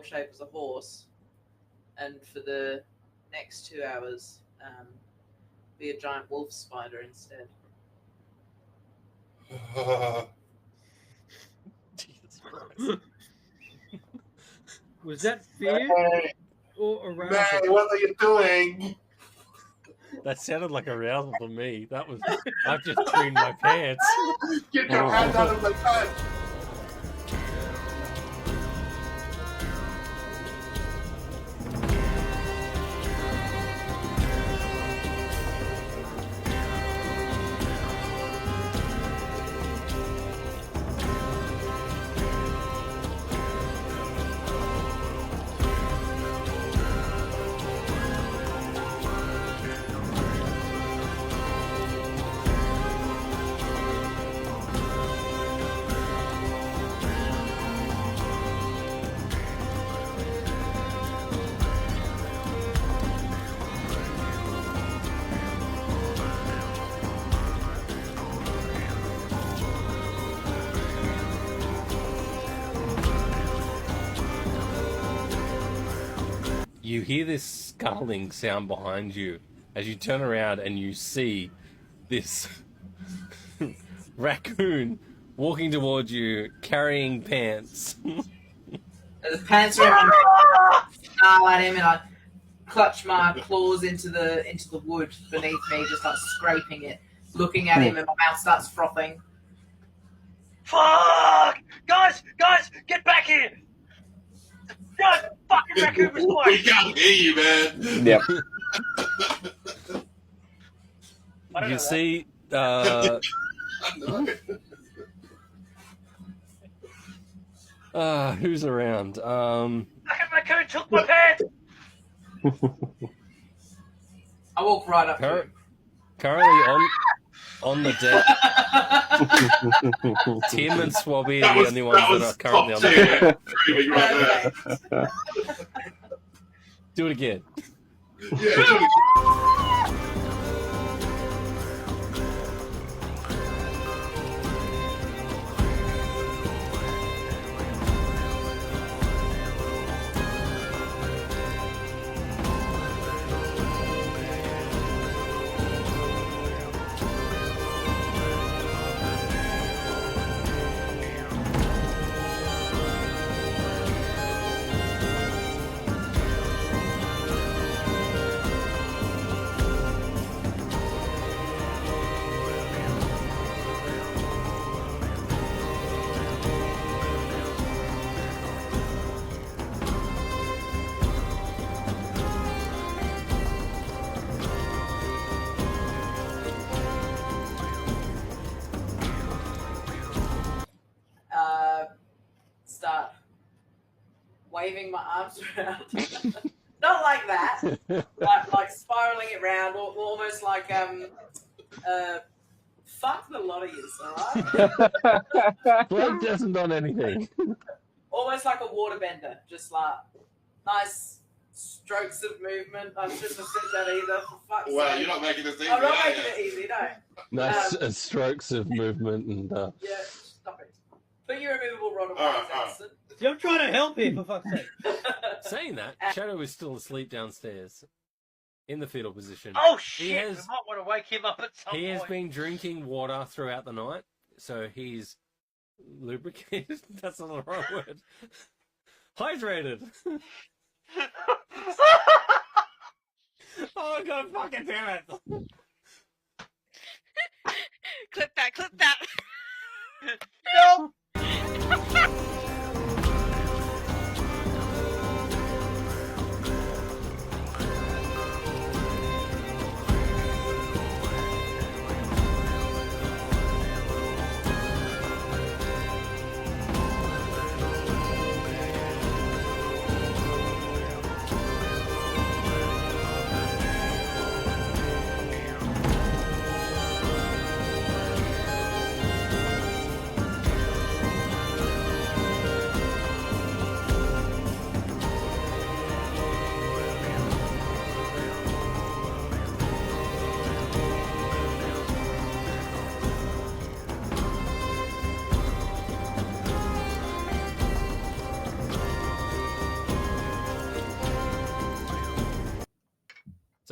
old shape as a horse, and for the next 2 hours, be a giant wolf spider instead. Jesus Christ. Was that fear or arousal? Mae, what are you doing? That sounded like arousal to me. That was. I've just creamed my pants. Get your hand out of my touch. You hear this scuttling sound behind you as you turn around and you see this raccoon walking towards you carrying pants. The pants are in my snarl at him, and I clutch my claws into the wood beneath me, just start scraping it, looking at him, and my mouth starts frothing. Fuck! Guys, get back here! God, fucking raccoon was We quiet. can't hear you, man. Yep. I don't You know see, who's around? Fucking raccoon took my pants. I walk right up to him. Currently on the deck, Tim and Swabby are the only ones that are currently on the deck. Right Do it again. there. Yeah. Start waving my arms around. Not like that. like spiraling it around, or almost like fuck the lot of yous, alright? Blake doesn't on anything. Almost like a waterbender, just like nice strokes of movement. I shouldn't have said that either, for fuck's Well, sake. you're not making this easy. I'm not are making you? it easy, no. Nice strokes of movement and Yeah, stop it. Put your removable rod away, Alright. Jackson. See, I'm trying to help here, for fuck's sake. Saying that, Shadow is still asleep downstairs in the fetal position. Oh shit! has- We might want to wake him up at some He point. has been drinking water throughout the night, so he's lubricated. That's not the right word. Hydrated. Oh god, fucking damn it! Clip that. No!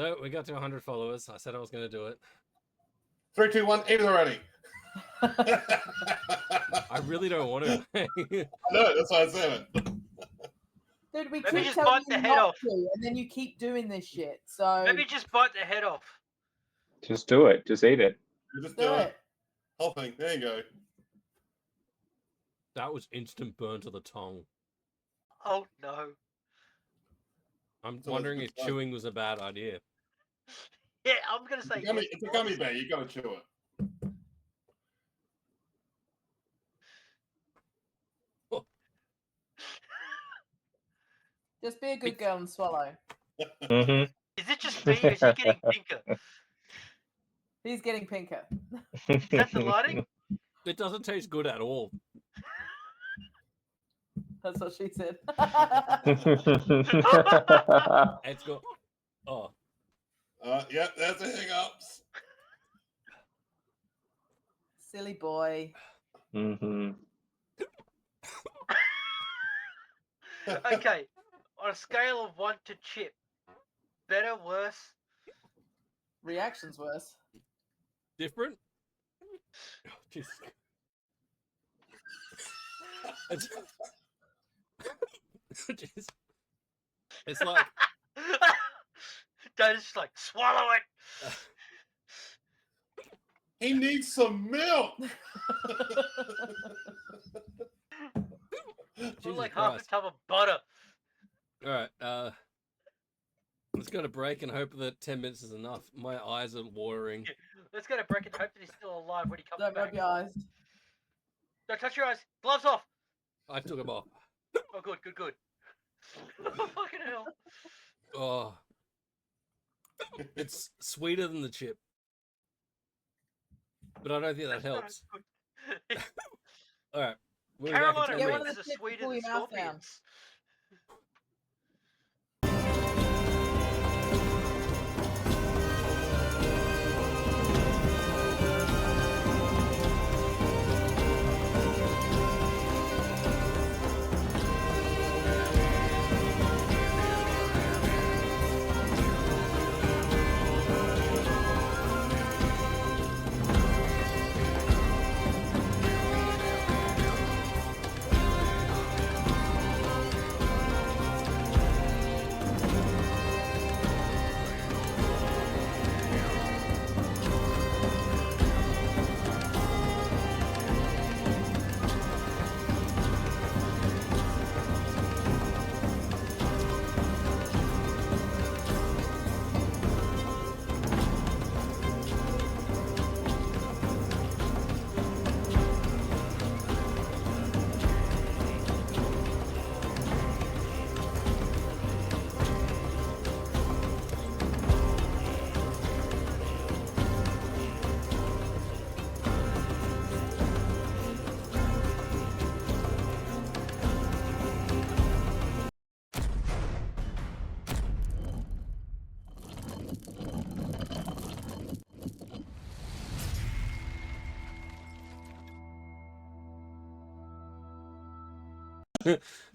So we got to 100 followers. I said I was going to do it. 3, 2, 1, aim already. I really don't want to. No, that's why I said it. Dude, we Maybe keep just telling bite the you head not off. to, and then you keep doing this shit. So Maybe just bite the head off. Just do it. Just eat it. Just do it. Whole thing. There you go. That was instant burn to the tongue. Oh no. I'm So wondering it's if good chewing was a bad idea. Yeah, I'm gonna say yes. It's a gummy bear. You gotta chew it. Just be a good girl and swallow. Mm-hmm. Is it just me or is he getting pinker? He's getting pinker. Is that the lighting? It doesn't taste good at all. That's what she said. It's got. Oh, Yeah, that's the hang-ups. Silly boy. Mm-hmm. Okay, on a scale of 1 to chip, better, worse? Reaction's worse. different? Oh, Jesus. It's, Jeez. It's like Don't just like swallow it. He needs some milk. Put Jesus like half a Christ. tub of butter. All right. Let's go to break and hope that 10 minutes is enough. My eyes are watering. Let's go to break and hope that he's still alive when he comes Don't back. rub your eyes. Don't touch your eyes. Gloves off. I took them off. Oh, good. Fucking hell. Oh, it's sweeter than the chip, but I don't think that helps. All right, we'll be back in Carolina 10 Get one minutes. of Reapers the are chips sweeter before than your mouth down. scorpions.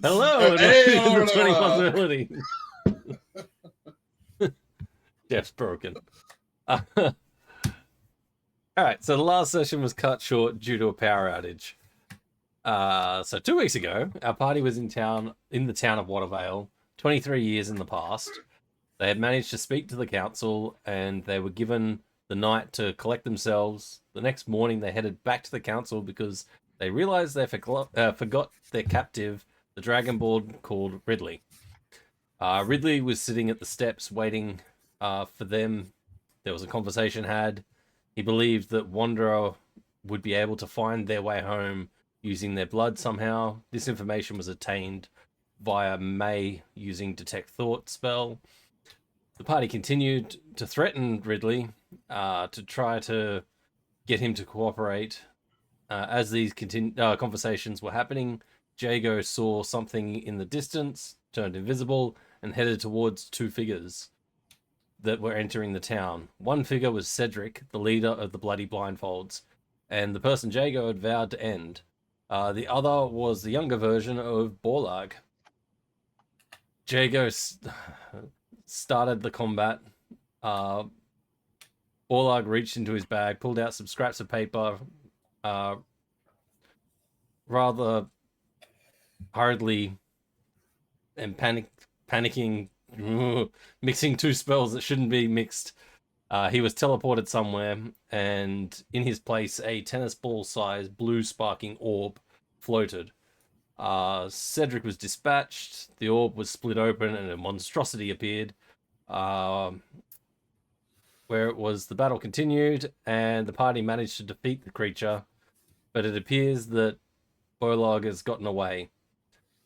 Hello, and Hey, welcome to Lorna. 20 Possibility. Jeff's broken. All right, so the last session was cut short due to a power outage. So 2 weeks ago, our party was in the town of Watervale, 23 years in the past. They had managed to speak to the council, and they were given the night to collect themselves. The next morning, they headed back to the council because they realized they forgot their captive, the dragonborn called Ridley. Ridley was sitting at the steps waiting for them. There was a conversation had. He believed that Wanderer would be able to find their way home using their blood somehow. This information was attained via Mae using Detect Thought spell. The party continued to threaten Ridley to try to get him to cooperate. As these conversations were happening, Jago saw something in the distance, turned invisible, and headed towards two figures that were entering the town. One figure was Cedric, the leader of the Bloody Blindfolds, and the person Jago had vowed to end. The other was the younger version of Borlag. Jago started the combat Orlag reached into his bag, pulled out some scraps of paper, rather hurriedly and panicking, mixing two spells that shouldn't be mixed. He was teleported somewhere, and in his place, a tennis ball-sized blue sparking orb floated. Cedric was dispatched. The orb was split open, and a monstrosity appeared. Where it was, the battle continued, and the party managed to defeat the creature, but it appears that Bolog has gotten away.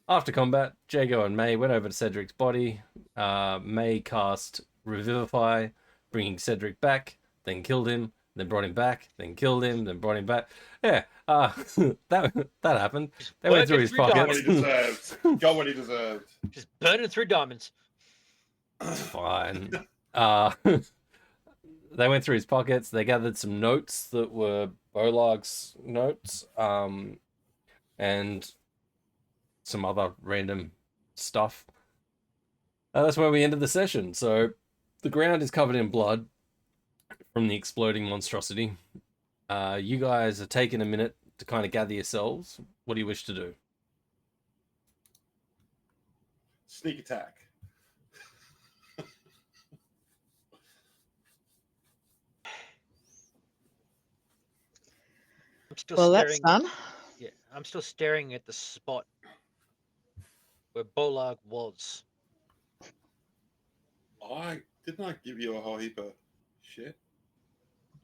After combat, Jago and Mae went over to Cedric's body. Mae cast Revivify, bringing Cedric back, then killed him, then brought him back, then killed him, then brought him back. Yeah, that happened. They went through his Got what pockets. he deserved. Got what he deserved. Just burning through diamonds. Fine. They went through his pockets. They gathered some notes that were Bolag's notes, and some other random stuff. That's where we ended the session. So the ground is covered in blood from the exploding monstrosity. You guys are taking a minute to kind of gather yourselves. What do you wish to do? Sneak attack. I'm still Well, staring. that's done. Yeah, I'm still staring at the spot where Bolag was. Didn't I give you a whole heap of shit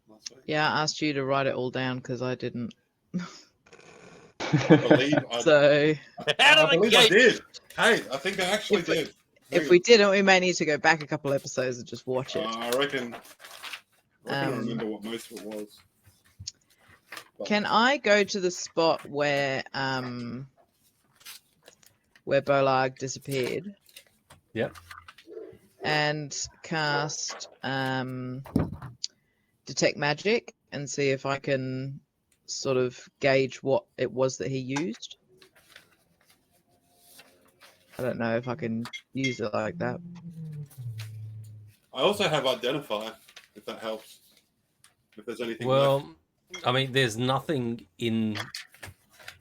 last week? Yeah, I asked you to write it all down because I didn't. I believe I, So Out I of the believe I gate. did. Hey, I think I actually If we- did. if we didn't, we may need to go back a couple episodes and just watch it. I reckon I Um, remember what most of it was. But Can I go to the spot where Bolag disappeared? Yep. And cast detect magic and see if I can sort of gauge what it was that he used. I don't know if I can use it like that. I also have identify, if that helps. If there's anything left. Well, I mean, there's nothing in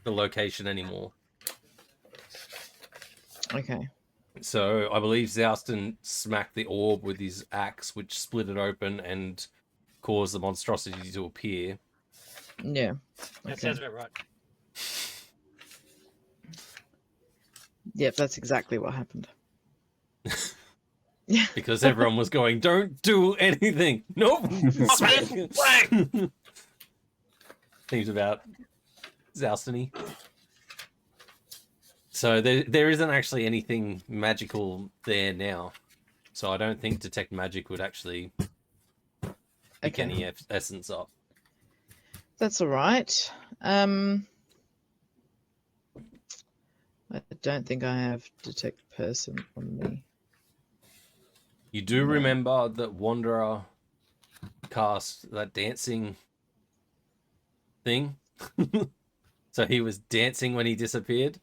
the location anymore. Okay. So I believe Zouston smacked the orb with his axe, which split it open and caused the monstrosity to appear. Yeah. That Okay. sounds about right. Yep, that's exactly what happened. Because everyone was going, "Don't do anything." Nope. Smack. Things about Zoustony. So there isn't actually anything magical there now. So I don't think detect magic would actually pick Okay. any essence up. That's all right. I don't think I have detect person on me. You do No. remember that Wanderer cast that dancing thing? So he was dancing when he disappeared.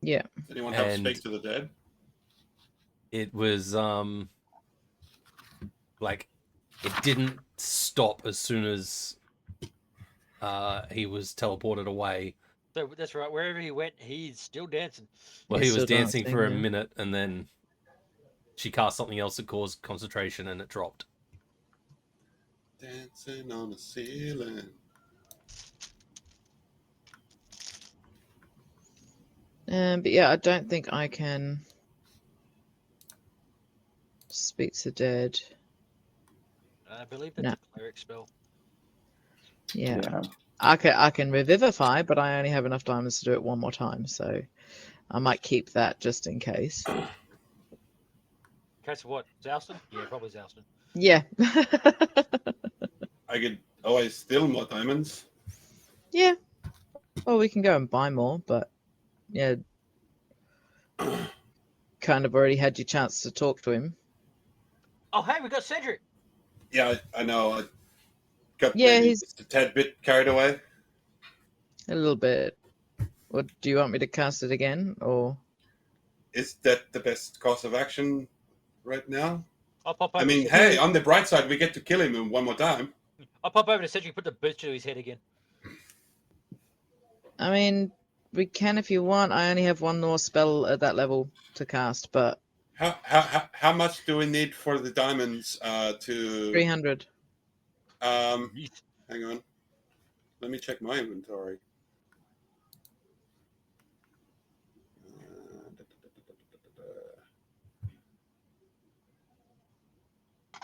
Yeah. Does anyone help and- speak to the dead? It was like it didn't stop as soon as he was teleported away. So that's right. Wherever he went, he's still dancing. Well, He's he was still dancing for a dancing, yeah. minute, and then she cast something else that caused concentration, and it dropped. Dancing on the ceiling. But yeah, I don't think I can speak to dead. I believe that's No. a cleric spell. Yeah. I can revivify, but I only have enough diamonds to do it one more time, so I might keep that just in case. Case of what? Zouston? Yeah, probably Zouston. Yeah. I could always steal more diamonds. Yeah. Well, we can go and buy more, but yeah. Kind of already had your chance to talk to him. Oh, hey, we got Cedric. Yeah, I know. I got Yeah, maybe he's- just a tad bit carried away. A little bit. What do you want me to cast it again, or? Is that the best course of action right now? I'll pop over. I mean, hey, on the bright side, we get to kill him one more time. I'll pop over to Cedric, put the boot to his head again. I mean, we can if you want. I only have one more spell at that level to cast, but How much do we need for the diamonds to 300. Hang on. Let me check my inventory.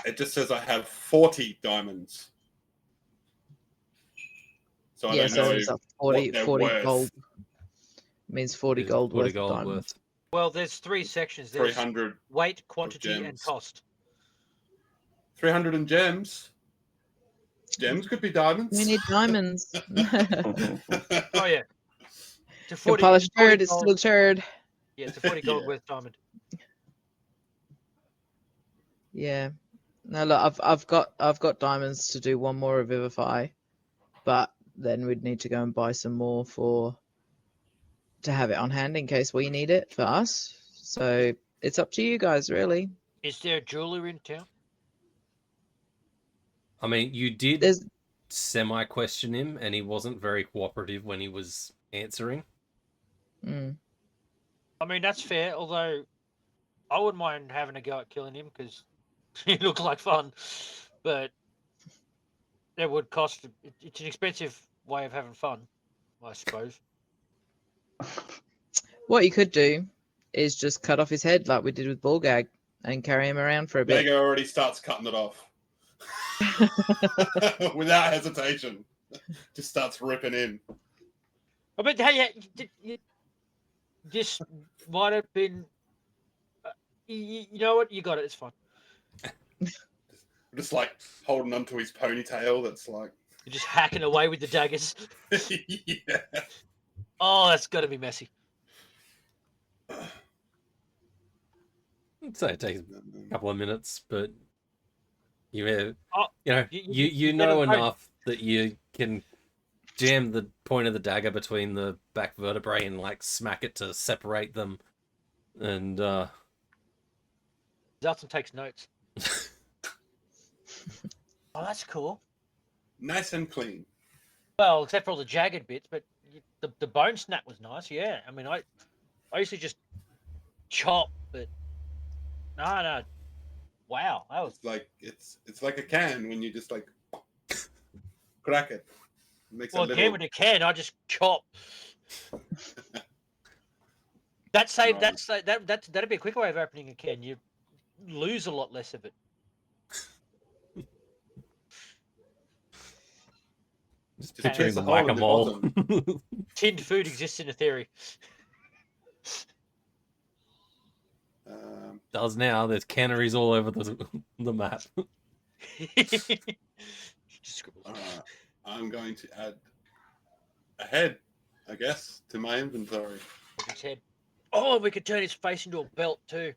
It just says I have 40 diamonds. So I Yeah, don't so know it's up what 40, they're 40 worth. gold. Means 40 gold 40 worth of gold diamonds. Well, there's 3 sections. There's 300. weight, quantity, and gems. cost. 300 in gems. Gems could be diamonds. We need diamonds. Oh yeah. To A 40, polished 40 turd is gold. still turd. Yeah, it's a 40 gold Yeah. worth diamond. Yeah. No, look, I've got diamonds to do one more Revivify, but then we'd need to go and buy some more to have it on hand in case we need it for us. So it's up to you guys, really. Is there a jeweler in town? I mean, you did There's semi-question him, and he wasn't very cooperative when he was answering. mm, I mean, that's fair, although I wouldn't mind having a go at killing him because he looks like fun. But it would cost. It's an expensive way of having fun, I suppose. what you could do is just cut off his head like we did with Bullgag and carry him around for a bit. Jago already starts cutting it off. Without hesitation. Just starts ripping in. But hey, this might have been. You know what? You got it. It's fine. Just like holding onto his ponytail. That's like. You're just hacking away with the daggers. Yeah. Oh, that's got to be messy. So it takes a couple of minutes, but you know, Oh, you know enough that you can jam the point of the dagger between the back vertebrae and like smack it to separate them, and Zalton takes notes. Oh, that's cool. Nice and clean. Well, except for all the jagged bits, but the bone snap was nice. Yeah, I mean, I used to just chop, but no. Wow, that was It's like a can when you just like crack it. It makes well. a Again, with a can, I just chop. That'd be a quicker way of opening a can. You lose a lot less of it. just Just picturing pierce the a hole in the whack-a-mole. Tinned food exists in a theory. Does now. There's canneries all over the map. I'm going to add a head, I guess, to my inventory. His head. Oh, we could turn his face into a belt too.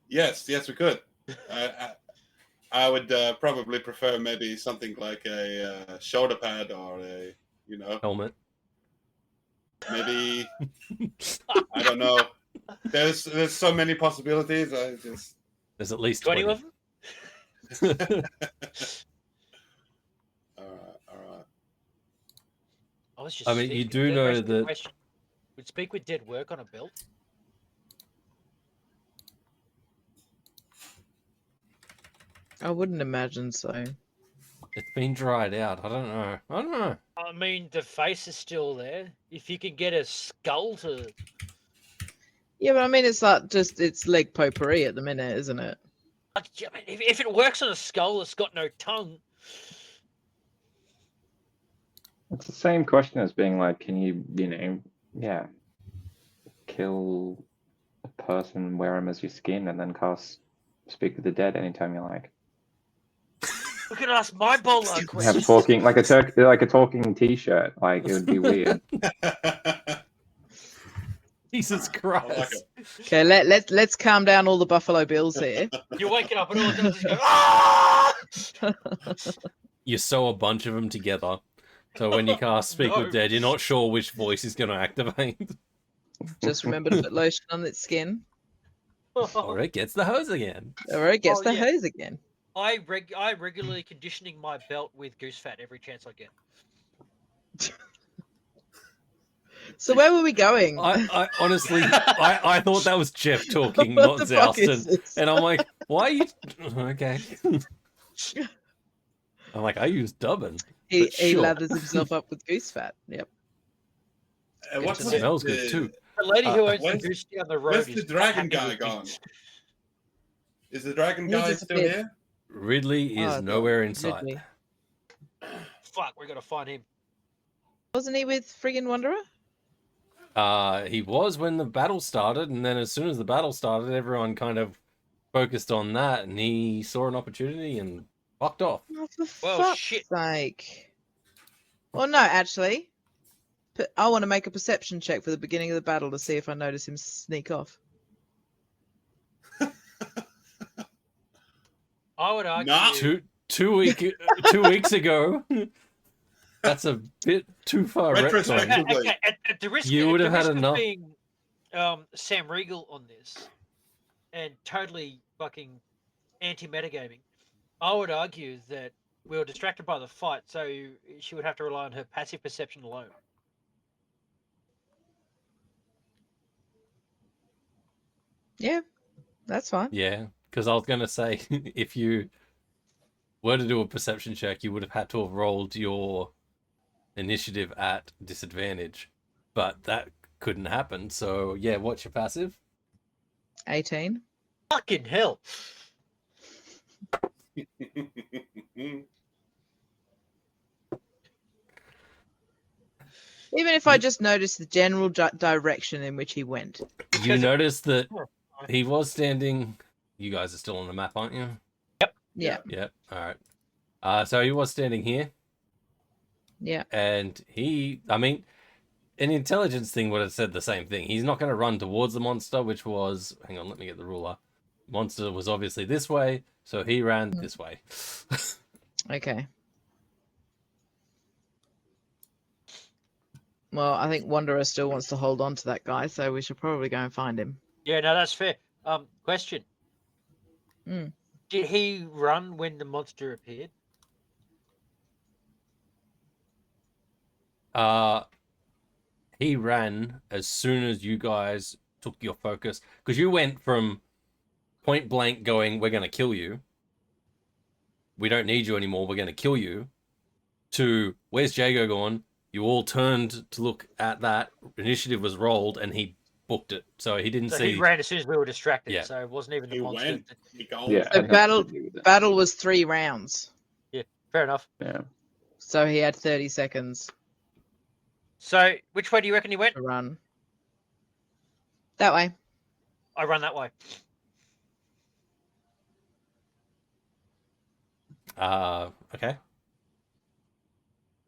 Yes, we could. I would probably prefer maybe something like a shoulder pad or a, Helmet. maybe I don't know. There's so many possibilities. There's at least 20 of them. All right. I was just. I mean, you thinking, do the know rest of the that question, would Speak with Dead work on a belt? I wouldn't imagine so. it's been dried out. I don't know. I mean, the face is still there. If you could get a skull to. Yeah, but I mean, it's like it's leg potpourri at the minute, isn't it? I mean, if it works on a skull that's got no tongue. It's the same question as being like, can you kill a person, wear him as your skin, and then cast Speak with the Dead anytime you like. We could ask my bowler Have question. talking like a talking T-shirt. Like, it would be weird. Jesus I Christ. like it. Okay, let's calm down all the Buffalo Bills here. You're waking up and all it does is go, ah! You sew a bunch of them together, so when you cast Speak No. with Dead, you're not sure which voice is going to activate. Just remember to put lotion on its skin, Or it gets the hose again. or it gets Oh, the yeah. hose again. I regularly conditioning my belt with goose fat every chance I get. So where were we going? I honestly, I thought that was Jeff talking, What not the fuck is Zouston. this? And I'm like, why are you... Okay. I'm like, I use dubbin. He but sure. lathers himself up with goose fat. Yep. What's It It with smells good the- too. The lady who owns the where's- goose down the where's road the is dragon happy guy with me. gone? Is the dragon He guy just still did. here? Ridley is Oh, nowhere in sight. Ridley. Fuck, we gotta find him. Wasn't he with friggin' Wanderer? He was when the battle started, and then as soon as the battle started, everyone kind of focused on that, and he saw an opportunity and fucked off. Oh, for Well, fuck's shit. sake. Well, no, actually. I want to make a perception check for the beginning of the battle to see if I notice him sneak off. I would argue. Nah. Two weeks ago. That's a bit too far Retrospect. retcon. Okay, at the risk, You would at have the had risk enough. of being Sam Riegel on this and totally fucking anti-metagaming, I would argue that we were distracted by the fight, so she would have to rely on her passive perception alone. Yeah, that's fine. Yeah, because I was going to say, if you were to do a perception check, you would have had to have rolled your initiative at disadvantage, but that couldn't happen. So yeah, what's your passive? 18. Fucking hell! Even if I just notice the general direction in which he went. You notice that Oh, he was standing. You guys are still on the map, aren't you? Yeah, Yep. All right. So he was standing here, yeah. and I mean, an intelligence thing would have said the same thing. He's not going to run towards the monster, which was, hang on, let me get the ruler. Monster was obviously this way, so he ran this way. Okay. Well, I think Wanderer still wants to hold on to that guy, so we should probably go and find him. Yeah, no, that's fair. Question. Hmm. Did he run when the monster appeared? He ran as soon as you guys took your focus, because you went from point blank going, we're going to kill you, we don't need you anymore, we're going to kill you, to where's Jago gone? You all turned to look at that, initiative was rolled, and he booked it. So he didn't So see. he ran as soon as we were distracted. Yeah. So it wasn't even the He monster. went. He gone. Yeah. So it has to battle- do with it. Battle was 3 rounds, Fair enough. Yeah. so he had 30 seconds So which way do you reckon he went? to run. That way. I run that way. Okay.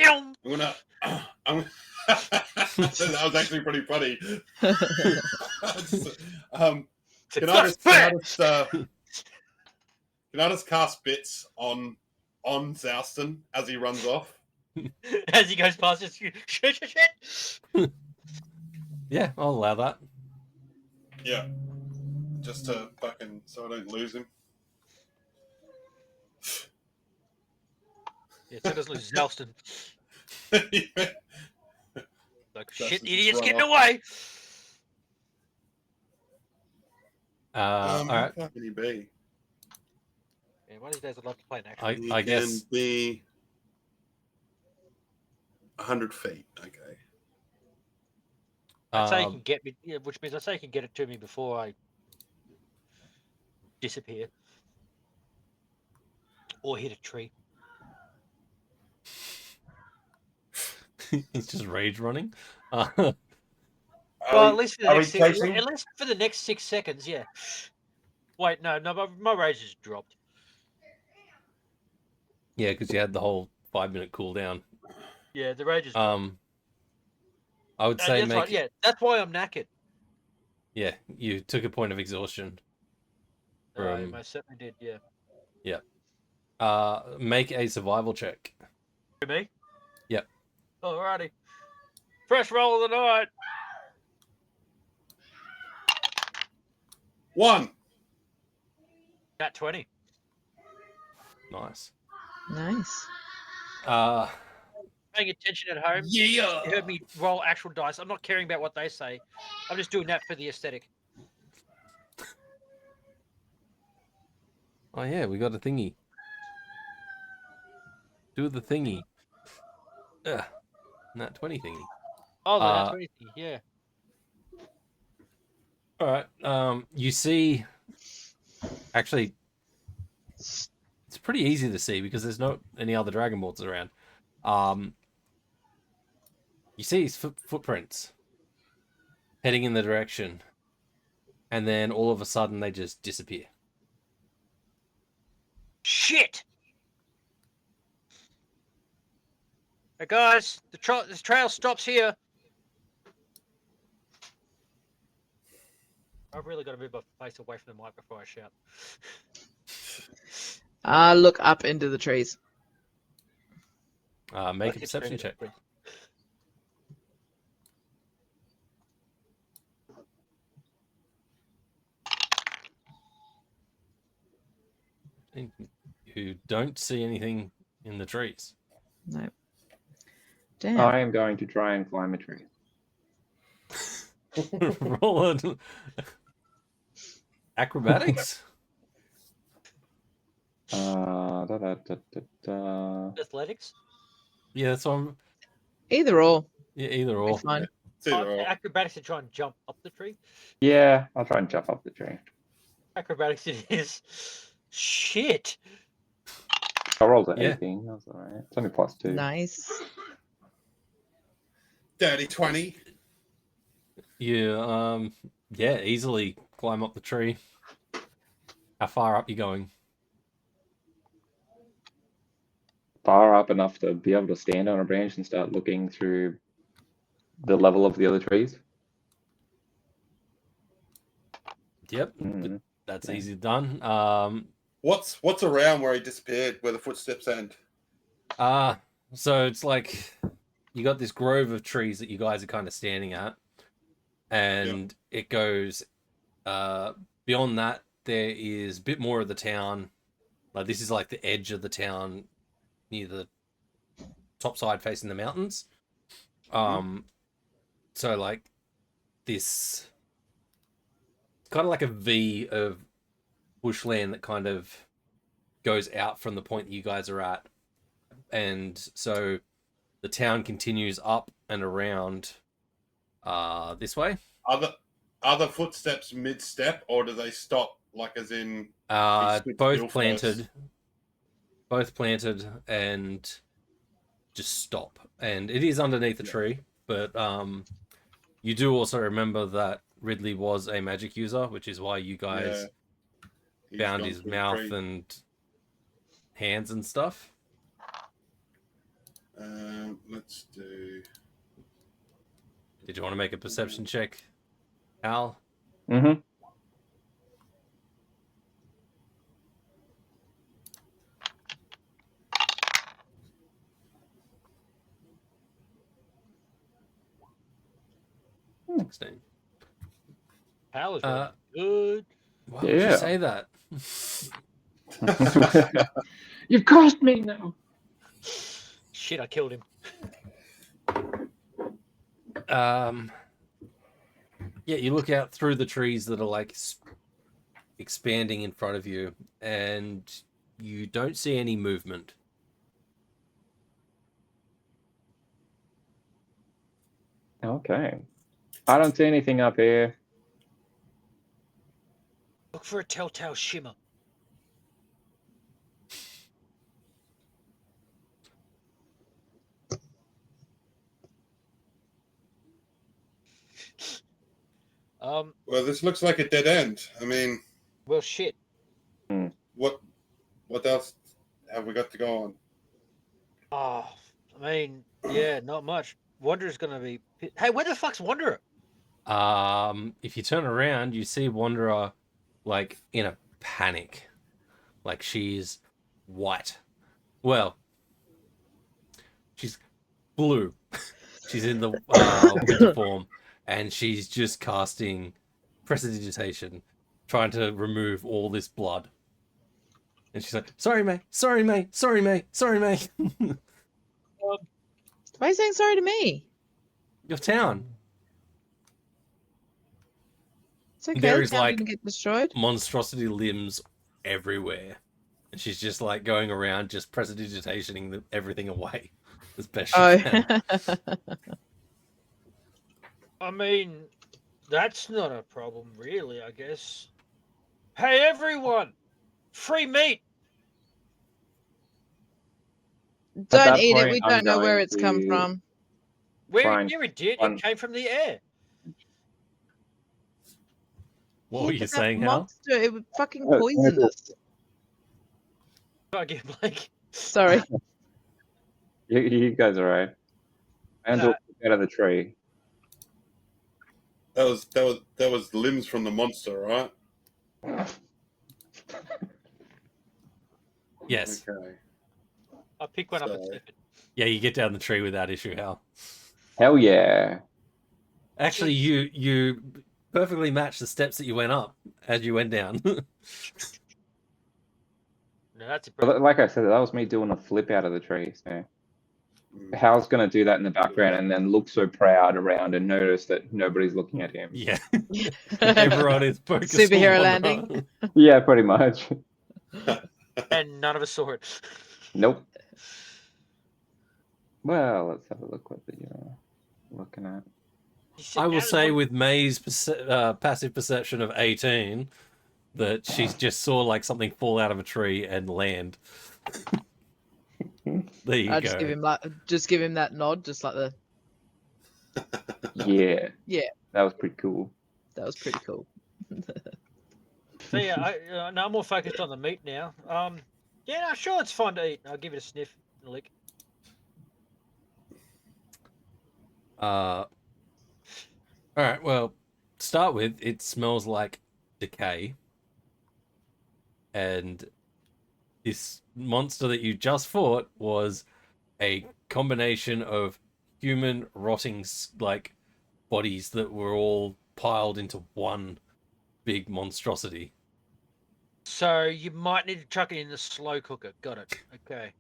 Meow. That was actually pretty funny. Can That's I just cast bits on Zouston as he runs off? As he goes past, just shit. Yeah, I'll allow that. Yeah. Just to fucking so I don't lose him. Yeah, so doesn't lose Zelston. Yeah. Like Zelston's shit, just idiots run getting off. away. All right. How can he be? Yeah, one of these days I'd love to play an action. He I can guess. be 100 feet. Okay. I'd say he can get me, yeah, which means I say he can get it to me before I disappear or hit a tree. He's just rage running. Well, at least for the are we next six, chasing? at least for the next 6 seconds, yeah. Wait, no, my rage has dropped. Yeah, because you had the whole 5-minute cooldown. Yeah, the rage is dropped. I would say that's make. right, yeah, that's why I'm knackered. Yeah, you took a point of exhaustion. I From- most certainly did, yeah. Make a survival check. To me? Yep. Alrighty. First roll of the night. 1. Nat 20. Nice. Nice. Paying attention at home. Yeah. You heard me roll actual dice. I'm not caring about what they say. I'm just doing that for the aesthetic. Oh yeah, we got a thingy. Do the thingy. Nat 20 thingy. Oh, the Nat 20 thing, yeah. All right. You see. Actually, it's pretty easy to see because there's not any other Dragonborns around. You see his footprints heading in the direction, and then all of a sudden they just disappear. Shit! Hey guys, this trail stops here. I've really got to move my face away from the mic before I shout. Look up into the trees. Make a perception check. You don't see anything in the trees. No. Damn. I am going to try and climb a tree. Roll it. Acrobatics? Athletics? Yeah, that's what I'm... Either or. Yeah, either Be or. fine. Acrobatics to try and jump up the tree. Yeah, I'll try and jump up the tree. Acrobatics it is. Shit. I rolled an Yeah. 18. That's all right. It's only +2. Nice. Dirty 20. You, yeah, easily climb up the tree. How far up you going? Far up enough to be able to stand on a branch and start looking through the level of the other trees. Yep, Mm. that's Yeah. easy done. What's around where he disappeared, where the footsteps end? So it's like you got this grove of trees that you guys are kind of standing at, and it goes beyond that. There is a bit more of the town. Like this is like the edge of the town, near the top side facing the mountains. So like this, kind of like a V of bushland that kind of goes out from the point that you guys are at, and so the town continues up and around this way. Other footsteps mid-step, or do they stop? Like as in Both planted and just stop, and it is underneath the tree. But you do also remember that Ridley was a magic user, which is why you guys He's found gone his through the mouth tree. and hands and stuff. Let's do. Did you want to make a perception check, Al? Mm-hmm. Hal is really good. Why would you Yeah. say that? You've crossed me now. Shit, I killed him. Yeah, you look out through the trees that are like expanding in front of you, and you don't see any movement. Okay. I don't see anything up here. Look for a telltale shimmer. Well, this looks like a dead end. I mean, well, shit. what else have we got to go on? Oh, I mean, yeah, not much. Wanderer's gonna be. Hey, where the fuck's Wanderer? If you turn around, you see Wanderer like in a panic, like she's white. Well, she's blue. She's in the winter form, and she's just casting prestidigitation trying to remove all this blood. And she's like, sorry, Mae. Sorry, Mae. Sorry, Mae. Sorry, Mae. Why are you saying sorry to me? Your town. It's okay. There The is, town like, didn't get destroyed. monstrosity limbs everywhere. And she's just like going around just prestidigitationing everything away as best she can. I mean, that's not a problem, really, I guess. Hey, everyone! Free meat! Don't that eat it. point, We I'm don't know where going it's come to from. Where and yeah, it did. find- It came from the air. What were Yeah, you but that saying, Hal? monster, it was fucking Oh, poisonous. I get Blake. Sorry. You guys are right. And No. out of the tree. That was limbs from the monster, right? Yes. Okay. I'll pick one up and So- sniff it. Yeah, you get down the tree without issue, Hal. Hell yeah. Actually, you perfectly matched the steps that you went up as you went down. No, that's But impressive. like I said, that was me doing a flip out of the tree. So Mm. Hal's gonna do that in the background and then look so proud around and notice that nobody's looking at him. Yeah. Everyone is focused Superhero on landing. Yeah, pretty much. And none of us saw it. Nope. Well, let's have a look what you're looking at. You sit I will down say and with Mae's passive perception of 18 that she just saw like something fall out of a tree and land. There you I go. just give him that nod, just like the. Yeah. Yeah. That was pretty cool. That was pretty cool. So yeah, no, I'm more focused on the meat now. Yeah, no, sure, it's fun to eat. I'll give it a sniff and a lick. All right, well, to start with, it smells like decay. And this monster that you just fought was a combination of human rotting like bodies that were all piled into one big monstrosity. So you might need to chuck it in the slow cooker. Got it. Okay.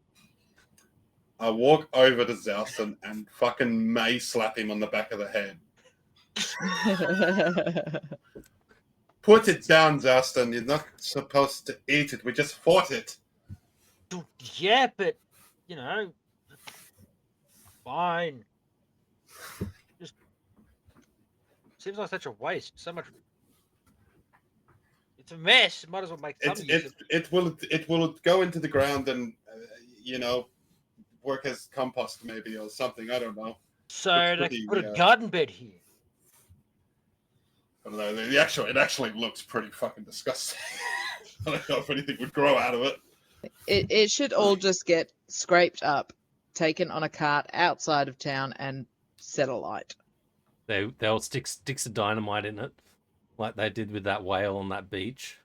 I walk over to Zouston and fucking May slap him on the back of the head. Put it down, Zouston. You're not supposed to eat it. We just fought it. Yeah, but you know, fine. Just seems like such a waste. So much. It's a mess. Might as well make some use of it. It will go into the ground and you know, work as compost maybe or something. I don't know. So It's they pretty, put a garden bed here. I don't know. It actually looks pretty fucking disgusting. I don't know if anything would grow out of it. It should all just get scraped up, taken on a cart outside of town, and set alight. They'll stick sticks of dynamite in it, like they did with that whale on that beach.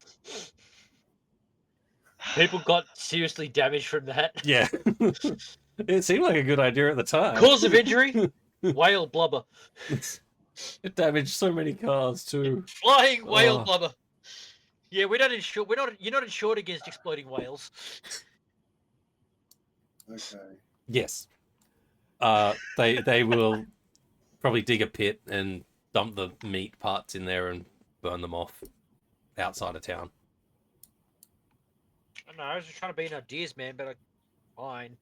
People got seriously damaged from that. Yeah. It seemed like a good idea at the time. Cause of injury: whale blubber. It damaged so many cars too. Flying whale Oh. blubber. Yeah, we don't insure. We're not. You're not insured against exploding whales. Okay. Yes. They will probably dig a pit and dump the meat parts in there and burn them off outside of town. I know. I was just trying to be an ideas man, but fine.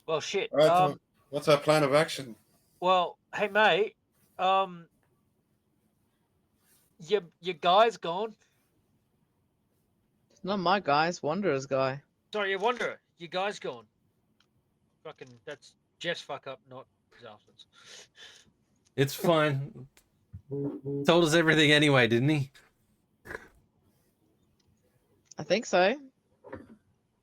Well, shit. All right. So what's our plan of action? Well, hey, mate. Your guy's gone. Not my guy's Wanderer's guy. Sorry, your wanderer. Your guy's gone. Fucking, that's Jeff's fuck up, not Zalford's. It's fine. Told us everything anyway, didn't he? I think so.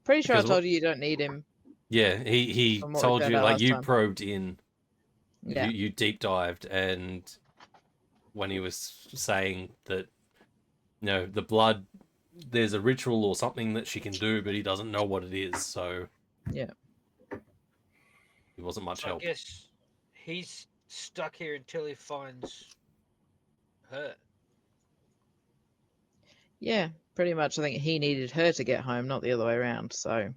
Pretty sure Because I told you don't need him. Yeah, he From what we told found you, out like, last you time. probed in. Yeah. You deep dived, and when he was saying that, you know, the blood, there's a ritual or something that she can do, but he doesn't know what it is, so Yeah. he wasn't much I help. guess he's stuck here until he finds her. Yeah, pretty much. I think he needed her to get home, not the other way around. So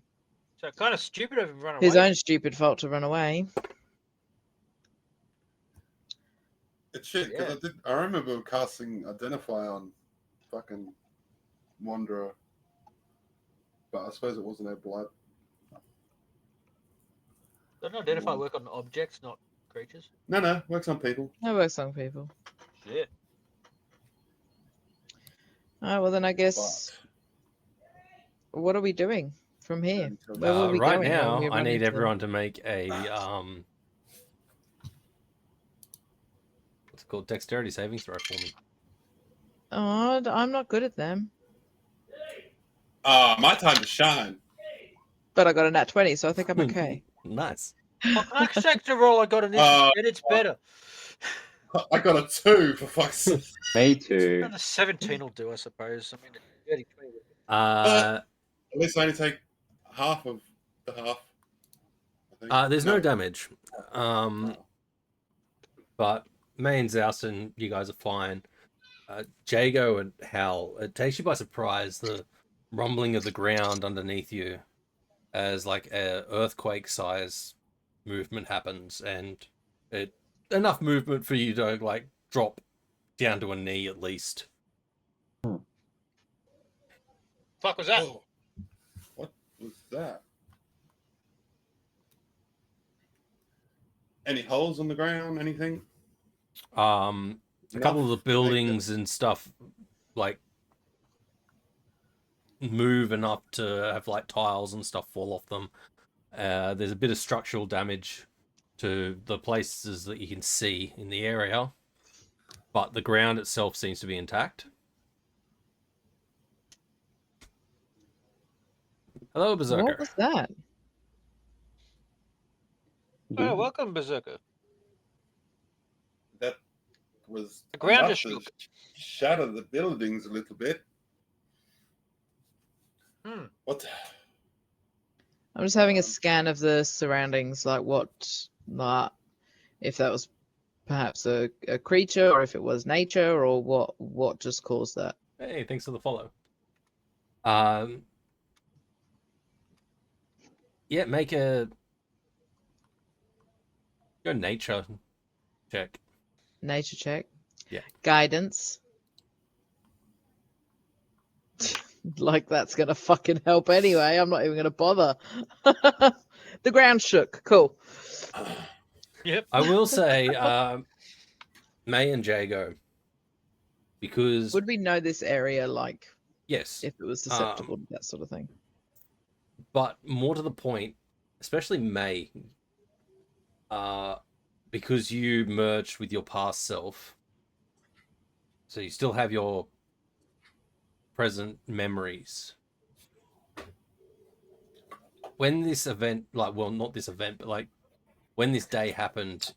So kind of stupid of him to run his away. own stupid fault to run away. It's shit because I remember casting Identify on fucking Wanderer, but I suppose it wasn't their blood. Doesn't identify work on objects, not creatures? No, works on people. That works on people. Yeah. All right, well then I guess. What are we doing from here? But Where will we Right going? Where will now, we I run need into? everyone to make a what's it called? Dexterity saving throw for me. Oh, I'm not good at them. my time to shine. But I got a nat 20, so I think I'm okay. Nice. Fuck, next sector roll I got an and it's better. I got a 2 for fuck's sake. Me too. Another 17 will do, I suppose. I mean, 30, 20. At least I only take half of the half. I think. There's no damage. But Mae and Zouston, you guys are fine. Jago and Hal, it takes you by surprise, the rumbling of the ground underneath you as like a earthquake size movement happens, and enough movement for you to like drop down to a knee at least. Fuck was that? Oh, what was that? Any holes on the ground? Anything? A couple of the buildings and stuff like move enough to have like tiles and stuff fall off them. There's a bit of structural damage to the places that you can see in the area, but the ground itself seems to be intact. Hello, Berserker. What was that? Oh, welcome, Berserker. That was The ground enough just to shook. shatter the buildings a little bit. What? I'm just having a scan of the surroundings, like if that was perhaps a creature, or if it was nature, or what just caused that. Hey, thanks for the follow. Yeah, make a nature check. Nature check. Yeah. Guidance. Like that's gonna fucking help anyway. I'm not even gonna bother. The ground shook. Cool. Yep. I will say, Mae and Jago, because Would we know this area, like yes, if it was susceptible to that sort of thing? but more to the point, especially Mae, because you merged with your past self, so you still have your present memories. When this event, not this event, but like when this day happened,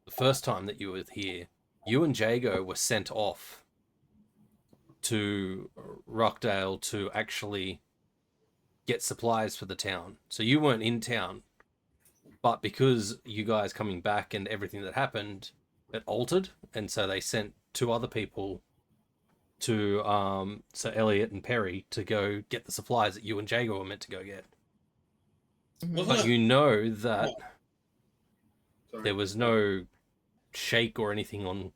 the first time that you were here, you and Jago were sent off to Rockdale to actually get supplies for the town. So you weren't in town, but because you guys coming back and everything that happened, it altered, and so they sent 2 other people to so Elliot and Perry to go get the supplies that you and Jago were meant to go get. But you know that there was no shake or anything on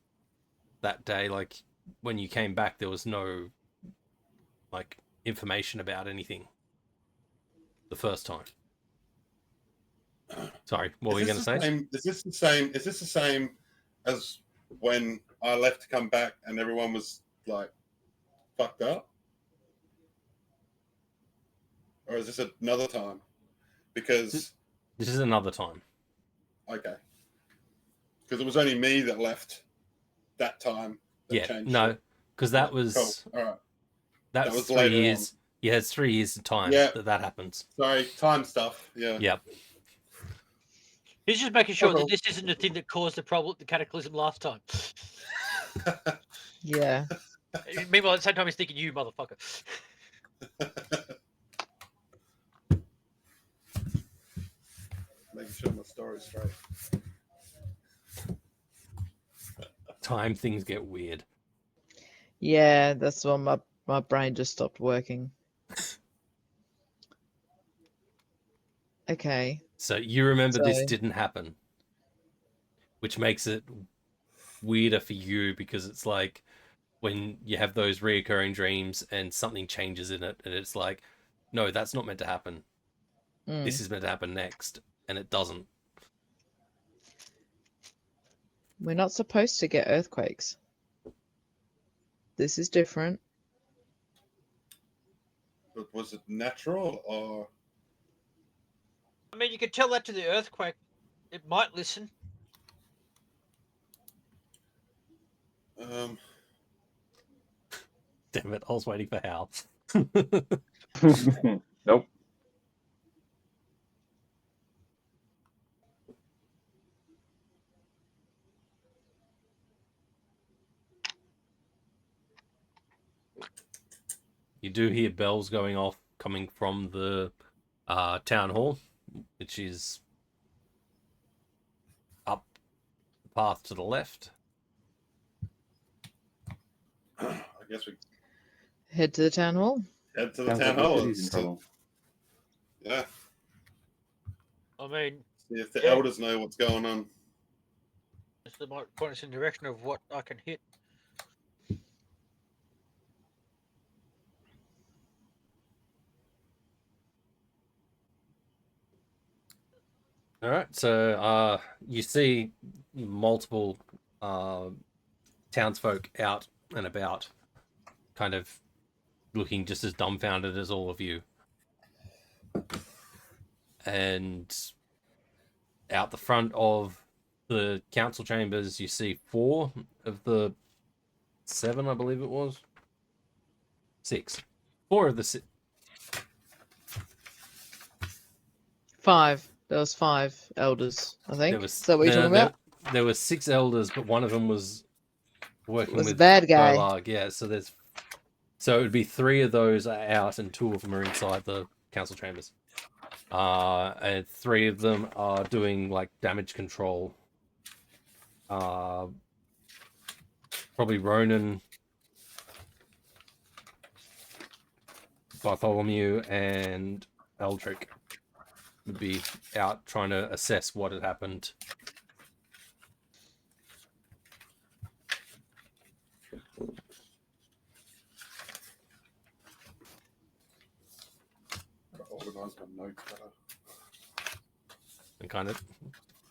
that day. Like when you came back, there was no like information about anything the first time. Sorry, what were you going to say? Is this the same as when I left to come back and everyone was like fucked up? Or is this another time? Because this is another time. Okay. Because it was only me that left that time. No, because that was cool. All right. That was 3 years. On. Yeah, it's 3 years of time that happens. Sorry, time stuff. Yeah. Yep. He's just making sure that this isn't the thing that caused the problem, the cataclysm last time. Yeah. Meanwhile, at the same time, he's thinking, you motherfucker. Making sure my story's straight. time things get weird. Yeah, that's when my brain just stopped working. Okay. So you remember this So- didn't happen, which makes it weirder for you because it's like when you have those reoccurring dreams and something changes in it, and it's like, no, that's not meant to happen. Mm. This is meant to happen next, and it doesn't. We're not supposed to get earthquakes. This is different. But was it natural or? I mean, you could tell that to the earthquake. It might listen. Damn it, I was waiting for Hal. Nope. You do hear bells going off coming from the town hall, which is up the path to the left. I guess we Head to the town hall. head to the Sounds town like the hall. city's in trouble. Yeah. I mean, See if the Yeah. elders know what's going on. they might point us in the direction of what I can hit. All right, so you see multiple townsfolk out and about, kind of looking just as dumbfounded as all of you. And out the front of the council chambers, you see 4 of the 7, I believe it was. 6. 4 of the 6. 5. There was 5 elders, I think. There was, Is that what you're talking about? There were 6 elders, but one of them was working Was a with bad guy. Golarg, yeah, so it would be 3 of those are out and 2 of them are inside the council chambers. And 3 of them are doing like damage control. Probably Ronan, Bartholomew, and Eldrick would be out trying to assess what had happened. Organise my notes better. And kind of,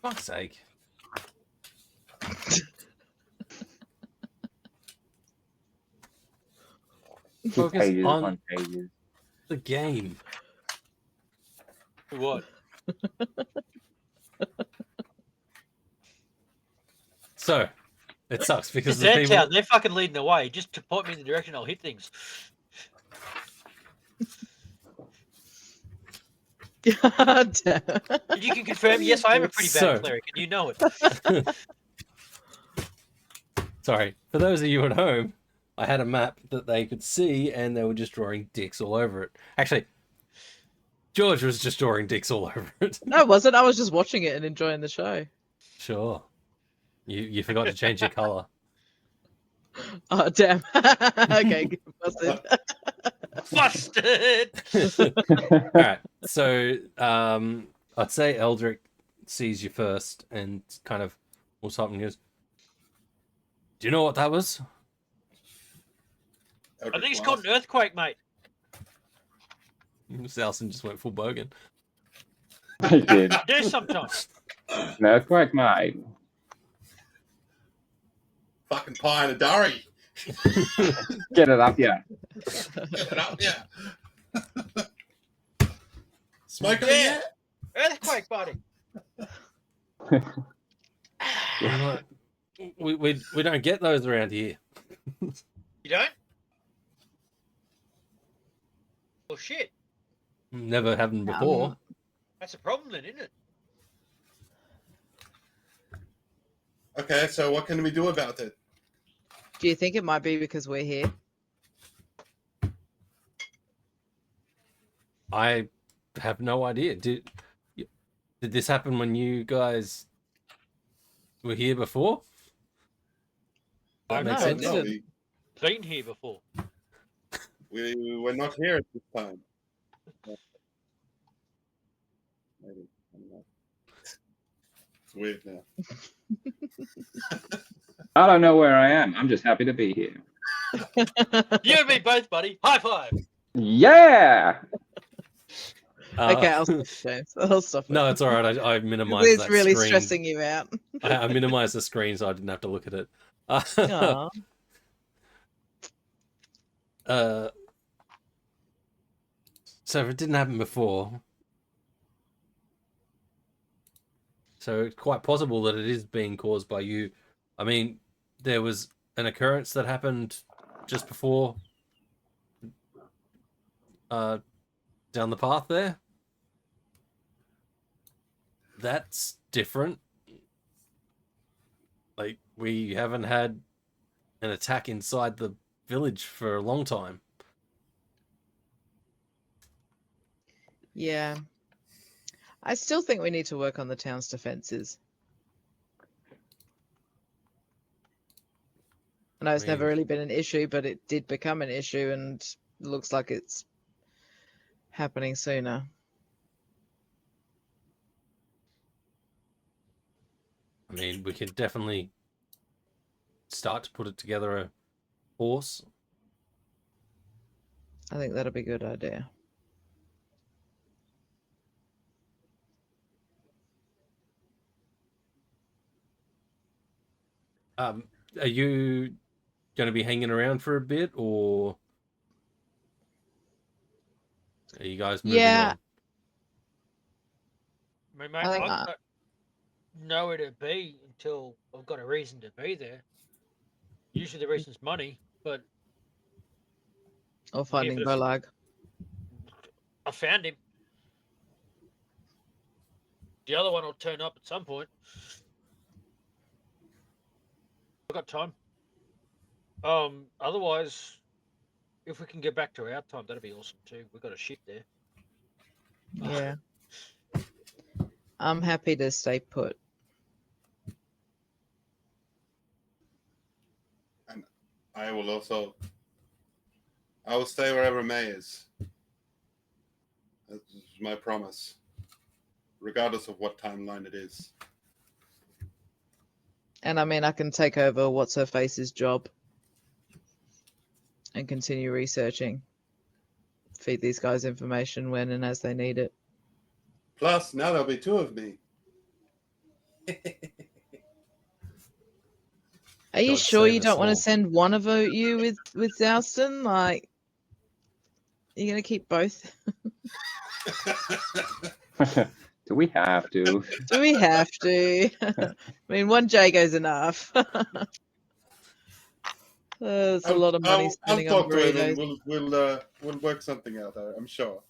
fuck's sake. Focus Pages on on pages. the game. What? So, it sucks because It's the their people... town. They're fucking leading the way. Just to point me in the direction I'll hit things. God damn. And you can confirm, yes, I am a pretty bad So- cleric, and you know it. Sorry, for those of you at home, I had a map that they could see and they were just drawing dicks all over it. Actually, George was just drawing dicks all over it. No, it wasn't. I was just watching it and enjoying the show. Sure. You forgot to change your color. Oh, damn. Okay, busted. Busted! Alright, so I'd say Eldrick sees you first and kind of looks up and goes, "Do you know what that was?" I think it's called an earthquake, mate. Salson just went full bogan. I did. I do sometimes. An earthquake, mate. Fucking pie and a durry. Get it up, yeah. Get it up, yeah. Smoking Yeah. it? Earthquake, buddy. I'm like, we don't get those around here. You don't? Well, shit. Never had them before. That's a problem then, isn't it? Okay, so what can we do about it? Do you think it might be because we're here? I have no idea. Did this happen when you guys were here before? That I makes know, sense. it No, didn't. Been here before. we were not here at this time. Maybe. I don't know. It's weird now. I don't know where I am. I'm just happy to be here. You and me both, buddy. High five. Yeah. Okay, I'll stop, James. I'll stop it. No, it's all right. I minimized It's that really screen. stressing you out. I minimized the screen so I didn't have to look at it. Aw. So if it didn't happen before, so it's quite possible that it is being caused by you. I mean, there was an occurrence that happened just before down the path there. That's different. Like, we haven't had an attack inside the village for a long time. Yeah. I still think we need to work on the town's defenses. I know it's never really been an issue, but it did become an issue, and it looks like it's happening sooner. I mean, we could definitely start to put it together a force. I think that'll be a good idea. Are you going to be hanging around for a bit, or are you guys moving Yeah. on? I mean, mate, I think I've got nowhere to be until I've got a reason to be there. Usually the reason's money, but Or finding the- Bolag. I found him. The other one will turn up at some point. I've got time. Otherwise, if we can get back to our time, that'd be awesome too. We've got a ship there. Yeah. I'm happy to stay put. And I will stay wherever May is. That's my promise. Regardless of what timeline it is. And I mean, I can take over What's Her Face's job and continue researching. Feed these guys information when and as they need it. Plus, now there'll be two of me. Are you God sure save you us don't want all. to send one of you with Zouston? Like, you're gonna keep both? Do we have to? Do we have to? I mean, one Jago's enough. There's a lot of money I'll spending on talk to him and burritos. we'll work something out. I'm sure.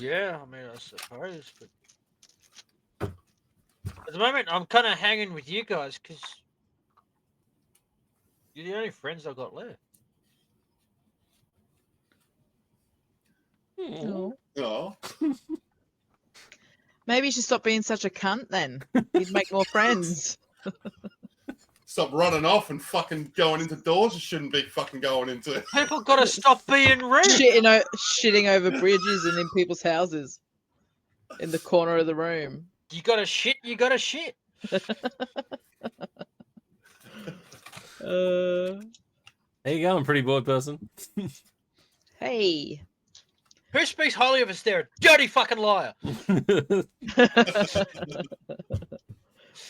Yeah, I mean, I suppose, but at the moment, I'm kind of hanging with you guys because you're the only friends I've got left. Oh. Oh, Maybe you should stop being such a cunt then. You'd make more friends. stop running off and fucking going into doors you shouldn't be fucking going into. People got to stop being rude. Shitting over bridges and in people's houses. In the corner of the room. You got to shit. You got to shit. There you go, I'm pretty bored person. Hey. Who speaks highly of us? There, a dirty fucking liar.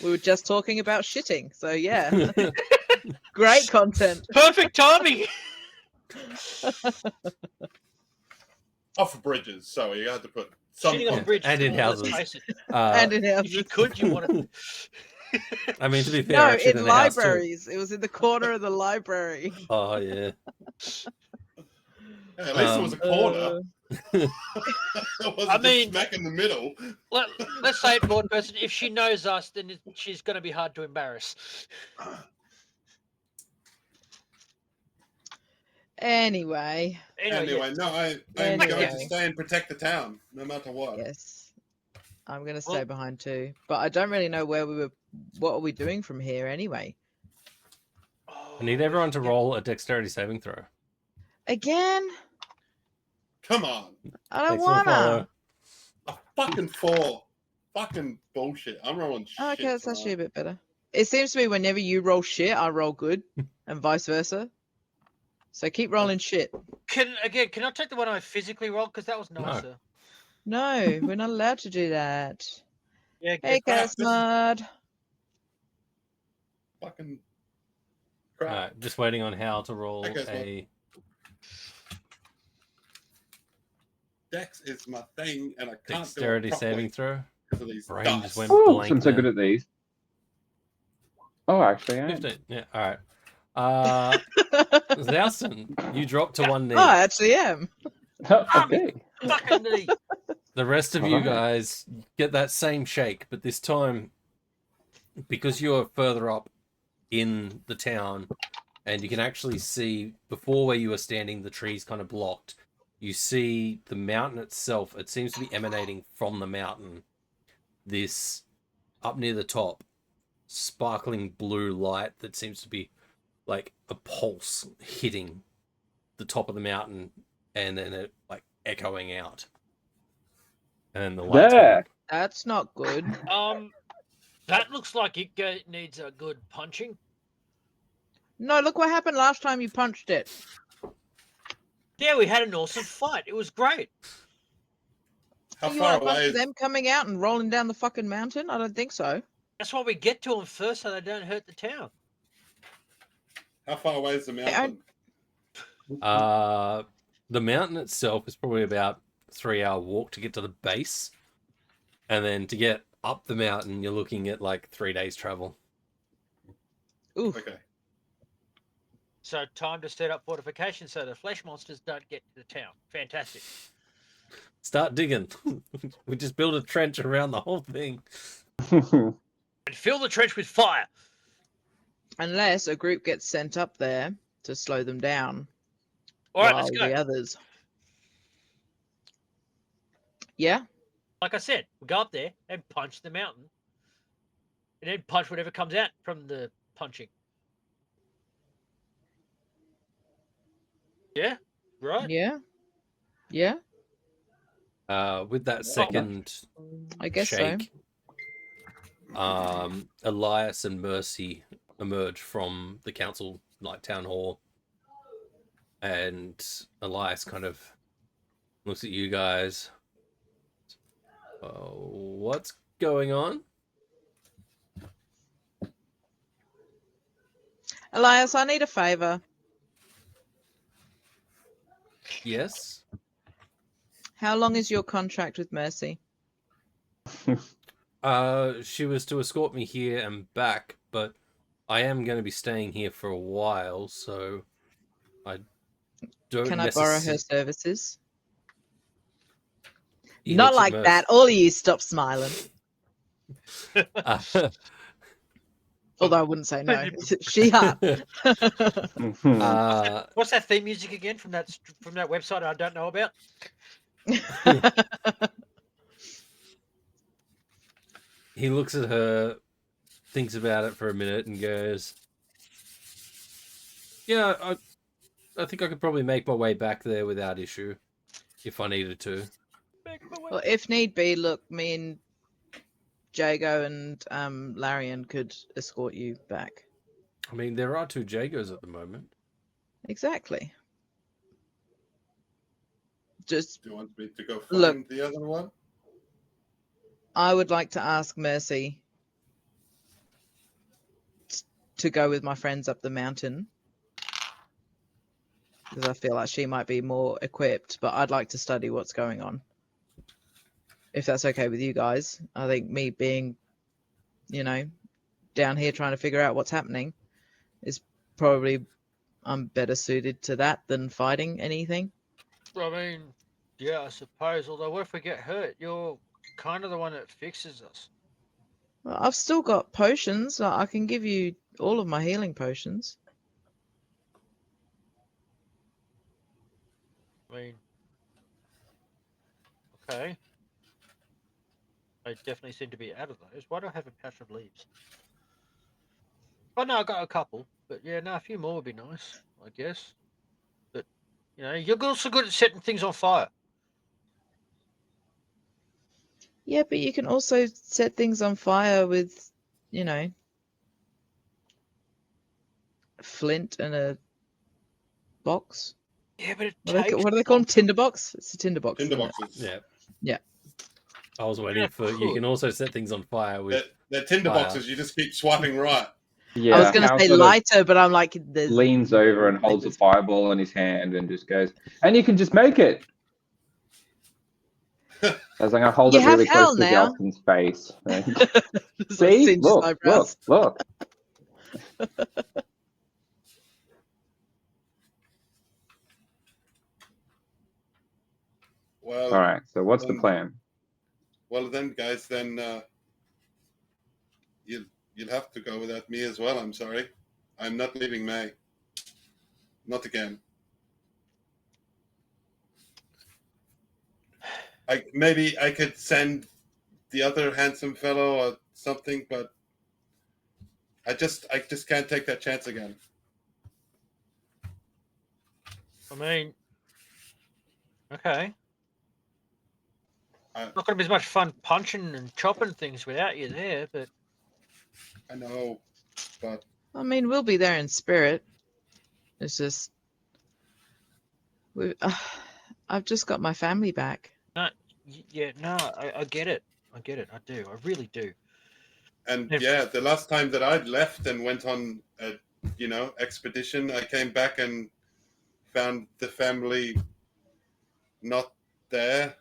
We were just talking about shitting, so yeah. Great content. Perfect timing. Off bridges, so you had to put some. Shitting on the bridge. And in Let's houses. face it. And in If you houses. could, you wanted. I mean, to be fair, No, actually, in the house too. libraries. It was in the corner of the library. Oh yeah. Yeah, at least it was a corner. It wasn't I just mean- smack in the middle. Let's say it, board person. If she knows us, then she's going to be hard to embarrass. Anyway, Anyway, no, I'm Anyway. going to stay and protect the town, no matter what. yes. I'm gonna stay Well- behind too. But I don't really know what are we doing from here anyway. I need everyone to roll a dexterity saving throw. Again? Come on. I don't Thanks for the follow. wanna. A fucking 4. Fucking bullshit. I'm rolling shit. Oh, okay, that's actually a tonight. bit better. It seems to me whenever you roll shit, I roll good, and vice versa. So keep rolling shit. Can I take the one I physically rolled because that was No. nicer? No, we're not allowed to do that. Yeah. Hey, crap, this is- Cosmod. Fucking crap. Alright, just waiting on Hal to roll Okay, Dex is my thing, and I can't dexterity do it saving throw. because of these Brain dice. just went Oh, blank. I'm so then. good at these. Oh, actually, I am. 15. Yeah, alright. Zouston, you dropped to one knee. Oh, I actually am. Okay. Fucking knee. The rest of you Alright. guys get that same shake, but this time, because you're further up in the town, and you can actually see, before where you were standing, the trees kind of blocked. You see the mountain itself. It seems to be emanating from the mountain. This, up near the top, sparkling blue light that seems to be like a pulse hitting the top of the mountain, and then it like echoing out. And then the lights go There. That's not good. That looks like it needs a good punching. No, look what happened last time you punched it. Yeah, we had an awesome fight. It was great. How you far want a bunch away of is them coming out and rolling down the fucking mountain? I don't think so. That's why we get to them first, so they don't hurt the town. how far away is the mountain? The mountain itself is probably about a 3-hour walk to get to the base. And then to get up the mountain, you're looking at like 3 days travel. Oof. Okay. So time to set up fortifications so the flesh monsters don't get to the town. Fantastic. Start digging. We just build a trench around the whole thing. And fill the trench with fire. Unless a group gets sent up there to slow them down. All right, while let's go. the others. Yeah. Like I said, we go up there and punch the mountain. And then punch whatever comes out from the punching. Yeah? Right? Yeah. Yeah. With that second I guess shake, Elias and Mercy emerge from the council like town hall, and Elias kind of looks at you guys. What's going on? Elias, I need a favor. Yes. How long is your contract with Mercy? She was to escort me here and back, but I am going to be staying here for a while, so I don't. Can I borrow her services? He Not looks at like Mercy. that. All of you stop smiling. Although I wouldn't say no. She up. What's that theme music again from that website I don't know about? He looks at her, thinks about it for a minute, and goes, "Yeah, I think I could probably make my way back there without issue, if I needed to." Well, if need be, look, me and Jago and Larian could escort you back. I mean, there are 2 Jagos at the moment. Exactly. Just Do you want me to go find look. the other one? I would like to ask Mercy to go with my friends up the mountain because I feel like she might be more equipped, but I'd like to study what's going on. If that's okay with you guys. I think me being, down here trying to figure out what's happening is probably, I'm better suited to that than fighting anything. I mean, yeah, I suppose. Although, what if we get hurt? You're kind of the one that fixes us. Well, I've still got potions. I can give you all of my healing potions. I mean, okay. I definitely seem to be out of those. Why do I have a patch of leaves? Oh no, I got a couple. But yeah, no, a few more would be nice, I guess. But you know, you're also good at setting things on fire. Yeah, but you can also set things on fire with, you know, flint and a box. Yeah, but it What do they call them? Tinderbox? It's a tinderbox. Tinder isn't it? boxes. Yeah. Yeah. I was waiting for. You can also set things on fire with. They're Tinder Fire. boxes. You just keep swiping right. Yeah, I was going to Hal say sort of lighter, but I'm like, there's. leans over and holds a fireball in his hand and just goes, and you can just make it. I was like, I hold You it have really hell close to now. Gelston's face. Like, Just like see, singe his look, eyebrows. look. Well, All right. So what's the plan? Well, then, guys, you'll have to go without me as well. I'm sorry. I'm not leaving May. Not again. Maybe I could send the other handsome fellow or something, but I just can't take that chance again. I mean, okay. I- Not going to be as much fun punching and chopping things without you there, but I know, but I mean, we'll be there in spirit. It's just, I've just got my family back. yeah, no, I get it. I get it. I do. I really do. and If- yeah, the last time that I'd left and went on a expedition, I came back and found the family not there.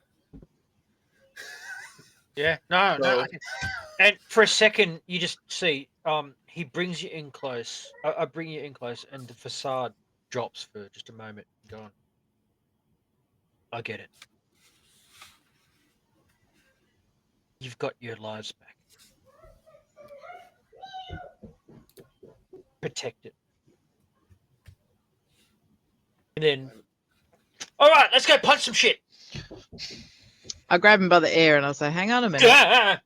Yeah, no. So- I get- And for a second, you just see, he brings you in close. I bring you in close, and the facade drops for just a moment. Gone. I get it. You've got your lives back. Protect it. And then, all right, let's go punch some shit. I grab him by the ear and I'll say, hang on a minute. Yeah.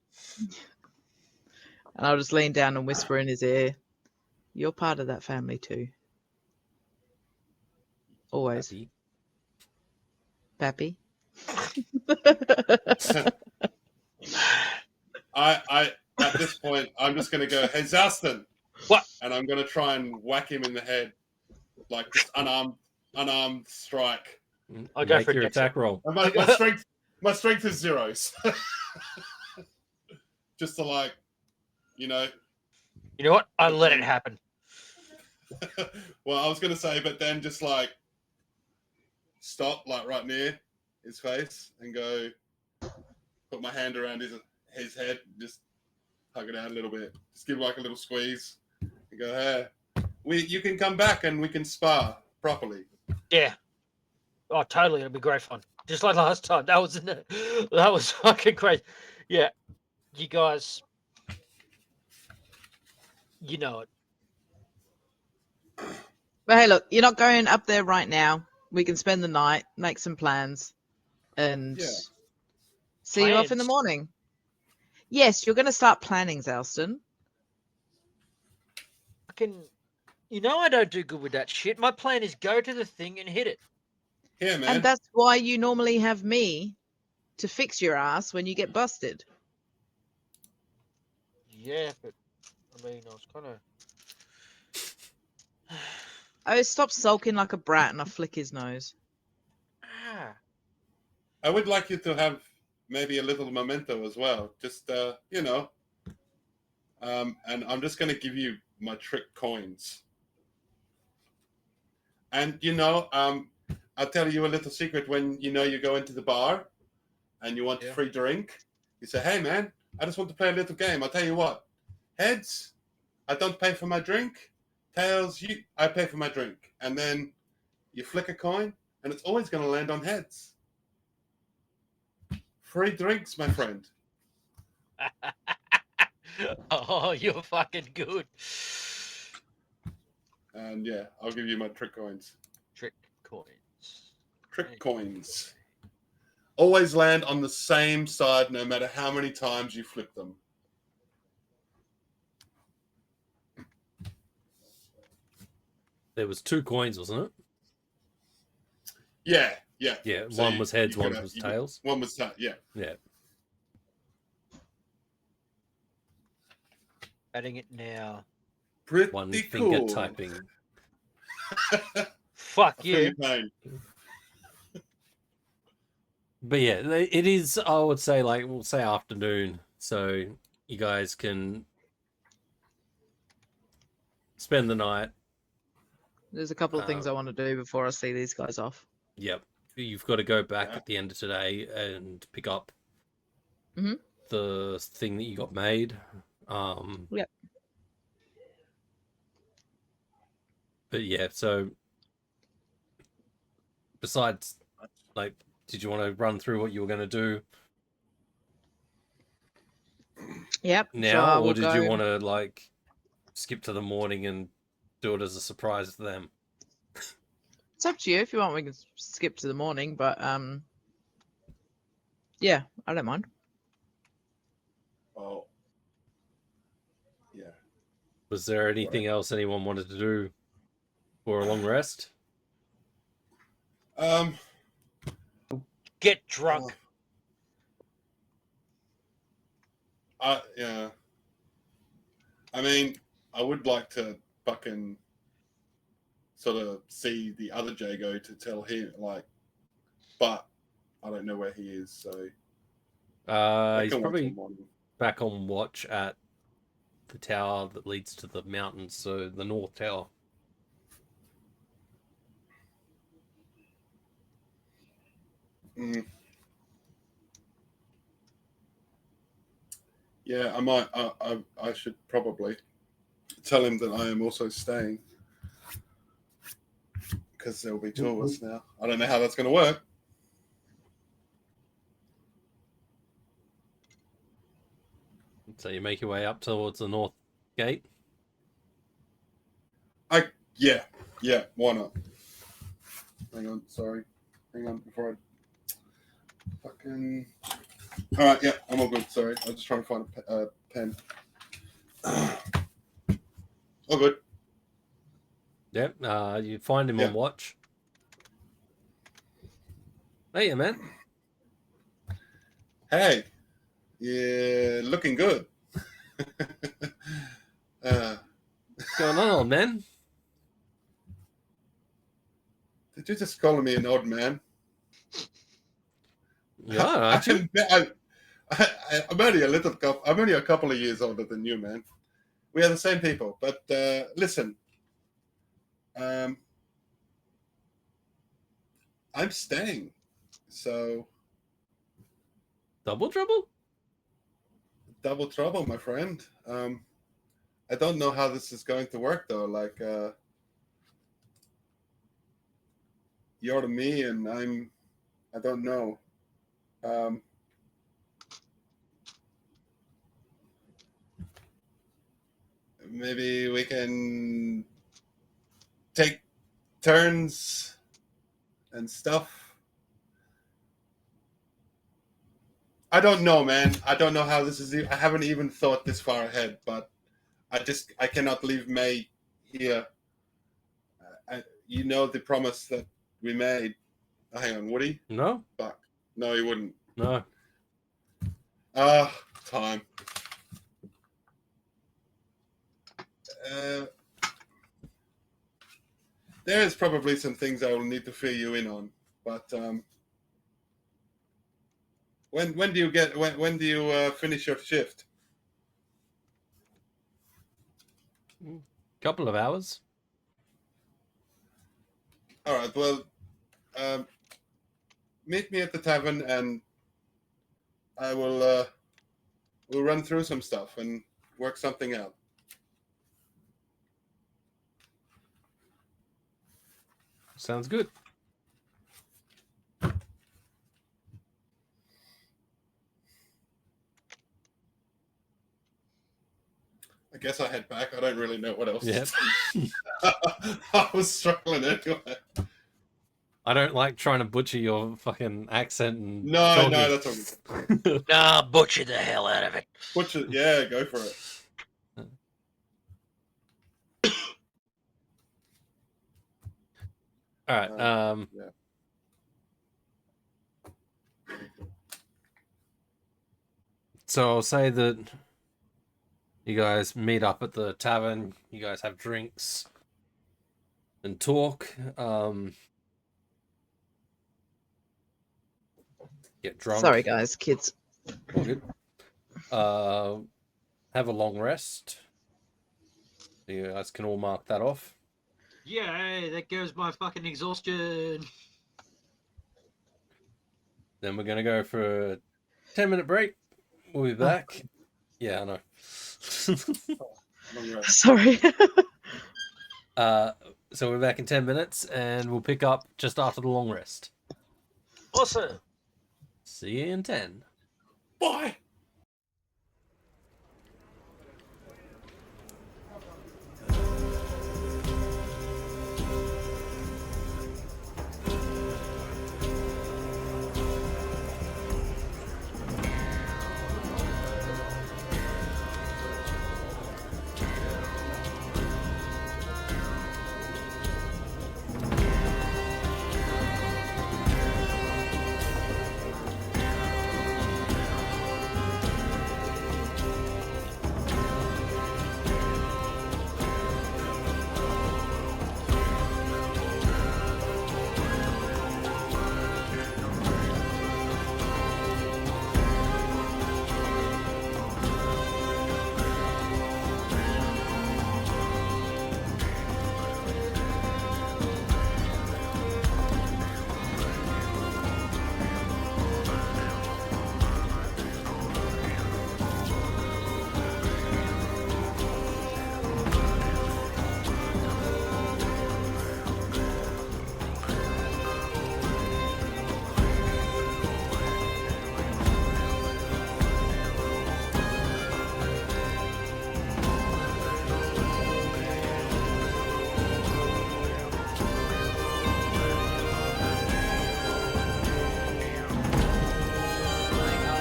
And I'll just lean down and whisper in his ear, you're part of that family too. Always. Pappy. I at this point, I'm just going to go, hey, Zaston. What? And I'm going to try and whack him in the head, like just unarmed strike. I'll go Make for a your dex attack roll. And my strength is zeros. Just to like, You know what? I let it happen. Well, I was going to say, but then just like stop, like right near his face, and go, put my hand around his head, just hug it out a little bit, just give like a little squeeze, and go, hey, you can come back and we can spar properly. Yeah. Oh, totally. It'll be great fun. Just like last time. That was fucking great. Yeah. You guys, you know it. But hey, look, you're not going up there right now. We can spend the night, make some plans, and Yeah. see you off in the Plans? morning. Yes, you're going to start planning, Zalston. I don't do good with that shit. My plan is go to the thing and hit it. Here, man. And that's why you normally have me to fix your ass when you get busted. Yeah, but I mean, I was kind of. Oh, stop sulking like a brat and I flick his nose. I would like you to have maybe a little memento as well. Just, and I'm just going to give you my trick coins. And, I'll tell you a little secret. When, you go into the bar and you want a free drink, you say, hey, man, I just want to play a little game. I'll tell you what. Heads, I don't pay for my drink. Tails, I pay for my drink. And then you flick a coin, and it's always going to land on heads. Free drinks, my friend. Oh, you're fucking good. And yeah, I'll give you my trick coins. Trick coins. Trick coins. Always land on the same side no matter how many times you flip them. there was 2 coins, wasn't it? Yeah, yeah. Yeah, So one was heads, you one coulda- was you- tails. One was yeah. Yeah. Adding it now. Pretty One cool. finger typing. Fuck I feel you. your pain. But yeah, it is, I would say, like, we'll say afternoon, so you guys can spend the night. There's a couple of things I want to do before I see these guys off. Yep. You've got to go back Yeah. at the end of today and pick up Mhm. the thing that you got made. Yep. But yeah, so besides, like, did you want to run through what you were going to do Yep. so I now, will or did you go- want to, like, skip to the morning and do it as a surprise to them? It's up to you. If you want, we can skip to the morning. But yeah, I don't mind. Oh. Yeah. Was there anything else anyone wanted to do for a long rest? Get drunk. Yeah. I mean, I would like to fucking sort of see the other Jago to tell him, like, but I don't know where he is, so I He's can wait till probably morning. back on watch at the tower that leads to the mountains, so the North Tower. Mm. Yeah, I might. I should probably tell him that I am also staying, because there will be 2 of us now. I don't know how that's going to work. So you make your way up towards the North Gate. Yeah. Why not? Hang on, sorry. Hang on before I fucking. All right, yeah, I'm all good. Sorry, I was just trying to find a pen. All good. Yep. You find him Yeah. on watch. Hey, man. Hey, yeah, looking good. What's going on, man? Did you just call me an odd man? Yeah, aren't you? I'm only a little couple. I'm only a couple of years older than you, man. We are the same people. But listen, I'm staying. So Double trouble? double trouble, my friend. I don't know how this is going to work though. Like, you're to me, and I don't know. Maybe we can take turns and stuff. I don't know, man. I don't know how this is. I haven't even thought this far ahead, but I cannot leave Mae here. You know the promise that we made. Hang on, would he? No? Fuck. No, he wouldn't. No. Time. There's probably some things I will need to fill you in on, but when do you finish your shift? Couple of hours. All right. Well, meet me at the tavern, and I will we'll run through some stuff and work something out. Sounds good. I guess I head back. I don't really know what else. Yeah. I was struggling anyway. I don't like trying to butcher your fucking accent and No, talking. that's all good. Nah, butcher the hell out of it. Butcher, yeah, go for it. All right. Yeah. So I'll say that you guys meet up at the tavern. You guys have drinks and talk. Get drunk. Sorry, guys, kids. All good. Have a long rest. You guys can all mark that off. Yeah, that goes my fucking exhaustion. Then we're gonna go for a 10-minute break. We'll be back. Yeah, I know. Long rest. Sorry. So we're back in 10 minutes, and we'll pick up just after the long rest. Awesome. See you in 10. Bye.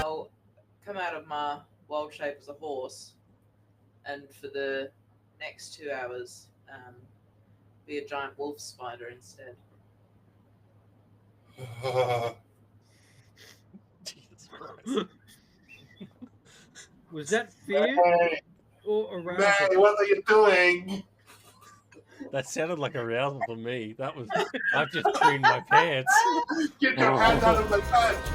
I'll come out of my wild shape as a horse, and for the next 2 hours, be a giant wolf spider instead. Jesus Christ. Was that fear or arousal? Mae, what are you doing? That sounded like arousal to me. That was. I've just creamed my pants. Get your hand out of my pants.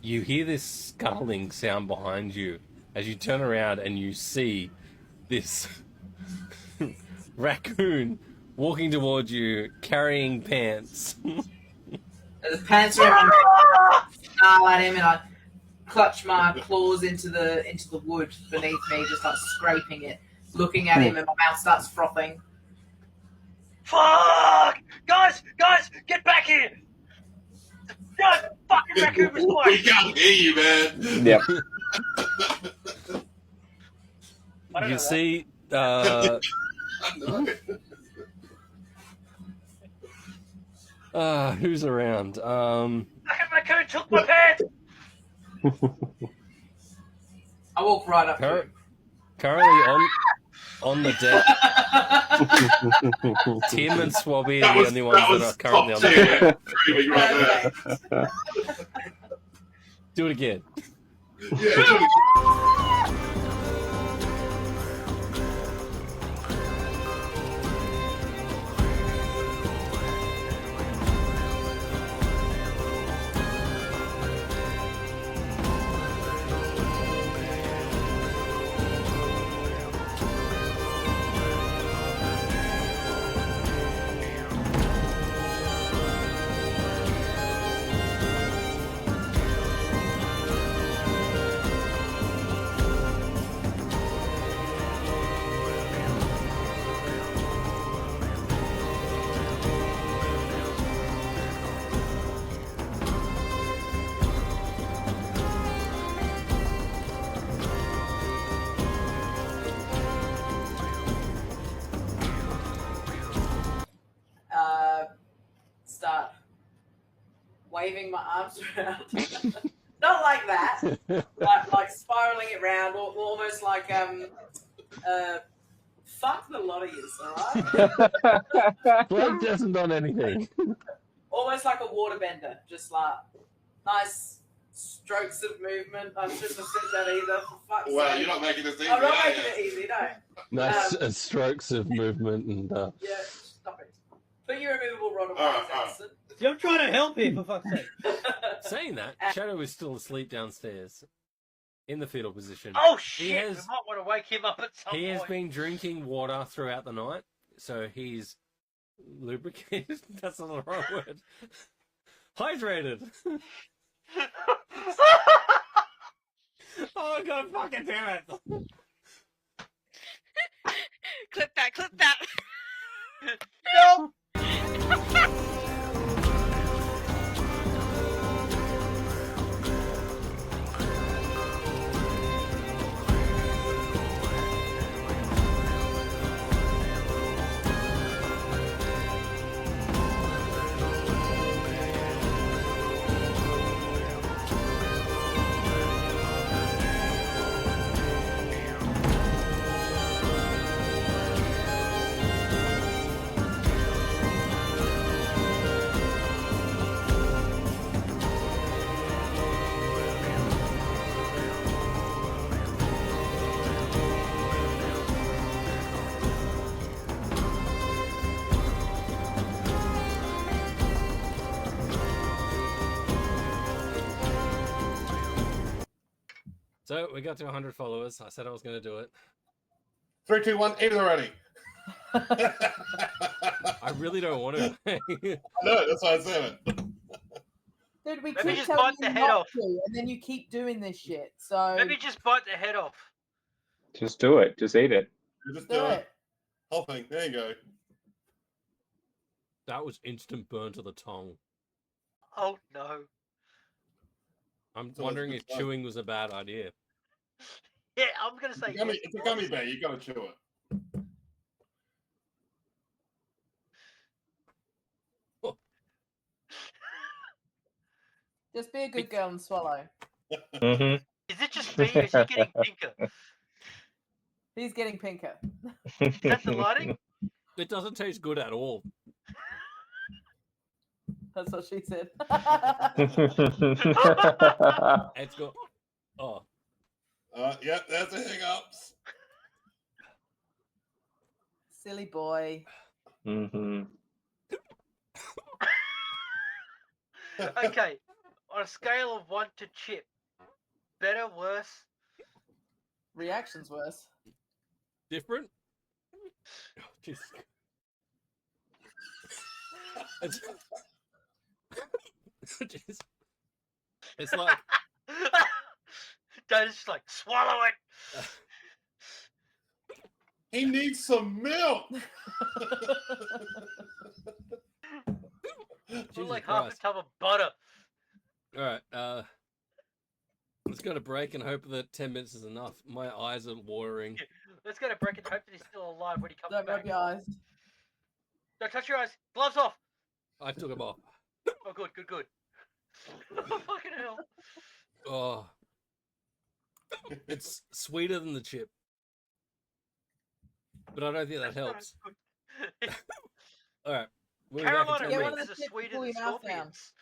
You hear this scuttling sound behind you as you turn around and you see this raccoon walking towards you carrying pants. The pants are in my mouth. Snarl at him, and I clutch my claws into the wood beneath me, just like scraping it, looking at him, and my mouth starts frothing. Fuck! Guys, get back here! God, fucking raccoon was We quiet. can't hear you, man. Yep. I don't You know see, I know. who's around? Fucking raccoon took my pants. I walk right up to him. Currently on the deck, Tim and Swabby are the only ones that are currently on the deck. Screaming right there. Do it again. Yeah. waving my arms around. Not like that, like spiraling it around, or almost like fuck the lot of you, alright? Blood hasn't done anything. Almost like a waterbender, just like nice strokes of movement. I shouldn't have said that either. For fuck's Well, sake. you're not making this easy. I'm not are making you? it easy, no. Nice strokes of movement and. Yeah, stop it. Put your removable rod away, Alison. See, I'm trying to help here, for fuck's sake. Saying that, Shadow is still asleep downstairs in the fetal position. Oh shit! has- We might want to wake him up at some He point. has been drinking water throughout the night, so he's lubricated. That's not the wrong word. Hydrated. Oh god, fucking damn it! Clip that, clip that. No. So we got to 100 followers. I said I was going to do it. 3, 2, 1, aim it already. I really don't want to. No, that's why I said it. Dude, we Let me keep just telling bite you the head not off. to, and then you keep doing this shit. So Let me just bite the head off. Just do it. Just eat it. Just do it. Whole thing. There you go. That was instant burn to the tongue. Oh no. I'm So wondering it's if good chewing was a bad idea. Yeah, I'm gonna say yes. It's a gummy bear. You gotta chew it. Just be a good girl and swallow. Mm-hmm. Is it just me or is he getting pinker? He's getting pinker. Is that the lighting? It doesn't taste good at all. That's what she said. It's got. Oh, Yep, that's the hiccups. Silly boy. Mm-hmm. Okay, on a scale of 1 to chip, better, worse? Reaction's worse. different? Oh, Jesus. It's, Jeez. It's like Don't just like swallow it. He needs some milk. Put like Jesus half a Christ. tub of butter. All right, let's go to break and hope that 10 minutes is enough. My eyes are watering. Let's go to break and hope that he's still alive when he comes Don't back. rub your eyes. Don't touch your eyes. Gloves off. I took them off. Oh, good, good, good. Fucking hell. Oh, it's sweeter than the chip, but I don't think that helps. All right, we'll be back in Carolina 10 Get one minutes. of Reapers the are chips sweeter to pull than your mouth down. scorpions.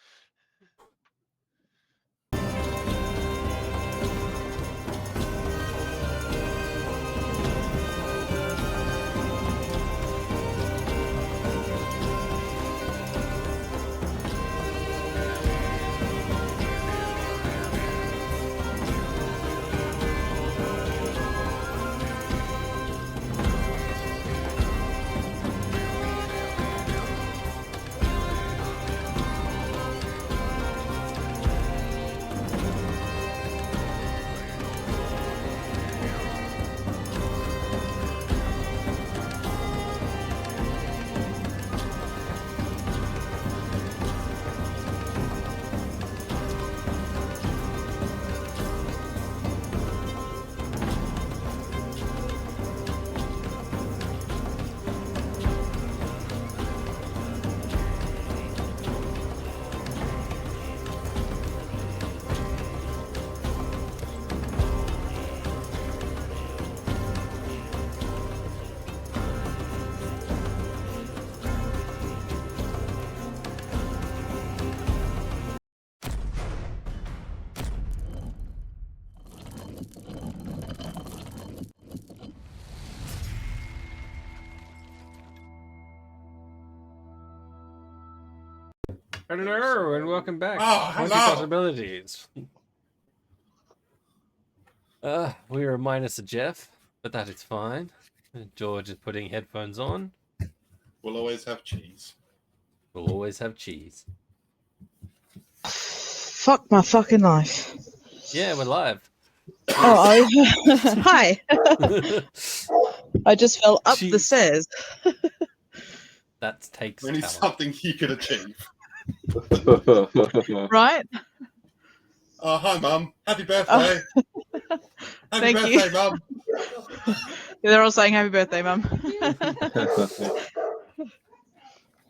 Hello and welcome back. Oh, 20 hello. possibilities. We are minus a Jeff, but that is fine. George is putting headphones on. We'll always have cheese. We'll always have cheese. Fuck my fucking life. Yeah, we're live. Oh, hi. I just fell up the Jeez. stairs. That takes Only talent. something he could achieve. Right? Oh, hi, Mum. Happy birthday. Happy Thank birthday, you. Mum. They're all saying happy birthday, Mum.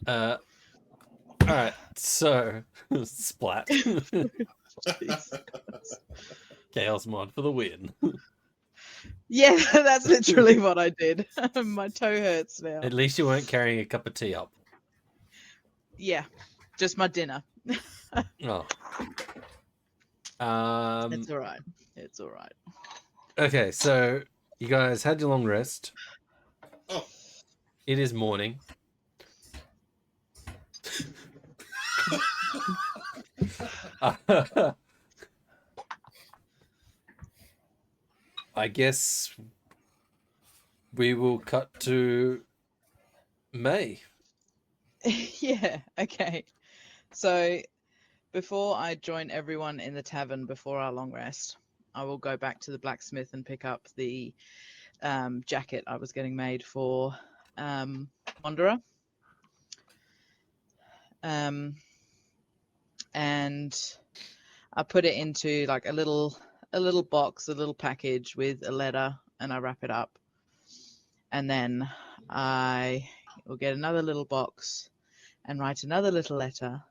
All right, so splat. Chaos mod for the win. Yeah, that's literally what I did. My toe hurts now. At least you weren't carrying a cup of tea up. Yeah, just my dinner. Oh. It's all right. It's all right. Okay, so you guys had your long rest. Oh. It is morning. I guess we will cut to May. Yeah, okay. So before I join everyone in the tavern before our long rest, I will go back to the blacksmith and pick up the jacket I was getting made for Wanderer. And I put it into like a little box, a little package with a letter, and I wrap it up. And then I will get another little box and write another little letter.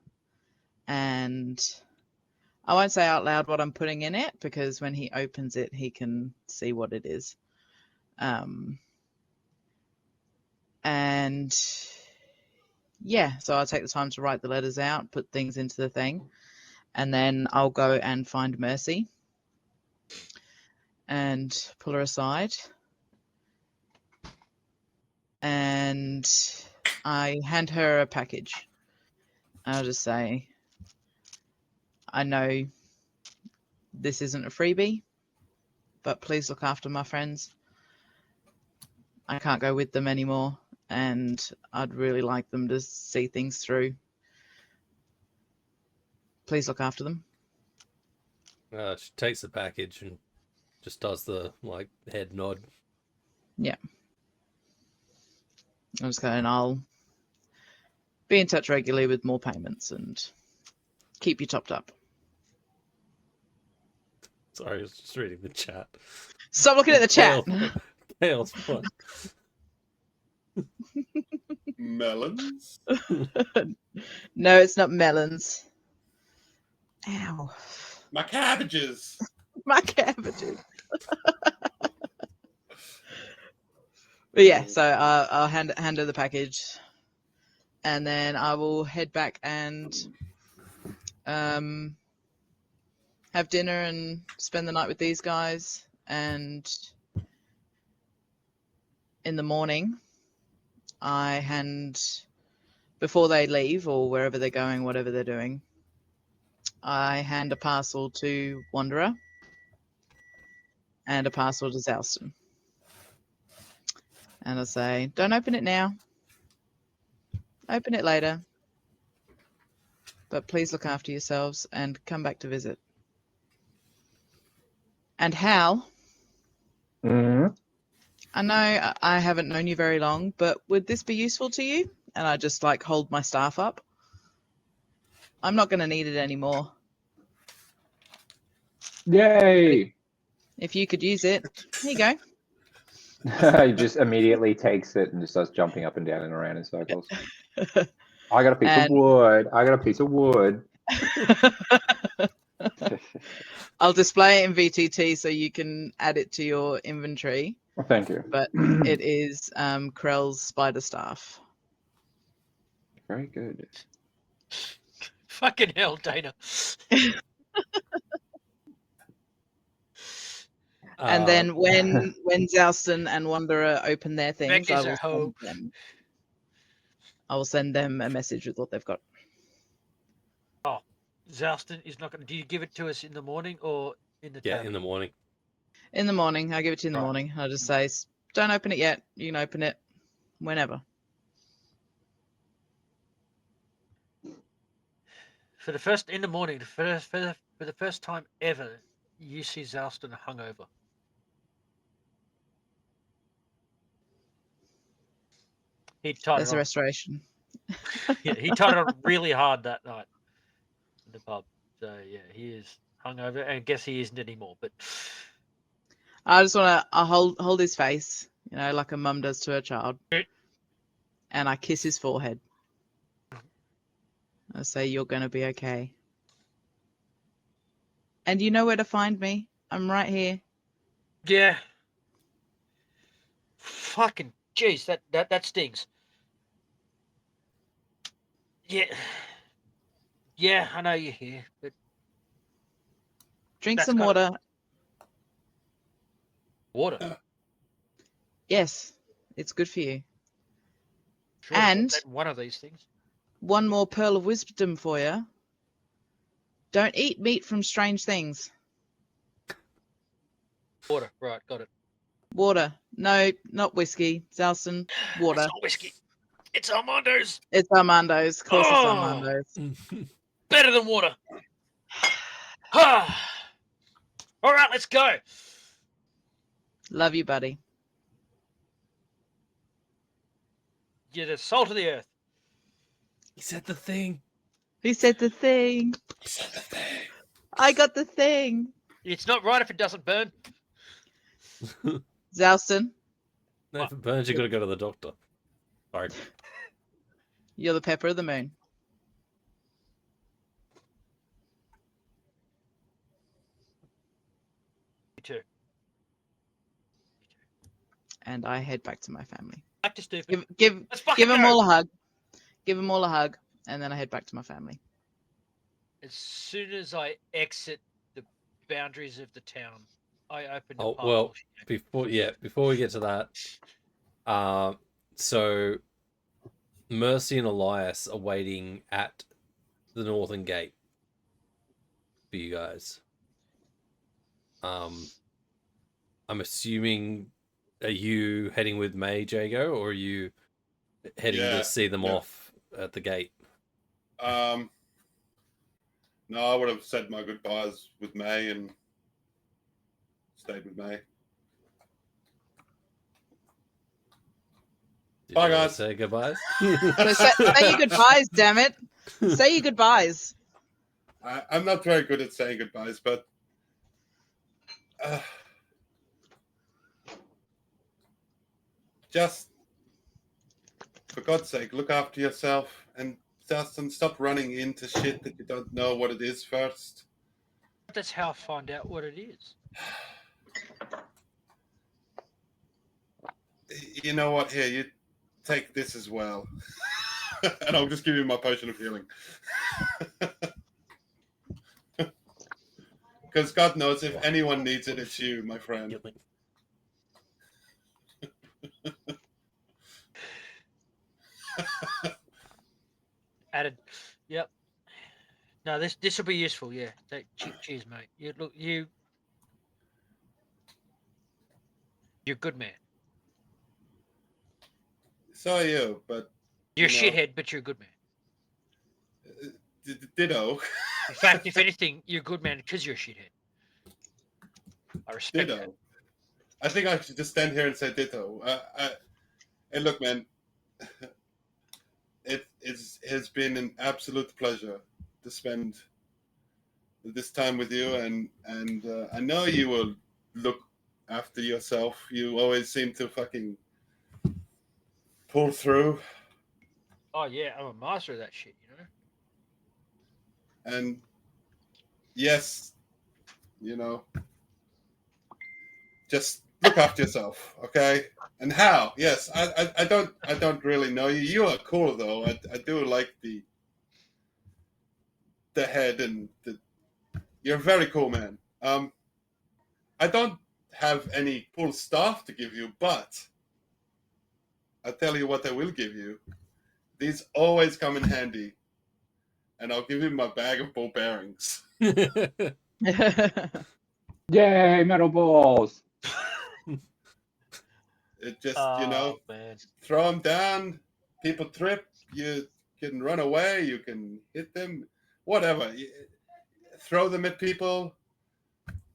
And I won't say out loud what I'm putting in it, because when he opens it, he can see what it is. And yeah, so I'll take the time to write the letters out, put things into the thing, and then I'll go and find Mercy and pull her aside. And I hand her a package. I'll just say, I know this isn't a freebie, but please look after my friends. I can't go with them anymore, and I'd really like them to see things through. Please look after them. She takes the package and just does the head nod. Yeah. I'm just going, I'll be in touch regularly with more payments and keep you topped up. Sorry, I was just reading the chat. Stop looking at the chat. Tails fun. Melons? No, it's not melons. Ow. My cabbages. My cabbages. But yeah, so I'll hand her the package, and then I will head back and have dinner and spend the night with these guys. And in the morning, before they leave or wherever they're going, whatever they're doing, I hand a parcel to Wanderer and a parcel to Zalston. And I say, don't open it now. Open it later. But please look after yourselves and come back to visit. And Hal, I know I haven't known you very long, but would this be useful to you? And I just hold my staff up. I'm not going to need it anymore. Yay! If you could use it, here you go. He just immediately takes it and just starts jumping up and down and around in circles. I got a piece of wood. I got a piece of wood. I'll display it in VTT so you can add it to your inventory. Well, thank you. But it is Krell's spider staff. Very good. Fucking hell, Dana. And then when Zalston and Wanderer open their things, Beck is a hoe. I will send them a message with what they've got. Zalston is not going to. Do you give it to us in the morning or in the Yeah, tavern? in the morning. In the morning. I give it to you in the Right. morning. I just say, don't open it yet. You can open it whenever. For the first in the morning, for the first time ever, you see Zalston hungover. He tied There's it a on. restoration. Yeah, he tied it on really hard that night in the pub. So yeah, he is hungover, and I guess he isn't anymore. But I just want to hold his face, like a mum does to her child, and I kiss his forehead. I say, "You're gonna be okay." And you know where to find me. I'm right here. yeah, fucking jeez, that stings. Yeah, yeah, I know you're here, but Drink that's some kind of water. water. Yes, it's good for you. Sure, to get And that one of these things. one more pearl of wisdom for you. Don't eat meat from strange things. Water, right? Got it. Water. No, not whiskey. Zalston. Water. It's not whiskey. It's Armando's. It's Armando's. Of course, it's Oh! Armando's. Better than water. All right, let's go. Love you, buddy. You're the salt of the earth. He said the thing. He said the thing. He said the thing. I got the thing. It's not right if it doesn't burn. Zalston, No, if it burns, you got to go to the doctor. Sorry. you're the pepper of the moon. Me too. And I head back to my family. Back to stupid. Give Let's fucking them go. all a hug. Give them all a hug, and then I head back to my family. As soon as I exit the boundaries of the town, I open the Oh, pub. well, before we get to that, so Mercy and Elias are waiting at the northern gate for you guys. I'm assuming, are you heading with Mae, Jago, or are you heading to see them off at the gate? No, I would have said my goodbyes with Mae and stayed with Mae. Did Bye, you wanna guys. say goodbyes? So say your goodbyes, damn it. Say your goodbyes. I'm not very good at saying goodbyes, but just for God's sake, look after yourself and just stop running into shit that you don't know what it is first. That's how I find out what it is. You know what? Here, you take this as well. And I'll just give you my potion of healing. Because God knows if anyone needs it, it's you, my friend. Added. Yep. No, this will be useful. Yeah. Cheers, mate. You're a good man. So are you, but You're a you know, shithead, but you're a good man. Ditto. In fact, if anything, you're a good man because you're a shithead. I respect Ditto. that. I think I should just stand here and say ditto. Hey, look, man. It has been an absolute pleasure to spend this time with you, and I know you will look after yourself. You always seem to fucking pull through. Oh yeah, I'm a master of that shit, you know. And yes, just look after yourself, okay? And how? Yes, I don't really know you. You are cool though. I do like the head and you're a very cool man. I don't have any cool stuff to give you, but I'll tell you what I will give you. These always come in handy. and I'll give him my bag of ball bearings. Yay, metal balls! It just, man. throw them down, people trip, you can run away, you can hit them, whatever. Throw them at people.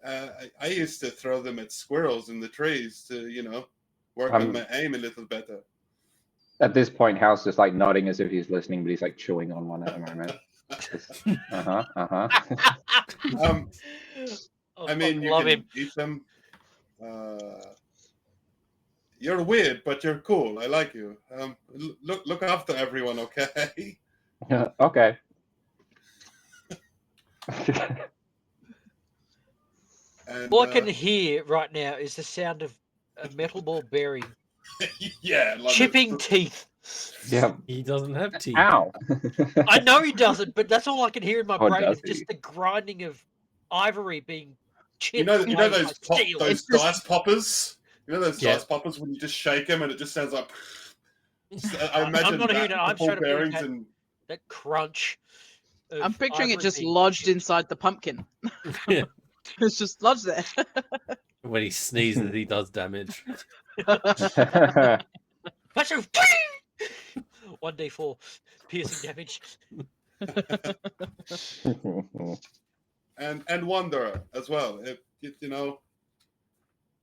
I used to throw them at squirrels in the trees to, work on my aim a little better. At this point, Hal's just like nodding as if he's listening, but he's like chewing on one at the moment. I mean, you can eat them. You're weird, but you're cool. I like you. Look after everyone, okay? Okay. And, All I can hear right now is the sound of a metal ball bearing yeah, like chipping teeth. Yeah. He doesn't have teeth. Ow. I know he doesn't, but that's all I can hear in my Or brain does is just he? the grinding of ivory being chipped. you know away those by steel. those dice poppers. You know those Yeah. dice poppers when you just shake them and it just sounds like. I I'm imagine not hearing that it. I'm with ball trying to put bearings that- and That crunch. of I'm picturing it ivory just being lodged chipped. inside the pumpkin. Yeah. It's just lodged there. When he sneezes, he does damage. Massive 1d4 piercing damage. and Wanderer as well.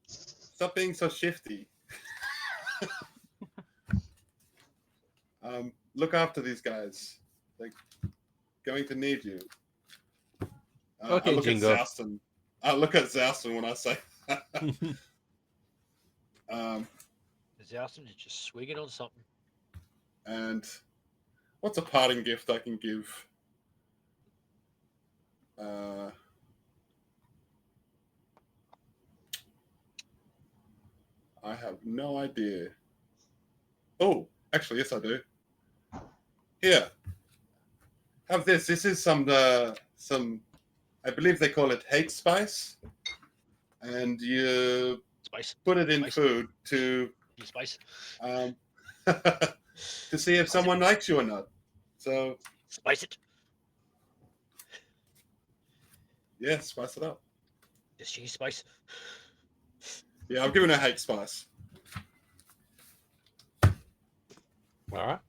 Stop being so shifty. Look after these guys. They're going to need you. Okay, I look Jingo. at Zouston. I look at Zouston when I say that. Zouston is just swinging on something. And what's a parting gift I can give? I have no idea. Oh, actually, yes, I do. Here, have this. This is some. I believe they call it hate spice, and you Spice. put it in Spice. food to Spice. to see if someone likes you or not. So Spice it. yeah, spice it up. Just cheese spice. Yeah, I'm giving it hate spice. All right.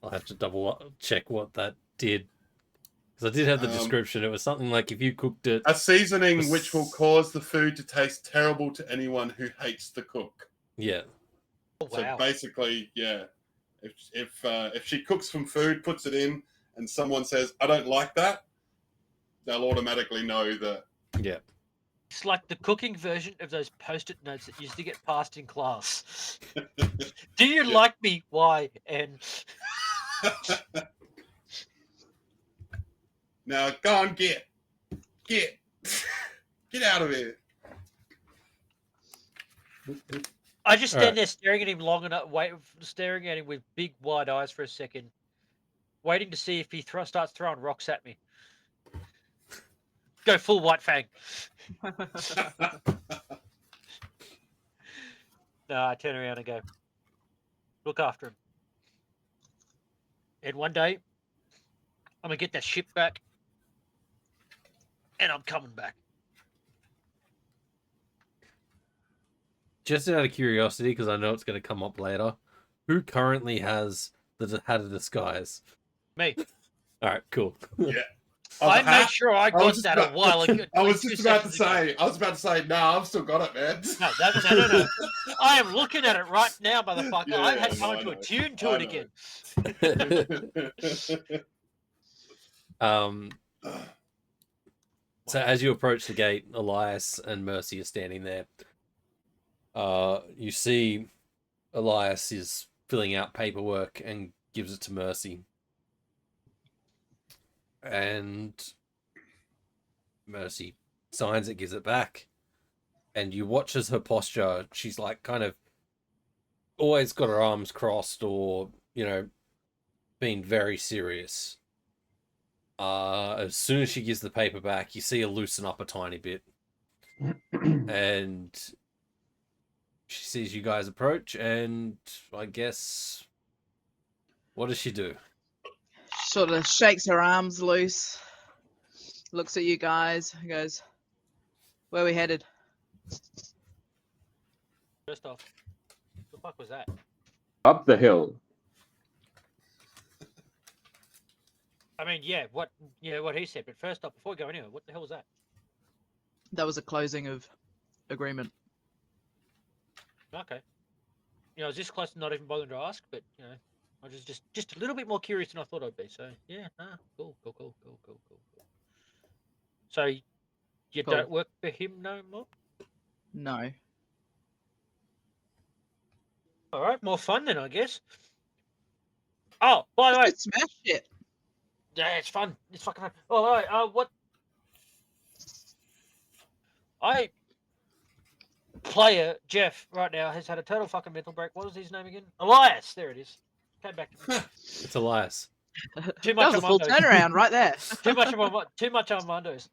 I'll have to double check what that did. Because I did have the description. It was something like if you cooked it... A seasoning which will cause the food to taste terrible to anyone who hates the cook. Yeah. Oh, So wow. basically, yeah, if she cooks some food, puts it in, and someone says, I don't like that, they'll automatically know that. Yeah. It's like the cooking version of those post-it notes that used to get passed in class. Do you like me? Why? And now go on, get out of here. I just stand there staring at him long enough, staring at him with big wide eyes for a second, waiting to see if he starts throwing rocks at me. Go full White Fang. No, I turn around and go, look after him. And one day, I'm going to get that ship back, and I'm coming back. Just out of curiosity, because I know it's going to come up later, who currently had a disguise? Me. All right, cool. Yeah. I made sure I got that a while ago. I was just about to say, no, I've still got it, man. No. I am looking at it right now, motherfucker. Yeah, I've had I time to know. attune to I it know. again. So as you approach the gate, Elias and Mercy are standing there. You see Elias is filling out paperwork and gives it to Mercy. And Mercy signs it, gives it back. And you watch as her posture, she's like kind of always got her arms crossed or, being very serious. As soon as she gives the paper back, you see her loosen up a tiny bit. And she sees you guys approach, and I guess, what does she do? sort of shakes her arms loose, looks at you guys, and goes, "Where are we headed?" First off, what the fuck was that? Up the hill. I mean, what he said. But first off, before we go anywhere, what the hell was that? That was a closing of agreement. Okay. I was this close to not even bothering to ask, but I was just a little bit more curious than I thought I'd be. So yeah, cool. So you Cool. don't work for him no more? No. All right, more fun then, I guess. Oh, by the way, Smash it. yeah, it's fun. It's fucking fun. Oh, all right. What? Player Jeff right now has had a total fucking mental break. What was his name again? Elias. There it is. Came back to me. It's Elias. Too That much was a full Armando's. turnaround right there. Too much Armando's.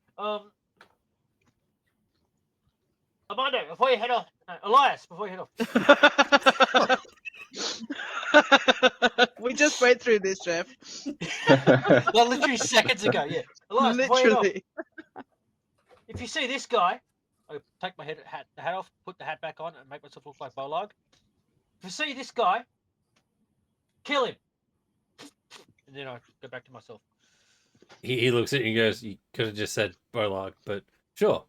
Armando, before you head off. No, Elias, before you head off. We just went through this, Jeff. Well, literally seconds ago, yeah. Elias, before you head off, Literally. if you see this guy, I take my hat off, put the hat back on, and make myself look like Bolog. If you see this guy, kill him. And then I go back to myself. He looks at you and goes, "You could have just said Bolog, but sure."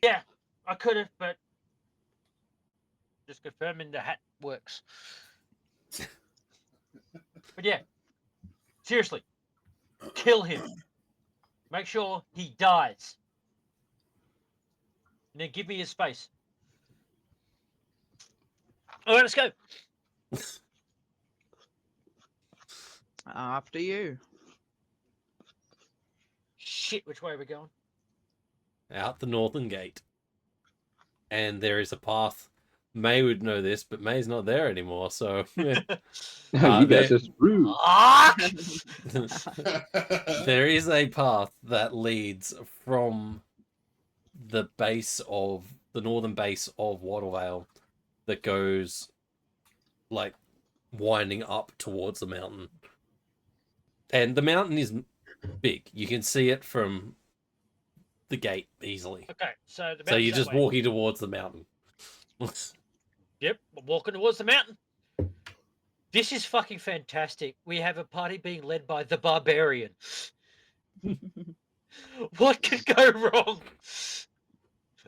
Yeah, I could have, but just confirming the hat works. But yeah, seriously, kill him. Make sure he dies. And then give me his face. All right, let's go. After you. Shit, which way are we going? Out the northern gate. And there is a path. May would know this, but May's not there anymore, so yeah. You guys are screwed. There is a path that leads from the northern base of Wattlevale that goes like winding up towards the mountain. And the mountain is big. You can see it from the gate easily. Okay, so So you're just walking towards the mountain. Yep, I'm walking towards the mountain. This is fucking fantastic. We have a party being led by the Barbarian. What could go wrong?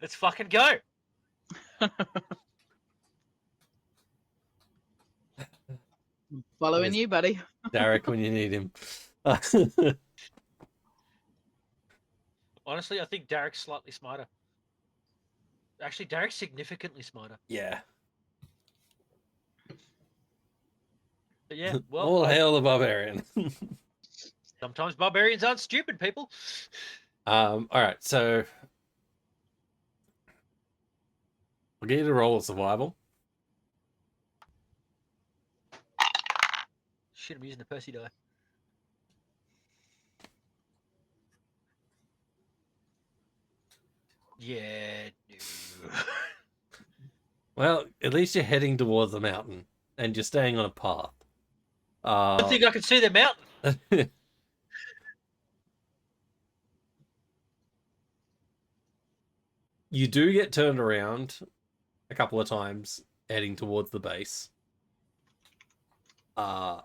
Let's fucking go. Following you, buddy. Derek, when you need him. Honestly, I think Derek's slightly smarter. Actually, Derek's significantly smarter. Yeah. But yeah, well, All hail the Barbarian. sometimes barbarians aren't stupid, people. All right, so I'll get you to roll a survival. Shit, I'm using the Percy die. Yeah, no. Well, at least you're heading towards the mountain and you're staying on a path. I think I can see the mountain. You do get turned around a couple of times heading towards the base. The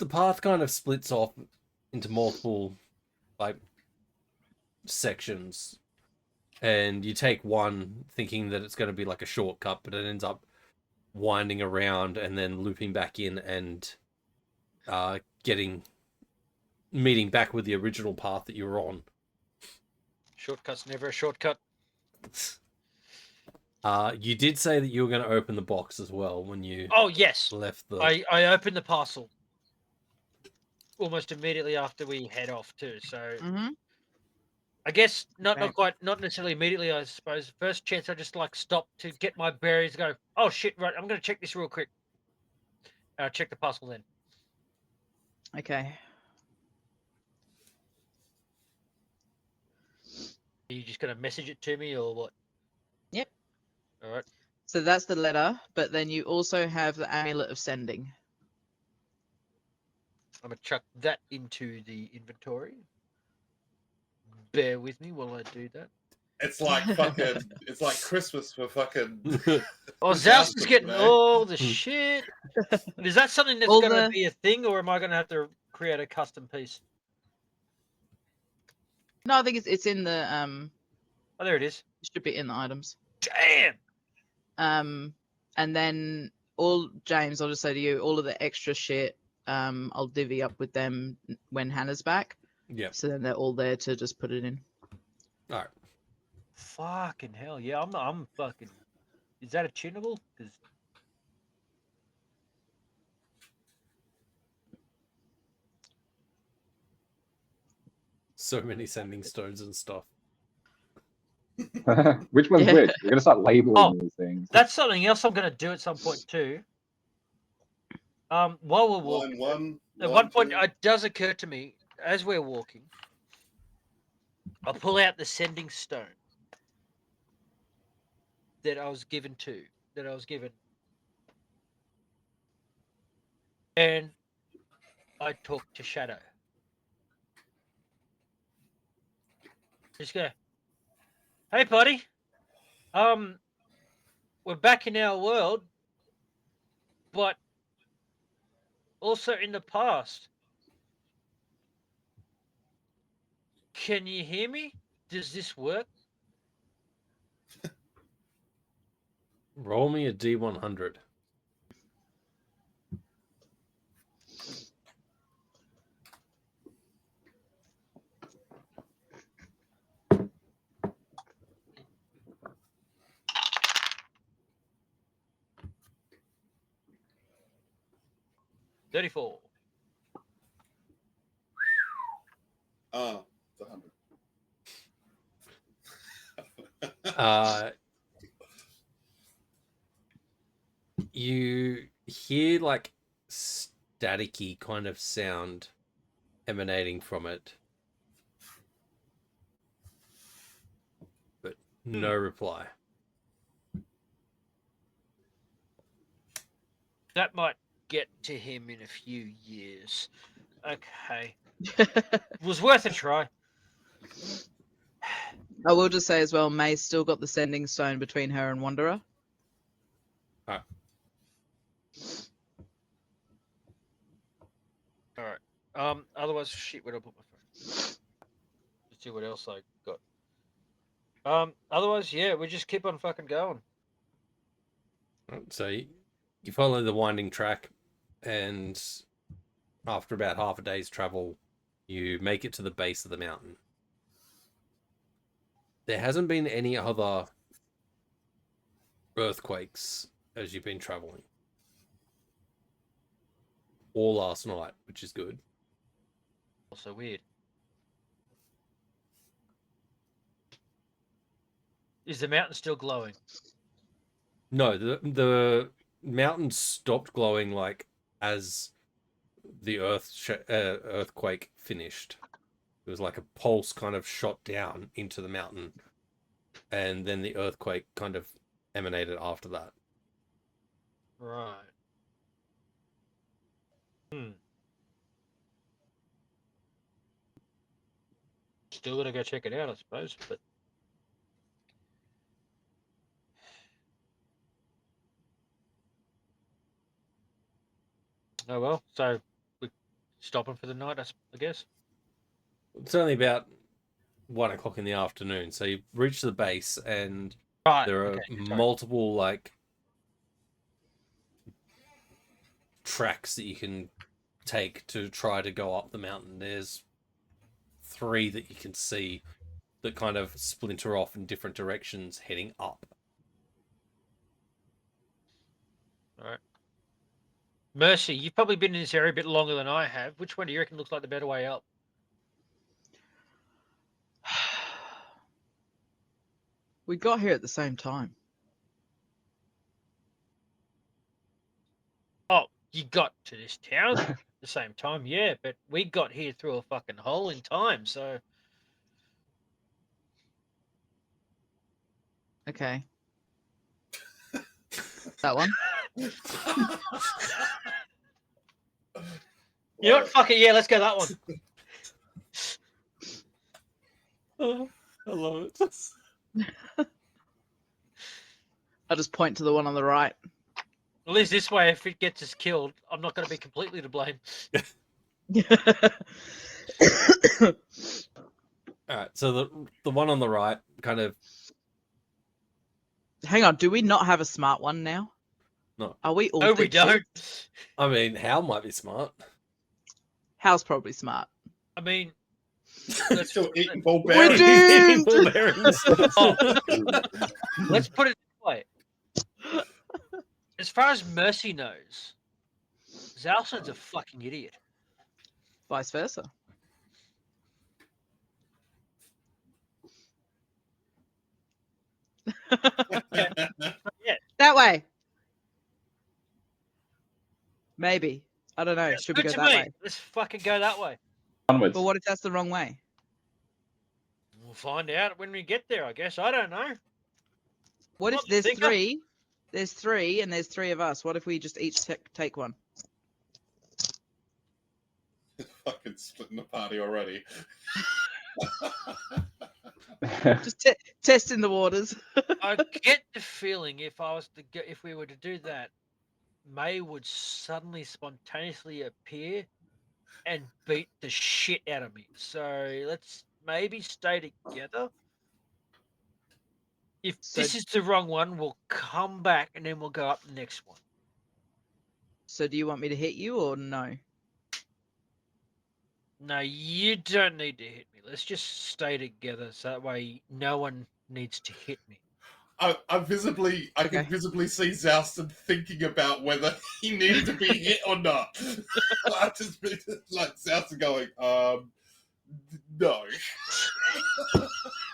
path kind of splits off into multiple like sections, and you take one thinking that it's going to be like a shortcut, but it ends up winding around and then looping back in and meeting back with the original path that you were on. Shortcut's never a shortcut. You did say that you were going to open the box as well when you Oh yes, left the. I opened the parcel almost immediately after we head off too. So I guess not necessarily immediately. I suppose first chance I just like stop to get my berries. Go, oh shit! Right, I'm going to check this real quick. Check the parcel then. Okay. Are you just going to message it to me or what? Yep. All right. So that's the letter, but then you also have the amulet of sending. I'm gonna chuck that into the inventory. Bear with me while I do that. It's like fucking. It's like Christmas for fucking. Oh, Chris Zouse is Aston getting today. all the shit. Is that something that's All going to the- be a thing, or am I going to have to create a custom piece? No, I think it's in the Oh, there it is. it should be in the items. Damn. And then James, I'll just say to you, all of the extra shit, I'll divvy up with them when Hannah's back. Yep. So then they're all there to just put it in. All right. Fucking hell, yeah. I'm fucking. Is that a tunable? Because So many sending stones and stuff. Which one's Yeah. which? We're gonna start labeling Oh. these things. that's something else I'm going to do at some point too. While we're walking, at one point it does occur to me as we're walking, I'll pull out the sending stone that I was given, and I talk to Shadow. Just go, hey buddy, we're back in our world, but also in the past. Can you hear me? Does this work? Roll me a D100. $34. Oh, it's 100. You hear like staticky kind of sound emanating from it, but no reply. That might get to him in a few years. Okay. Was worth a try. I will just say as well, May's still got the sending stone between her and Wanderer. Alright. Alright. Otherwise, shit, where'd I put my phone? Let's see what else I got. Otherwise, yeah, we just keep on fucking going. So you follow the winding track, and after about half a day's travel, you make it to the base of the mountain. There hasn't been any other earthquakes as you've been traveling, or last night, which is good. Also weird. Is the mountain still glowing? No, the mountain stopped glowing like as the earthquake finished. It was like a pulse kind of shot down into the mountain, and then the earthquake kind of emanated after that. Right. Still gonna go check it out, I suppose, but oh well. So we're stopping for the night, I guess. It's only about 1 o'clock in the afternoon, so you reach the base, and Right. there are multiple like tracks that you can take to try to go up the mountain. There's 3 that you can see that kind of splinter off in different directions heading up. All right. Mercy, you've probably been in this area a bit longer than I have. Which one do you reckon looks like the better way up? We got here at the same time. Oh, you got to this town at the same time, yeah, but we got here through a fucking hole in time, so Okay. That one. You know what? Fuck it. Yeah, let's go that one. Oh, I love it. I'll just point to the one on the right. At least this way, if it gets us killed, I'm not going to be completely to blame. All right, so the one on the right kind of Hang on, do we not have a smart one now? No. Are we all? No, we don't. I mean, Hal might be smart. Hal's probably smart. I mean, Let's still eating ball We're bearings. doomed! Ball bearings. Oh, let's put it this way. As far as Mercy knows, Zalson's a fucking idiot. Vice versa. That way. Maybe. I don't know. It's Should we good go to that me. way? Let's fucking go that way. Onwards. But what if that's the wrong way? We'll find out when we get there, I guess. I don't know. What if Not the there's thinker. three? There's three, and there's three of us. What if we just each take one? Fucking splitting the party already. Just testing the waters. I get the feeling if we were to do that, Mae would suddenly spontaneously appear and beat the shit out of me. So let's maybe stay together. If So- this is the wrong one, we'll come back and then we'll go up the next one. So do you want me to hit you or no? No, you don't need to hit me. Let's just stay together so that way no one needs to hit me. I can visibly see Zouston thinking about whether he needed to be hit or not. I just been like Zouston going, no.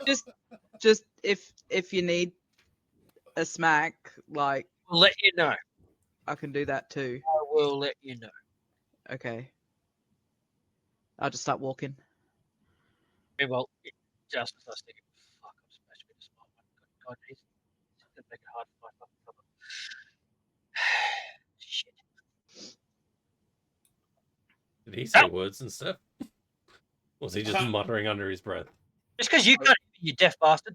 Just if you need a smack, like We'll let you know. I can do that too. I will let you know. Okay. I'll just start walking. Okay, well, just as I was thinking, fuck, I'm supposed to be the smart one. God, he's gonna make it hard for my fucking cover. Shit. Did he say words and stuff? Or was he just muttering under his breath? Just because you can't, you deaf bastard.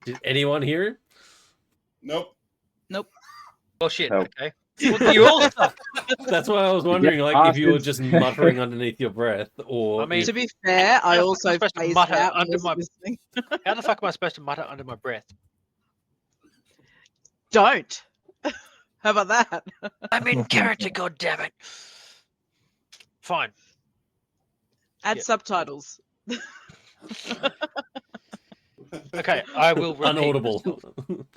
Did anyone hear him? Nope. Oh shit. Help. Okay. Well, you all suck. That's why I was wondering, like, if you were just muttering underneath your breath, or I mean, To be fair, I How the fuck also am I supposed to phased mutter out and under was my- listening. How the fuck am I supposed to mutter under my breath? Don't. How about that? I'm in character, goddammit. Fine. Add Yeah. subtitles. Okay, I will repeat unaudible. myself.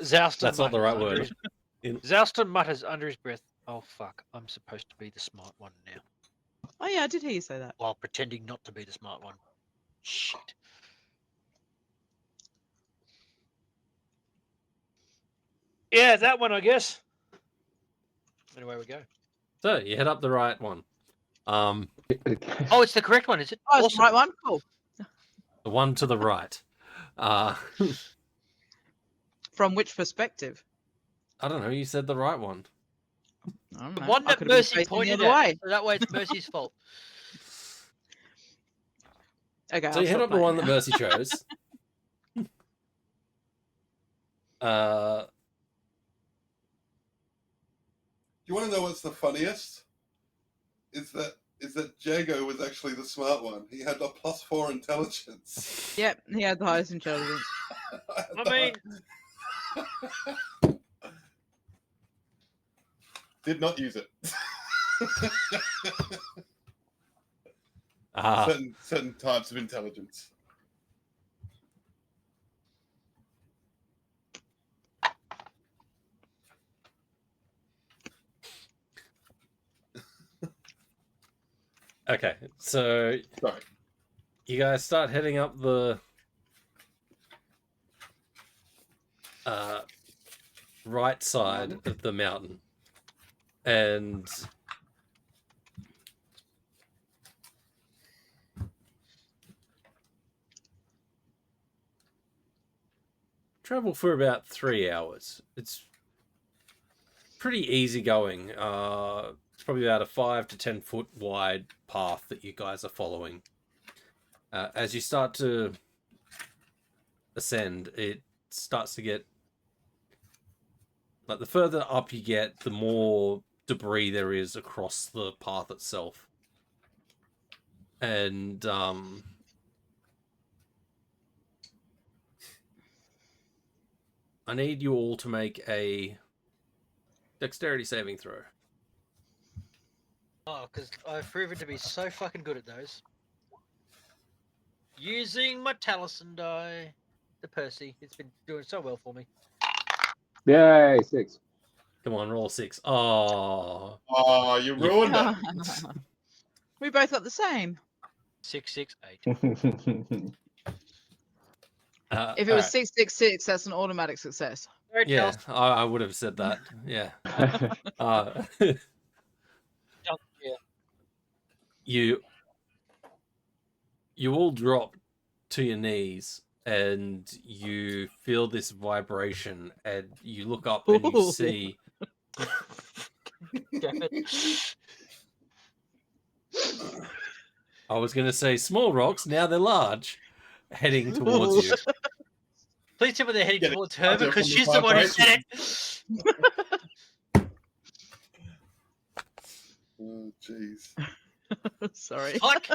Zouston That's not the mutters right under word. his- Zouston mutters under his breath, oh fuck, I'm supposed to be the smart one now, Oh yeah, I did hear you say that. while pretending not to be the smart one. Shit. Yeah, that one, I guess. Anyway, we go. So you head up the right one. Oh, it's the correct one, is it? Oh, it's the right one. Cool. The one to the right. From which perspective? I don't know. You said the right one. I don't The know. one I that could've been Mercy facing the pointed other at. way. So that way it's Mercy's fault. Okay. So I'll you head stop up the one playing that now. Mercy chose. You want to know what's the funniest? Is that Jago was actually the smart one. He had a +4 intelligence. Yep, he had the highest intelligence. I mean, Did not use it. Ah, Certain types of intelligence. okay. So Sorry. you guys start heading up the right side of the mountain, and travel for about 3 hours. It's pretty easy going. It's probably about a 5 to 10 foot wide path that you guys are following. As you start to ascend, it starts to get like the further up you get, the more debris there is across the path itself. And I need you all to make a dexterity saving throw. Oh, because I've proven to be so fucking good at those. Using my Taliesin die, the Percy. It's been doing so well for me. Yay, 6. Come on, roll 6. Oh, Oh, you ruined it. We both got the same. 6, 6, 8. If it was 666, that's an automatic success. Yeah, I would have said that. Yeah. You all drop to your knees and you feel this vibration, and you look up and you see. Damn it. I was going to say small rocks, now they're large, heading towards you. Please tell me they're heading towards her, Roger because from the she's the one who vibration. said it. Oh, jeez. Sorry. Fuck.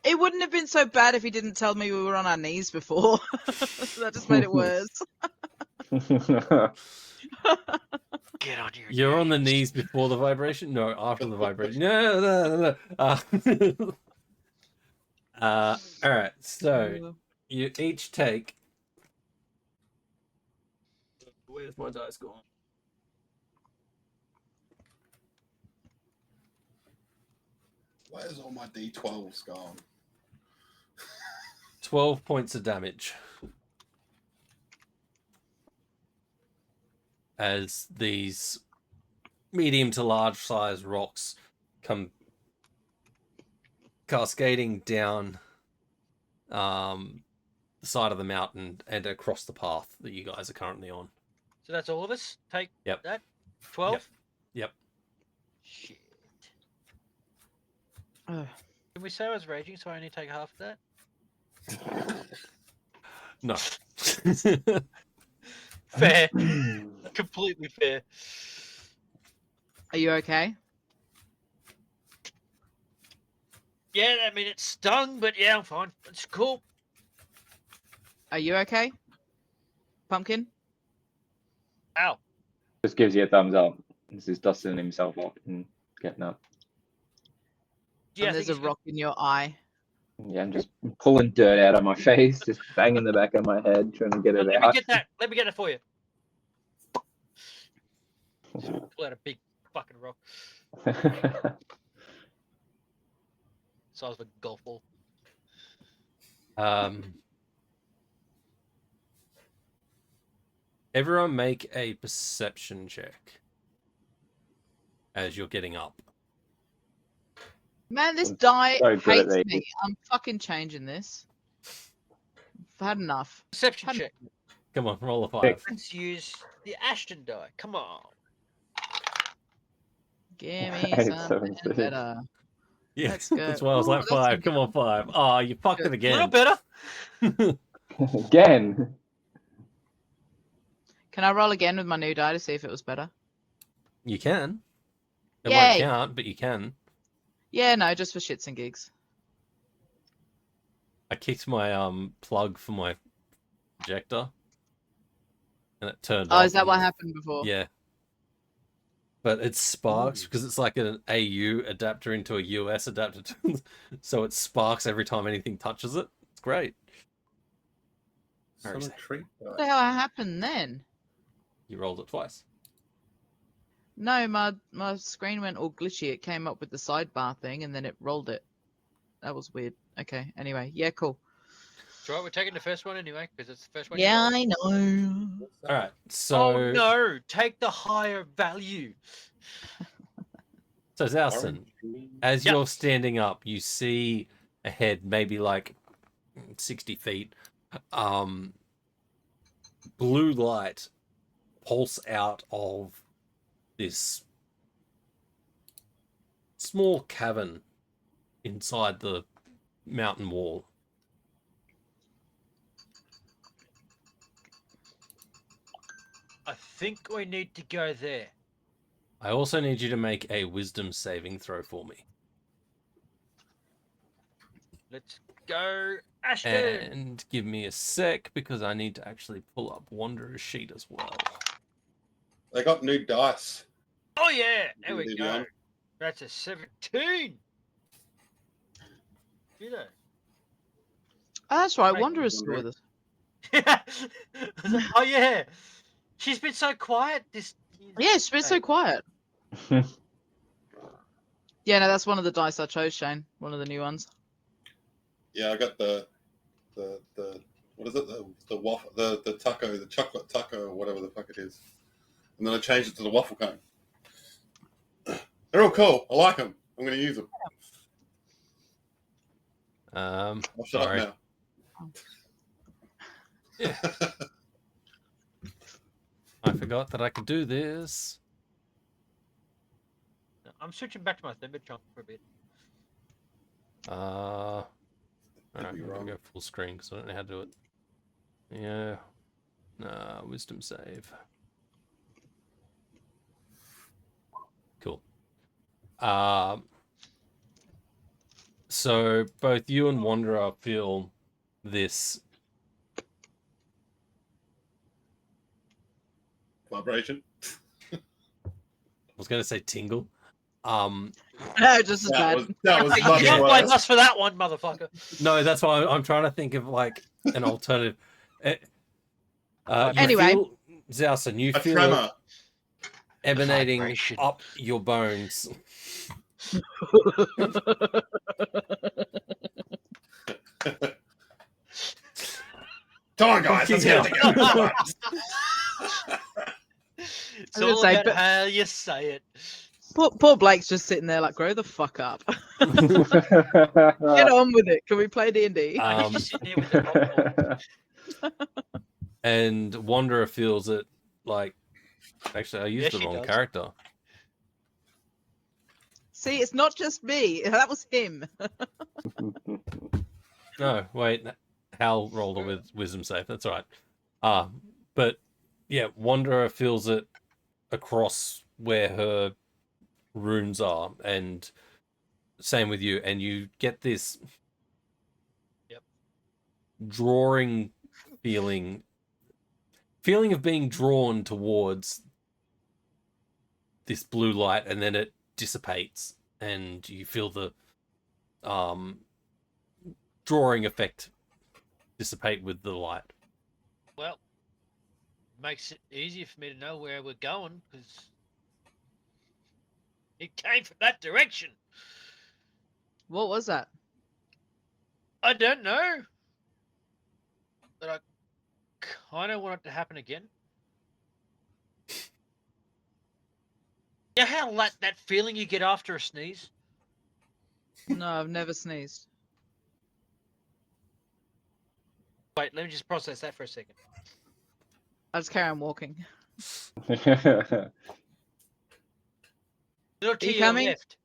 It wouldn't have been so bad if he didn't tell me we were on our knees before. That just made it worse. Get on your You're on the knees before the vibration? No, after the vibration. No. All right, so you each take. Where's my dice gone? 'Where's all my D12s gone? 12 points of damage. As these medium to large size rocks come cascading down the side of the mountain and across the path that you guys are currently on. So that's all of us? Take Yep. that? 12? Yep. Shit. Ugh. Can we say I was raging so I only take half of that? No. Fair. Completely fair. Are you okay? Yeah, I mean, it stung, but yeah, I'm fine. It's cool. Are you okay? Pumpkin? Ow. Just gives you a thumbs up. This is dusting himself off and getting up. Yeah, And there's a rock in your eye. Yeah, I'm just pulling dirt out of my face, just banging the back of my head, trying to get it Let out. me get that. Let me get it for you. Pull out a big fucking rock. Size of a golf ball. Everyone make a perception check as you're getting up. Man, this die so good at hates these. me. I'm fucking changing this. I've had enough. Perception Had- check. Come on, roll a 5. Let's use the Ashton die. Come on. Give me 8, something 7, 6. better. Yes, Let's go. that's why I was like Ooh, that's 5. Come on, 5. Oh, you fucked it A again. little better. Again. Can I roll again with my new die to see if it was better? You can. It Yay. won't count, but you can. Yeah, no, just for shits and gigs. I kicked my plug for my projector, and it turned off. Oh, is that and- what happened before? Yeah. But it sparks because it's like an AU adapter into a US adapter, so it sparks every time anything touches it. It's great. Very Some safe. treat. What the hell happened then? You rolled it twice. No, my screen went all glitchy. It came up with the sidebar thing and then it rolled it. That was weird. Okay, anyway. Yeah, cool. It's all right, we're taking the first one anyway, because it's the first one. Yeah, you I know. All right. So, Oh no! Take the higher value. so Zalson, as Yep. you're standing up, you see ahead, maybe like 60 feet, blue light pulse out of this small cavern inside the mountain wall. I think we need to go there. I also need you to make a wisdom saving throw for me. Let's go, Ashton. And give me a sec because I need to actually pull up Wanderer's sheet as well. They got new dice. Oh yeah, there we Indeed, go. yeah. That's a 17. You know. Oh, that's right. Right. Wanderer's still with us. Oh yeah, she's been so quiet. This. Yeah, she's been so quiet. Yeah, no, that's one of the dice I chose, Shane. One of the new ones. Yeah, I got the what is it? The waffle, the taco, the chocolate taco, or whatever the fuck it is. And then I changed it to the waffle cone. They're all cool. I like them. I'm going to use them. I'll shut Sorry. up now. Yeah. I forgot that I could do this. I'm switching back to my Thunderchomp for a bit. Alright, Could I'm be gonna wrong. go full screen because I don't know how to do it. Yeah. Nah, wisdom save. Cool. So both you and Wanderer feel this Vibration. I was gonna say tingle. No, just as bad. That was You much can't blame worse. us for that one, motherfucker. No, that's why I'm trying to think of like an alternative. You Anyway. feel, Zausen, you A feel tremor. it emanating Vibration. up your bones. Come on, guys. Let's get it together. Come on. It's I was all gonna say, about but- how you say it. Poor Blake's just sitting there like, grow the fuck up. Get on with it. Can we play D&D? He's just sitting here with the popcorn. And Wanderer feels it like. Actually, I used Yes, the she wrong does. character. See, it's not just me. That was him. No, wait. Hal rolled a wisdom save. That's all right. But yeah, Wanderer feels it across where her runes are, and same with you. And you get this drawing feeling of being drawn towards this blue light, and then it dissipates, and you feel the drawing effect dissipate with the light. Well, makes it easier for me to know where we're going because it came from that direction. What was that? I don't know, but I kind of want it to happen again. Yeah, how that feeling you get after a sneeze? No, I've never sneezed. Wait, let me just process that for a second. I just carry on walking. Little to you your coming? left.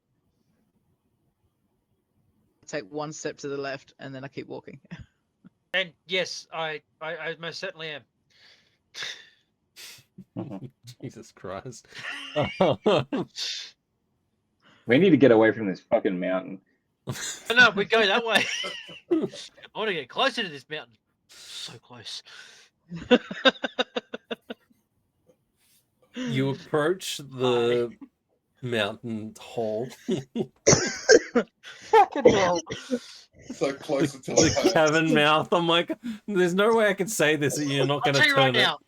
Take one step to the left and then I keep walking. And yes, I most certainly am. Jesus Christ. We need to get away from this fucking mountain. Oh, no, we go that way. I want to get closer to this mountain. So close. You approach the mountain hole. Fucking hell. So close until The cavern mouth. I'm like, there's no way I can say this and you're not I'll going to tell you turn right it. now,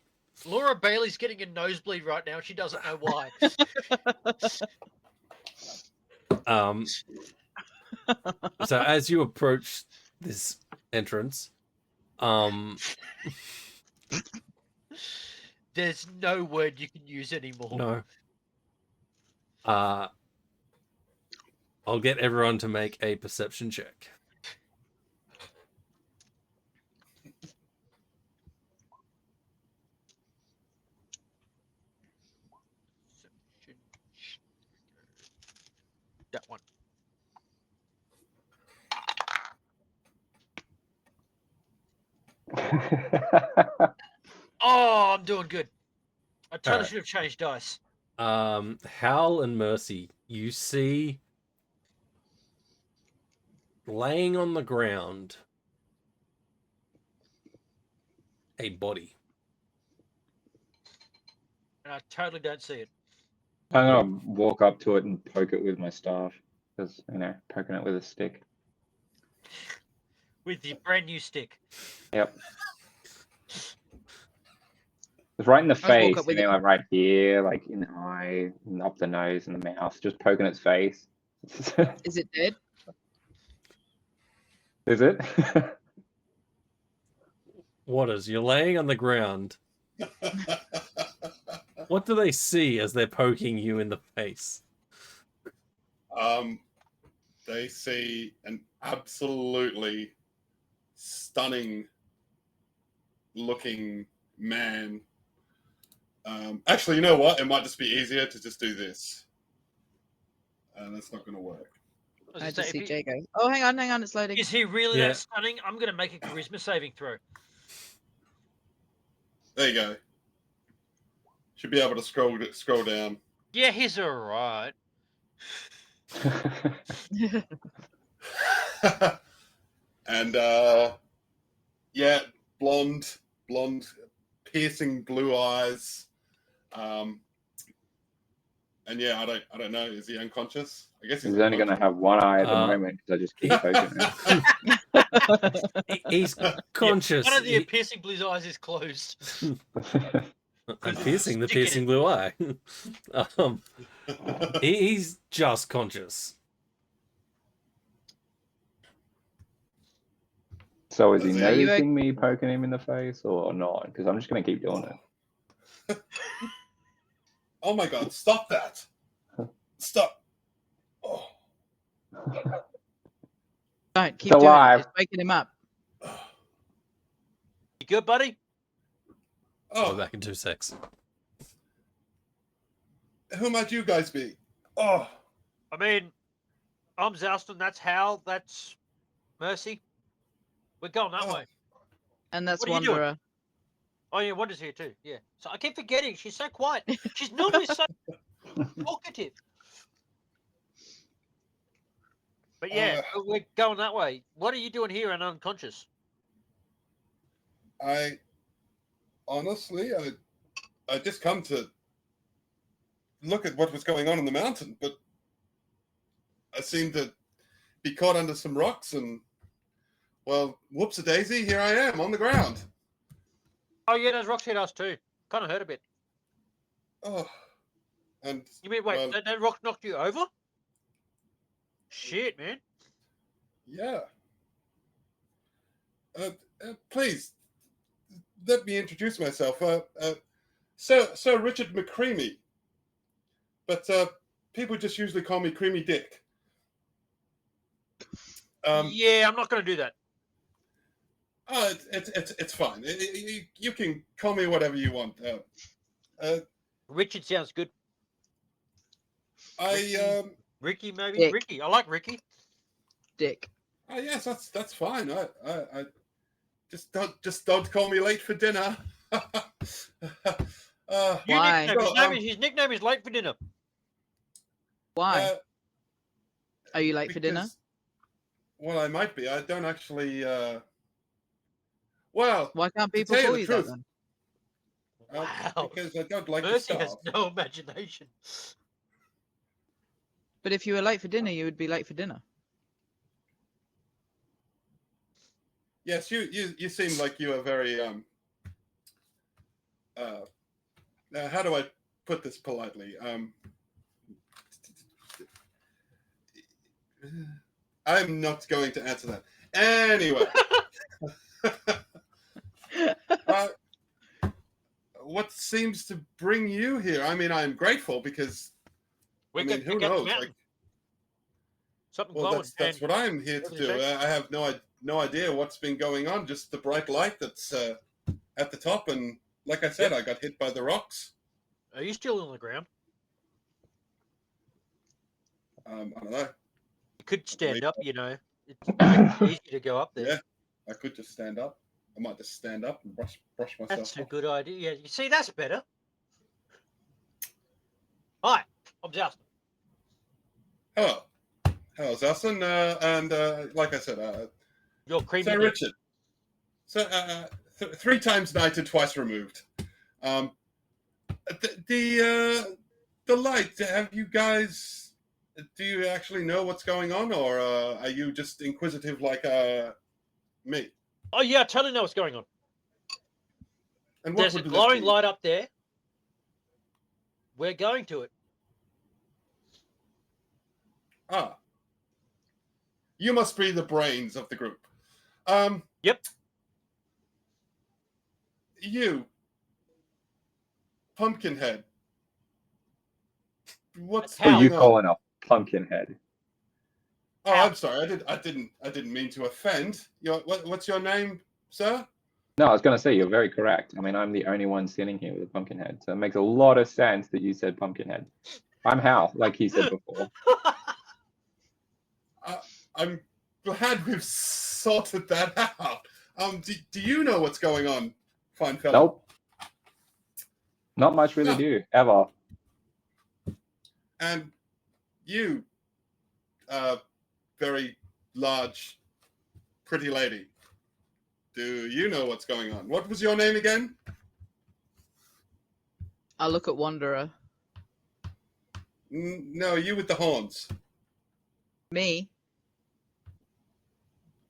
Laura Bailey's getting a nosebleed right now. She doesn't know why. So as you approach this entrance, There's no word you can use anymore. no. I'll get everyone to make a perception check. Oh, I'm doing good. I totally Alright. should have changed dice. Hal and Mercy, you see laying on the ground a body. And I totally don't see it. I'm gonna walk up to it and poke it with my staff, because poking it with a stick. With your brand new stick. Yep. It's right in the I'll just walk face, up with like right here, like in the eye, and up the nose and the mouth, just poking its face. Is it dead? Is it? Waters, you're laying on the ground. What do they see as they're poking you in the face? They see an absolutely stunning looking man. Actually, you know what? It might just be easier to just do this. And that's not going to work. I just see Jago. Oh, hang on, it's loading. Is he really Yeah. that stunning? I'm going to make a charisma saving throw. There you go. Should be able to scroll down. Yeah, he's all right. And yeah, blonde, piercing blue eyes. And yeah, I don't know. Is he unconscious? I guess He's only going to have one eye at the moment because I just keep poking it. He's conscious. One of the piercing blue eyes is closed. I'm piercing the piercing blue eye. He's just conscious. So is he Are you noticing me poking him in the face or not? Because I'm just going to keep doing it. Oh my god, stop that. Stop. Oh. Don't keep It's doing alive. it. It's waking him up. You good, buddy? I'll Oh, be back in 2 secs. who might you guys be? Oh, I mean, I'm Zouston. That's Hal. That's Mercy. We're going that Oh. way. And that's What are you doing? Wanderer. Oh, yeah, Wanda's here too. Yeah. So I keep forgetting. She's so quiet. She's normally so talkative. But yeah, we're going that way. What are you doing here and unconscious? I honestly, I just come to look at what was going on in the mountain, but I seem to be caught under some rocks and, well, whoops-a-daisy, here I am on the ground. Oh, yeah, those rocks hit us too. Kind of hurt a bit. Oh, and You mean, wait, well, that rock knocked you over? Shit, man. yeah. Please, let me introduce myself. Sir Richard McCreamy. But people just usually call me Creamy Dick. Yeah, I'm not going to do that. Oh, it's fine. You can call me whatever you want. Richard sounds good. Ricky, maybe? Dick. Ricky. I like Ricky. Dick. Oh yes, that's fine. I just don't call me late for dinner. Why? His nickname is Late for Dinner. Why? Are you late for dinner? Well, I might be. I don't actually. Well, Why can't people tell you call the you truth, that then? Wow. because I don't like to Mercy has starve. no imagination. But if you were late for dinner, you would be late for dinner. Yes, you seem like you are very how do I put this politely? I'm not going to answer that. Anyway. What seems to bring you here? I mean, I'm grateful because We I mean, could who pick up the knows? mountain. Like, Something well, glowing. that's what I'm here to What did do. you say? I have no idea what's been going on. Just the bright light that's at the top, and like I said, I got hit by the rocks. Are you still on the ground? I don't know. You could stand up, you know. It's easy to go up there. Yeah, I could just stand up. I might just stand up and brush myself That's a off. good idea. Yeah, you see, that's better. Hi, I'm Joustin. Hello. Hello, Justin. And like I said, You're creamy. so Dick. Richard. So 3 times knighted, twice removed. The light. Have you guys? Do you actually know what's going on, or are you just inquisitive like me? Oh yeah, I totally know what's going on. And what There's a would this glowing be? light up there. We're going to it. Ah, you must be the brains of the group. Yep. You, Pumpkinhead. What's How? Who are you going on? calling a pumpkinhead? Oh, How? I'm sorry. I didn't mean to offend. What's your name, sir? No, I was going to say you're very correct. I mean, I'm the only one sitting here with a pumpkin head, so it makes a lot of sense that you said pumpkin head. I'm Hal, like he said before. I'm glad we've sorted that out. Do you know what's going on, fine fellow? Nope. Not much really No. do, ever. And you, very large, pretty lady, do you know what's going on? What was your name again? I look at Wanderer. No, you with the horns. Me?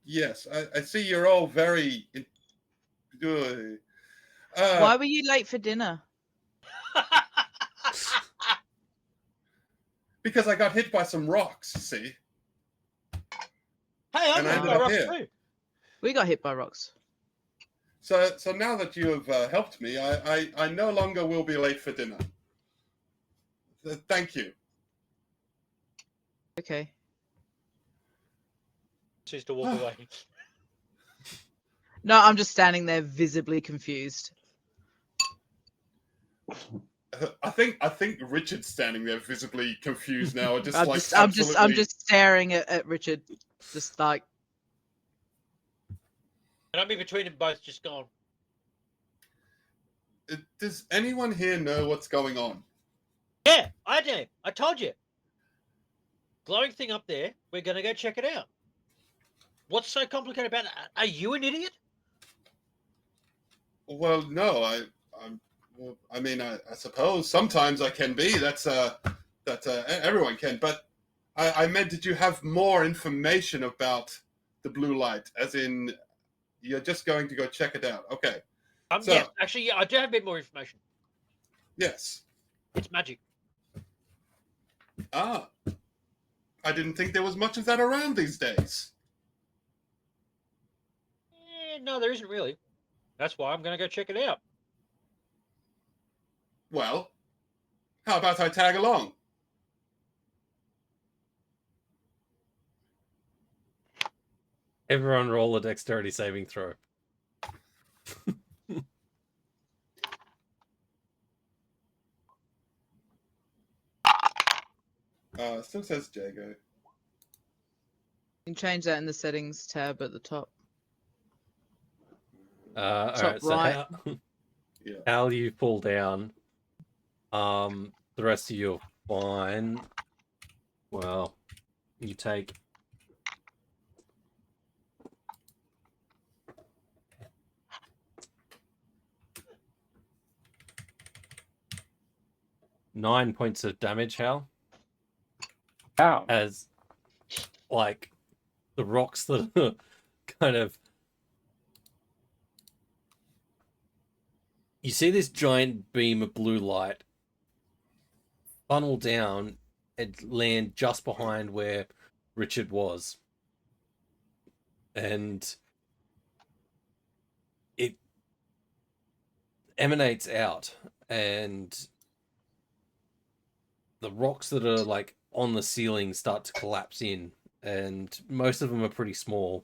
Yes, I see you're all very... Why were you late for dinner? Because I got hit by some rocks, see? Hey, I'm And I going ended to up rocks here. too. We got hit by rocks. So now that you have helped me, I no longer will be late for dinner. Thank you. Okay. Choose to walk away. No, I'm just standing there visibly confused. I think Richard's standing there visibly confused now, and just I'm like just absolutely... I'm just staring at Richard, just like. And I'm in between them both, just gone. Does anyone here know what's going on? Yeah, I do. I told you. Glowing thing up there. We're going to go check it out. What's so complicated about it? Are you an idiot? Well, no, I mean, I suppose sometimes I can be. That's everyone can. But I meant, did you have more information about the blue light? As in, you're just going to go check it out. Okay. So, Yes, actually, yeah, I do have a bit more information. yes. It's magic. Ah. I didn't think there was much of that around these days. No, there isn't really. That's why I'm going to go check it out. Well, how about I tag along? Everyone roll a dexterity saving throw. Still says Jago. You can change that in the settings tab at the top. All Top right, so right. Yeah. Hal, you fall down. The rest of you are fine. Well, you take 9 points of damage, Hal. How? As like the rocks that are kind of, you see this giant beam of blue light funnel down and land just behind where Richard was, and it emanates out, and the rocks that are like on the ceiling start to collapse in, and most of them are pretty small,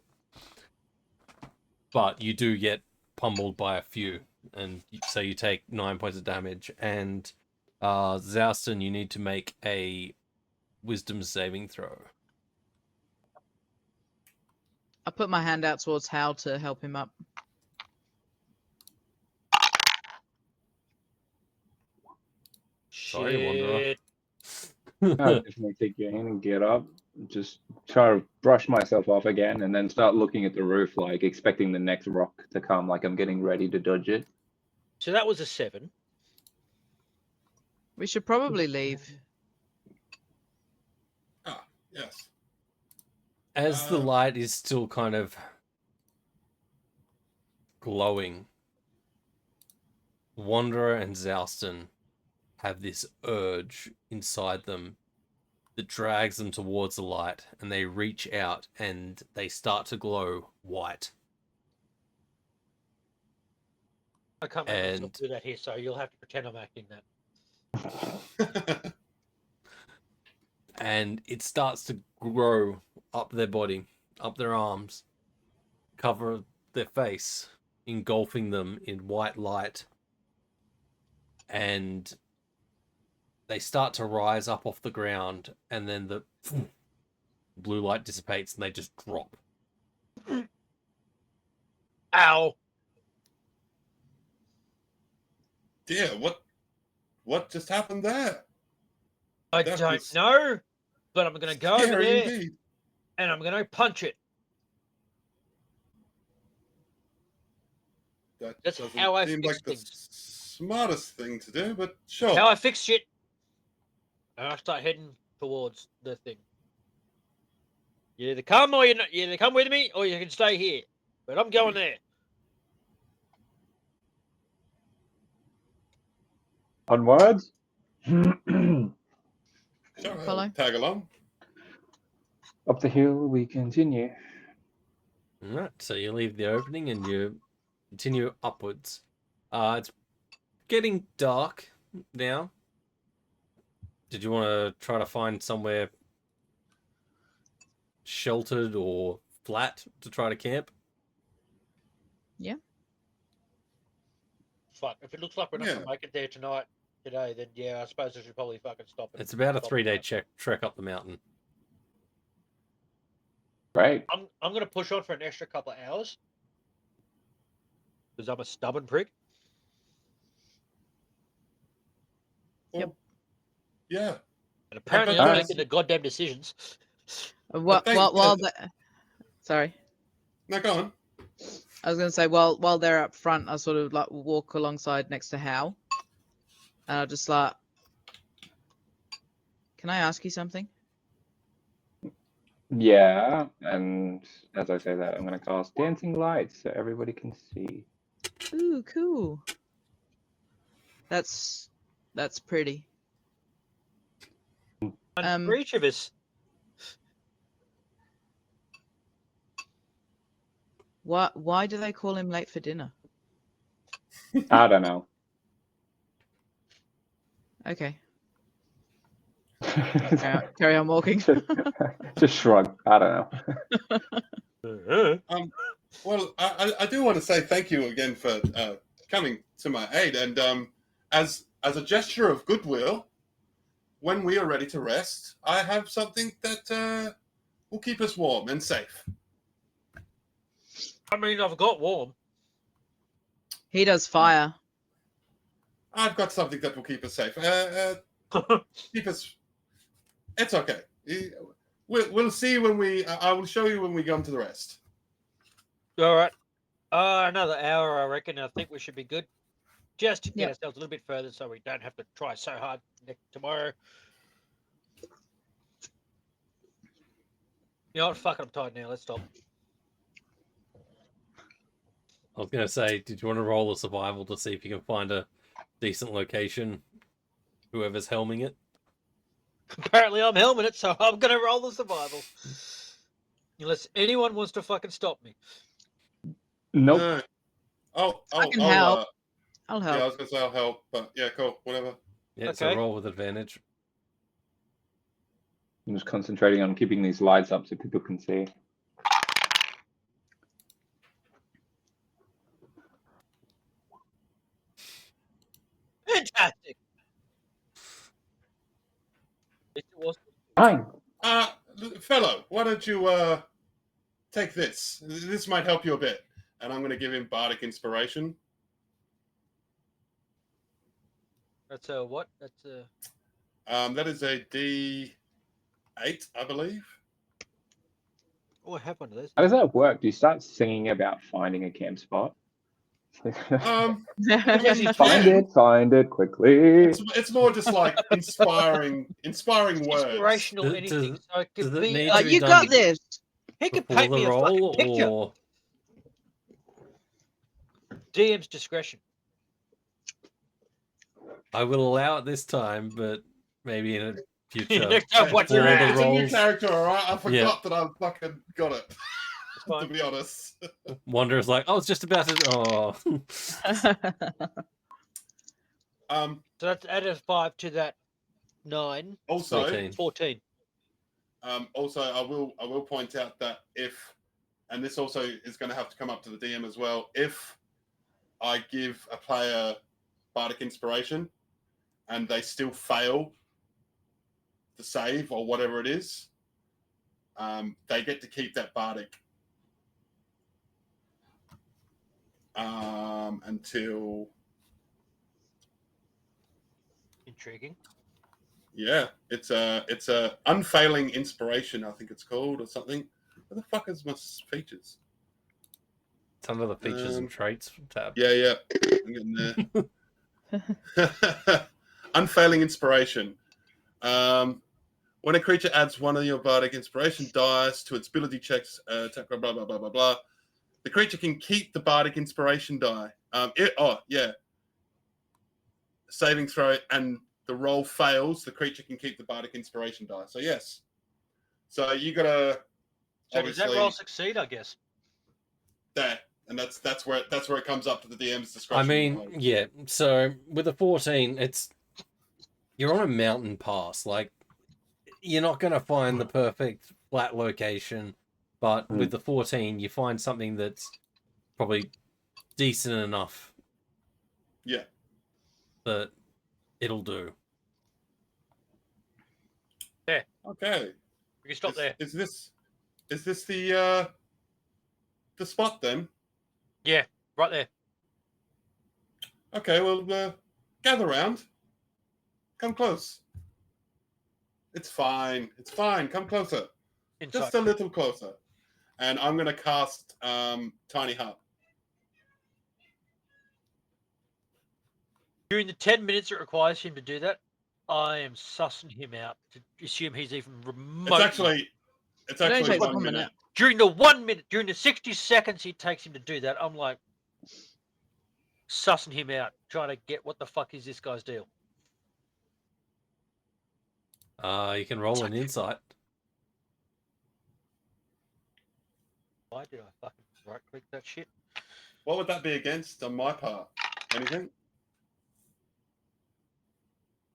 but you do get pummeled by a few, and so you take 9 points of damage. And Zouston, you need to make a wisdom saving throw. I put my hand out towards Hal to help him up. Sorry, Wanderer. I definitely take your hand and get up. Just try to brush myself off again, and then start looking at the roof, like expecting the next rock to come, like I'm getting ready to dodge it. So that was a 7. We should probably leave. Yes. As the light is still kind of glowing, Wanderer and Zouston have this urge inside them that drags them towards the light, and they reach out and they start to glow white. I can't make myself do that here, so you'll have to pretend I'm acting that. And it starts to grow up their body, up their arms, cover their face, engulfing them in white light. And they start to rise up off the ground, and then the blue light dissipates and they just drop. Ow! Dear, what just happened there? I That don't was know, but I'm going to go over Scary there indeed. and I'm going to punch it. That That's doesn't how I seem fix like the things. smartest thing to do, but sure. How I fix shit. And I start heading towards the thing. You either come or you either come with me or you can stay here. But I'm going there. Onwards. Sure, I'll Follow. tag along. Up the hill we continue. Alright, so you leave the opening and you continue upwards. It's getting dark now. Did you want to try to find somewhere sheltered or flat to try to camp? Fuck. If it looks like we're not going to make it there today, then yeah, I suppose I should probably fucking stop it. It's about a 3-day trek up the mountain. Right. I'm going to push on for an extra couple of hours. Because I'm a stubborn prick. Yep. Yeah. And apparently I'm making the goddamn decisions. Sorry. Now go on. I was going to say, while they're up front, I sort of like walk alongside next to Hal. And I'll just like, can I ask you something? Yeah, and as I say that, I'm going to cast dancing lights so everybody can see. Ooh, cool. That's pretty. And for each of us. Why do they call him late for dinner? I don't know. Okay. Carry on walking. Just shrug. I don't know. Well, I do want to say thank you again for coming to my aid, and as a gesture of goodwill, when we are ready to rest, I have something that will keep us warm and safe. I mean, I've got warm. He does fire. I've got something that will keep us safe. Keep us. It's okay. We'll see when we. I will show you when we come to the rest. All right. Another hour, I reckon. I think we should be good. Just to get ourselves a little bit further so we don't have to try so hard tomorrow. You know what? Fuck it, I'm tired now. Let's stop. I was going to say, did you want to roll a survival to see if you can find a decent location? Whoever's helming it. Apparently I'm helming it, so I'm going to roll the survival. Unless anyone wants to fucking stop me. Nope. I can help. I'll help. Yeah, I was going to say I'll help, but yeah, cool, whatever. Yeah, so roll with advantage. I'm just concentrating on keeping these lights up so people can see. Fantastic. Fine. Fellow, why don't you take this? This might help you a bit. And I'm going to give him bardic inspiration. That's a what? That's a. That is a D8, I believe. Oh, I have one of those. How does that work? Do you start singing about finding a camp spot? Yes, you Find it quickly. It's more just like inspiring It's words. inspirational Does- anything. So it does could it be. need Oh, to be you done got this. He could before paint the me a roll, fucking picture. or DM's discretion. I will allow it this time, but maybe in a future. Next time, watch your Before the ass. It's a new rolls. character, all right. I forgot Yeah. that I fucking got it. It's To fine. be honest. Wanderer's like, oh, it's just about to. Oh, So that's added 5 to that 9. Also, 14. 14. Also, I will point out that if, and this also is going to have to come up to the DM as well, if I give a player Bardic Inspiration and they still fail the save or whatever it is, they get to keep that Bardic until, Intriguing. yeah, it's a unfailing inspiration, I think it's called, or something. What the fuck is my features? it's under the features and traits tab. Yeah, I'm getting there. Unfailing inspiration. When a creature adds one of your bardic inspiration dice to its ability checks, attack, blah blah blah blah blah, the creature can keep the bardic inspiration die. Saving throw, and the roll fails, the creature can keep the bardic inspiration die. So yes. So you gotta. So does that roll succeed? I guess. There, and that's where it comes up to the DM's discretion. I mean, yeah. So with a 14, you're on a mountain pass. Like, you're not going to find the perfect flat location, but with the 14, you find something that's probably decent enough. Yeah. That it'll do. Yeah. Okay. We can stop there. Is this the spot then? Yeah, right there. Okay, well, gather round. Come close. It's fine. It's fine. Come closer. Inside. Just a little closer. And I'm going to cast Tiny Hut. During the 10 minutes it requires him to do that, I am sussing him out to assume he's even remotely. It's actually 1 1 minute. During the 1 minute, during the 60 seconds it takes him to do that, I'm like sussing him out, trying to get what the fuck is this guy's deal. You can roll an insight. Why did I fucking right click that shit? What would that be against on my part? Anything?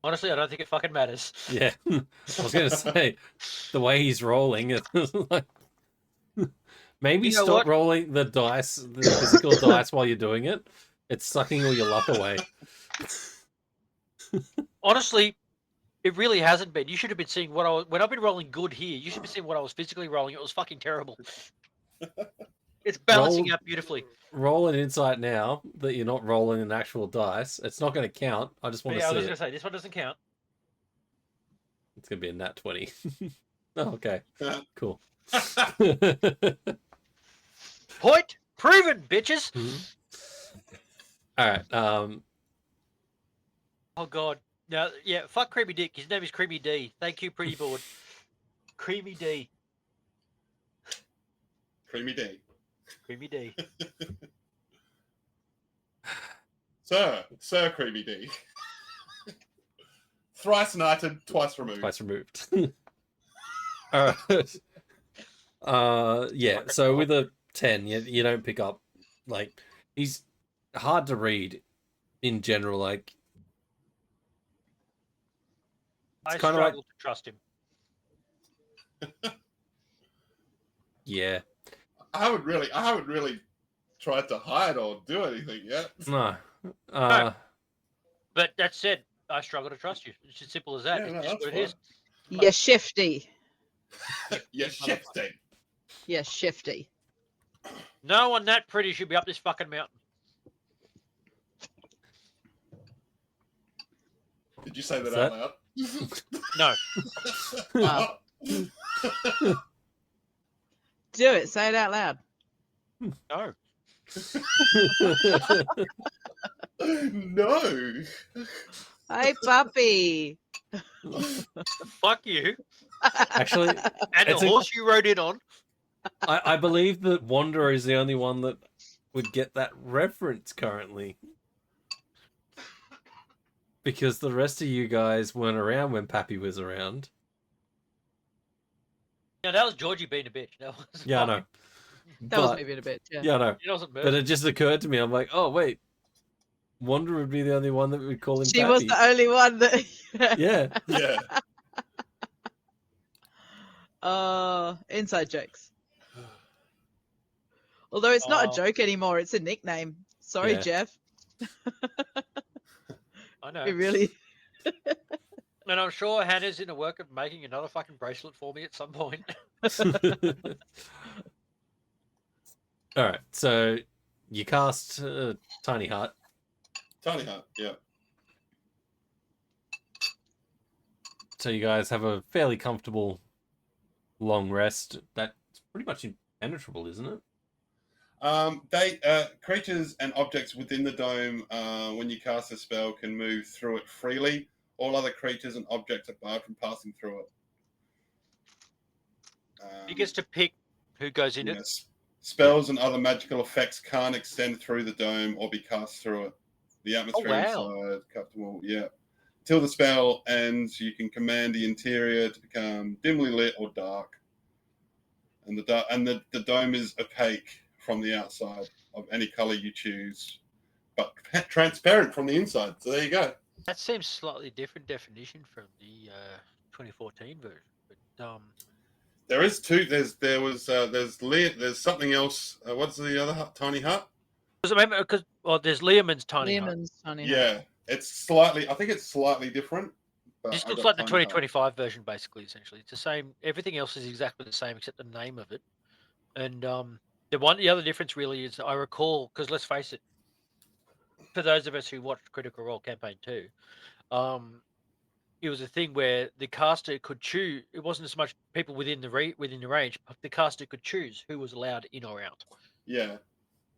Honestly, I don't think it fucking matters. Yeah. I was going to say, the way he's rolling, it's like, maybe You know stop what? rolling the dice, the physical dice, while you're doing it. It's sucking all your luck away. Honestly, it really hasn't been. You should have been seeing what I was when I've been rolling good here. You should be seeing what I was physically rolling. It was fucking terrible. It's balancing out beautifully. Roll an insight now that you're not rolling an actual dice. It's not going to count. I just want Yeah, I to was see just it. gonna say this one doesn't count. It's going to be a nat 20. Oh, okay. Cool. Point proven, bitches. All right. Oh god. No, yeah, fuck Creamy Dick. His name is Creamy D. Thank you, pretty board. Creamy D. Creamy D. Creamy D. Sir Creamy D. Thrice knighted, twice removed. Twice removed. All right. Yeah. So with a 10, you don't pick up. Like, he's hard to read in general. Like, I kinda struggle like- to trust him. yeah. I haven't really tried to hide or do anything yet. No. But that said, I struggle to trust you. It's as simple as that. Yeah, It's no, just that's what it is. You're shifty. You're shifting. You're shifty. No one that pretty should be up this fucking mountain. Did you say that What's out No. loud? Do it. Say it out loud. No. No. Hey, puppy. Fuck you. Actually, And the it's a- horse you rode in on. I believe that Wanderer is the only one that would get that reference currently. Because the rest of you guys weren't around when Pappy was around. No, that was Georgie being a bitch. That was Yeah, I know. That was But- maybe a bit. Yeah. Yeah, I know. It wasn't But mercy. it just occurred to me, I'm like, oh, wait. Wanderer would be the only one that would call him She Pappy. was the only one that. Yeah. Yeah. Inside jokes. Although it's not a Oh. joke anymore, it's a nickname. Sorry, Yeah. Jeff. I know. We really. And I'm sure Hannah's in the work of making another fucking bracelet for me at some point. All right, so you cast Tiny Hut. Tiny Hut, yeah. So you guys have a fairly comfortable long rest. That's pretty much impenetrable, isn't it? Creatures and objects within the dome, when you cast a spell, can move through it freely. All other creatures and objects are barred from passing through it. He gets to pick who goes in it. Yes. Spells and other magical effects can't extend through the dome or be cast through it. The atmosphere wow. inside, comfortable, yeah. Till the spell ends, you can command the interior to become dimly lit or dark. And the dome is opaque from the outside of any color you choose, but transparent from the inside. So there you go. That seems slightly different definition from the 2014 version. But There is two. There's something else. What's the other hut? Tiny Hut? because there's Learman's Tiny Hut. Lehman's Tiny Hut. Yeah, it's slightly. I think it's slightly different. But This I looks got like the Tiny Hut. 2025 version, basically. Essentially, it's the same. Everything else is exactly the same except the name of it. And the other difference really is I recall, because let's face it, for those of us who watched Critical Role Campaign 2, it was a thing where the caster could choose. It wasn't as much people within the range, but the caster could choose who was allowed in or out. Yeah.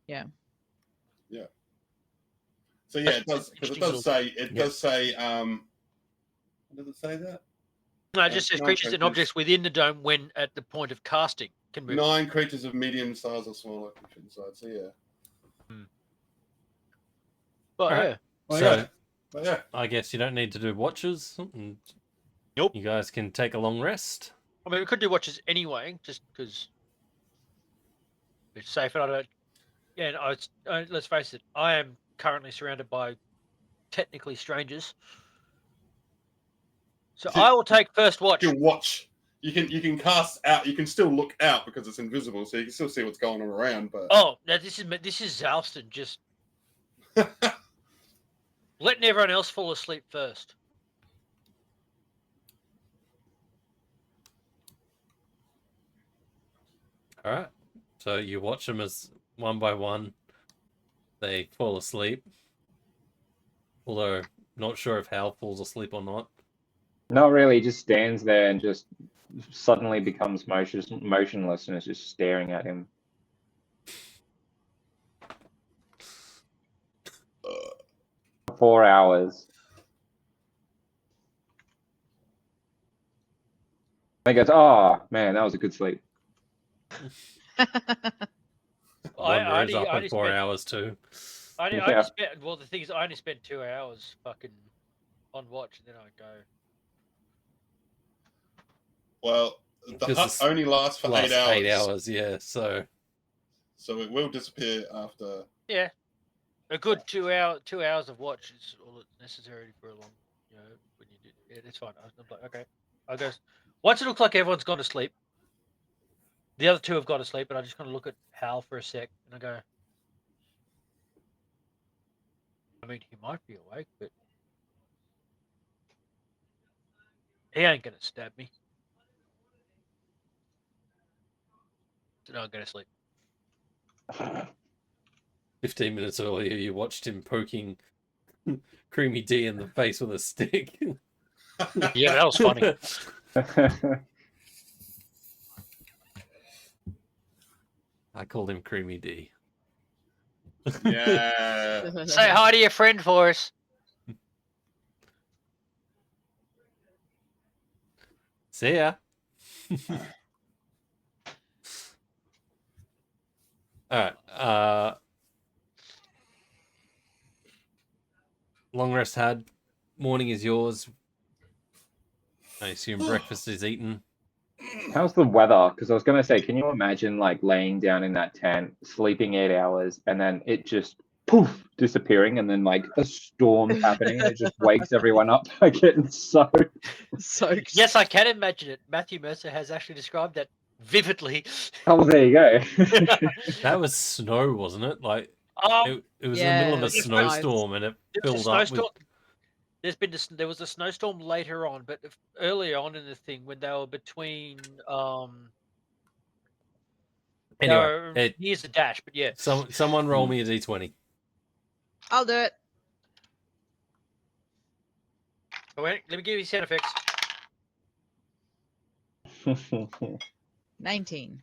Yeah. Yeah. So yeah, it does, because it does say What does it say that? No, it just says creatures and objects within the dome when at the point of casting can move. 9 creatures of medium size or smaller can fit inside. So yeah. But Alright. yeah, Well, So- yeah. But yeah. I guess you don't need to do watches. And Nope. You guys can take a long rest. I mean we could do watches anyway, just because it's safe. And I don't. Yeah, and let's face it, I am currently surrounded by technically strangers, so I will take first watch. You can watch. You can cast out. You can still look out because it's invisible, so you can still see what's going on around. But Oh, now this is Zalston just letting everyone else fall asleep first. All right. So you watch them as one by one they fall asleep. Although not sure if Hal falls asleep or not. Not really. He just stands there and just suddenly becomes motionless and is just staring at him. For 4 hours. And he goes, "Oh man, that was a good sleep." Wanderer's up in only 4 spent- hours too. I Yeah. only spent, well, the thing is, I only spent 2 hours fucking on watch, and then I go. well, the Because hut it's only lasts for Last 8 hours. 8 hours, yeah. So So it will disappear after. Yeah, a good 2 hours of watch is all that's necessary for a long, when you do. Yeah, that's fine. I'm like, okay, I go. Once it looks like everyone's gone to sleep, the other two have gone to sleep, and I just kind of look at Hal for a sec, and I go. I mean, he might be awake, but he ain't gonna stab me. So now I'm gonna sleep. 15 minutes earlier, you watched him poking Creamy D in the face with a stick. Yeah, that was funny. I called him Creamy D. Yeah. Say hi to your friend for us. See ya. All right. Long rest had. Morning is yours. I assume breakfast is eaten. How's the weather? Because I was going to say, can you imagine like laying down in that tent, sleeping 8 hours, and then it just poof disappearing, and then like a storm happening, and it just wakes everyone up by getting soaked. Soaked. Yes, I can imagine it. Matthew Mercer has actually described that vividly. Oh, there you go. That was snow, wasn't it? Like it was in the Yeah, middle of a it was snowstorm, and it There was a filled up with. snowstorm. There was a snowstorm later on, but earlier on in the thing when they were between Anyway, here's the dash, but yeah. someone roll me a d20. I'll do it. Oh, wait, let me give you sound effects. 19.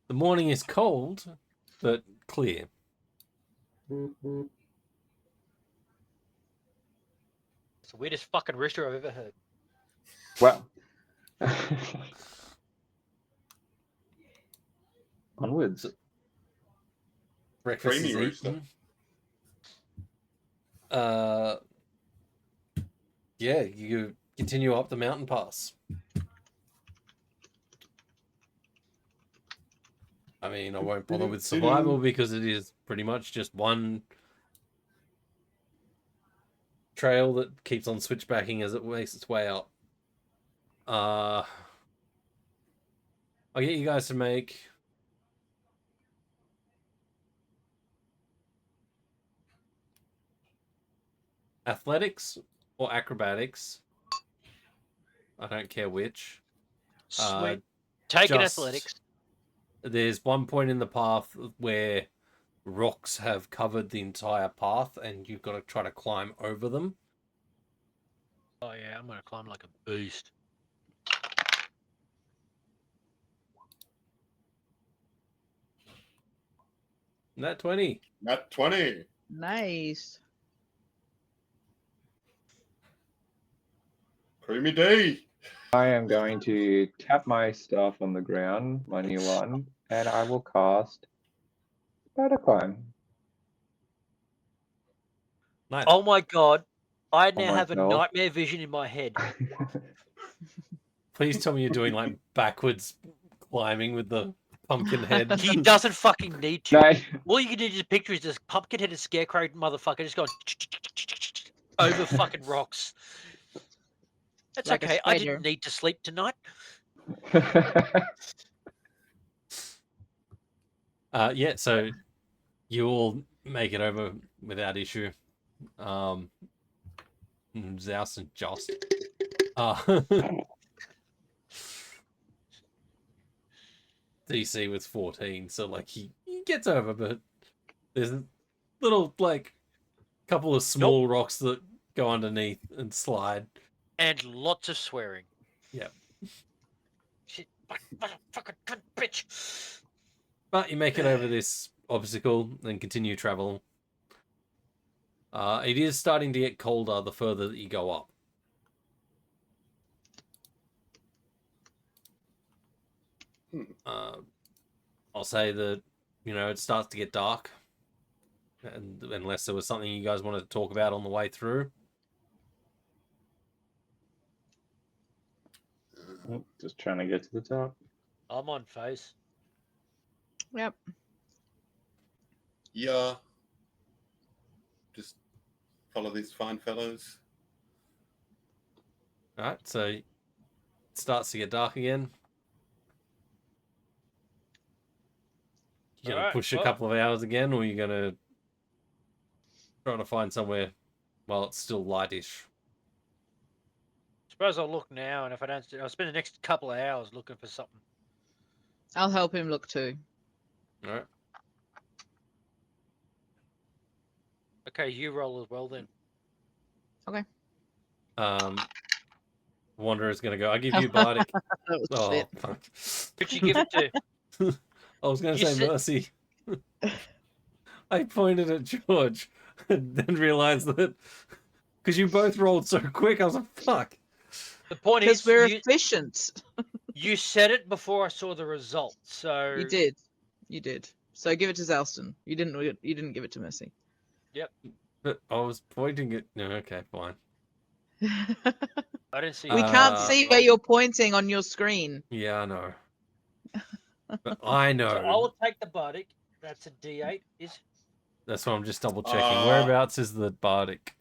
The morning is cold, but clear. It's the weirdest fucking rooster I've ever heard. Well. Onwards. Breakfast Creamy is rooster. eaten. Yeah, you continue up the mountain pass. I mean, I won't bother with survival because it is pretty much just one trail that keeps on switchbacking as it makes its way up. I'll get you guys to make athletics or acrobatics. I don't care which. Sweet. Taking just- athletics. There's one point in the path where rocks have covered the entire path, and you've got to try to climb over them. Oh yeah, I'm gonna climb like a beast. Nat 20. Nat 20. Nice. Creamy D. I am going to tap my stuff on the ground, my new one, and I will cast Spider Climb. Nice. Oh my god. I now my have a God. nightmare vision in my head. Please tell me you're doing like backwards climbing with the pumpkin head. He doesn't fucking need to. No, All you can do to picture is this pumpkin-headed scarecrow motherfucker just going over fucking rocks. That's Like a okay. I spider. didn't need to sleep tonight. Yeah, so you all make it over without issue. Zeus and Jost. DC with 14, so like he gets over, but there's a little like couple of small rocks that go underneath and slide. And lots of swearing. Yep. Shit, motherfucking cunt bitch. But you make it over this obstacle and continue travel. It is starting to get colder the further that you go up. I'll say that, it starts to get dark. And unless there was something you guys wanted to talk about on the way through. Just trying to get to the top. I'm on face. Yep. Yeah. Just follow these fine fellows. Alright, so it starts to get dark again. You gonna Alright, push a well- couple of hours again, or you gonna try to find somewhere while it's still lightish? Suppose I'll look now, and if I don't, I'll spend the next couple of hours looking for something. I'll help him look too. Alright. Okay, you roll as well then. Wanderer's gonna go. I give you Bardic. That was Oh shit. fuck! Who'd you give it to? I was gonna You say said- Mercy. I pointed at George and then realized that because you both rolled so quick, I was like, "Fuck." The point Because is, we're you, efficient. you said it before I saw the result. So You did. You did. So give it to Zalston. You didn't give it to Mercy. But I was pointing at. No, okay, fine. I didn't see. We you can't Uh, see where you're pointing on your screen. Yeah, I know. But I know. So I will take the Bardic. That's a D8. Is That's why I'm just double checking. Whereabouts is the Bardic?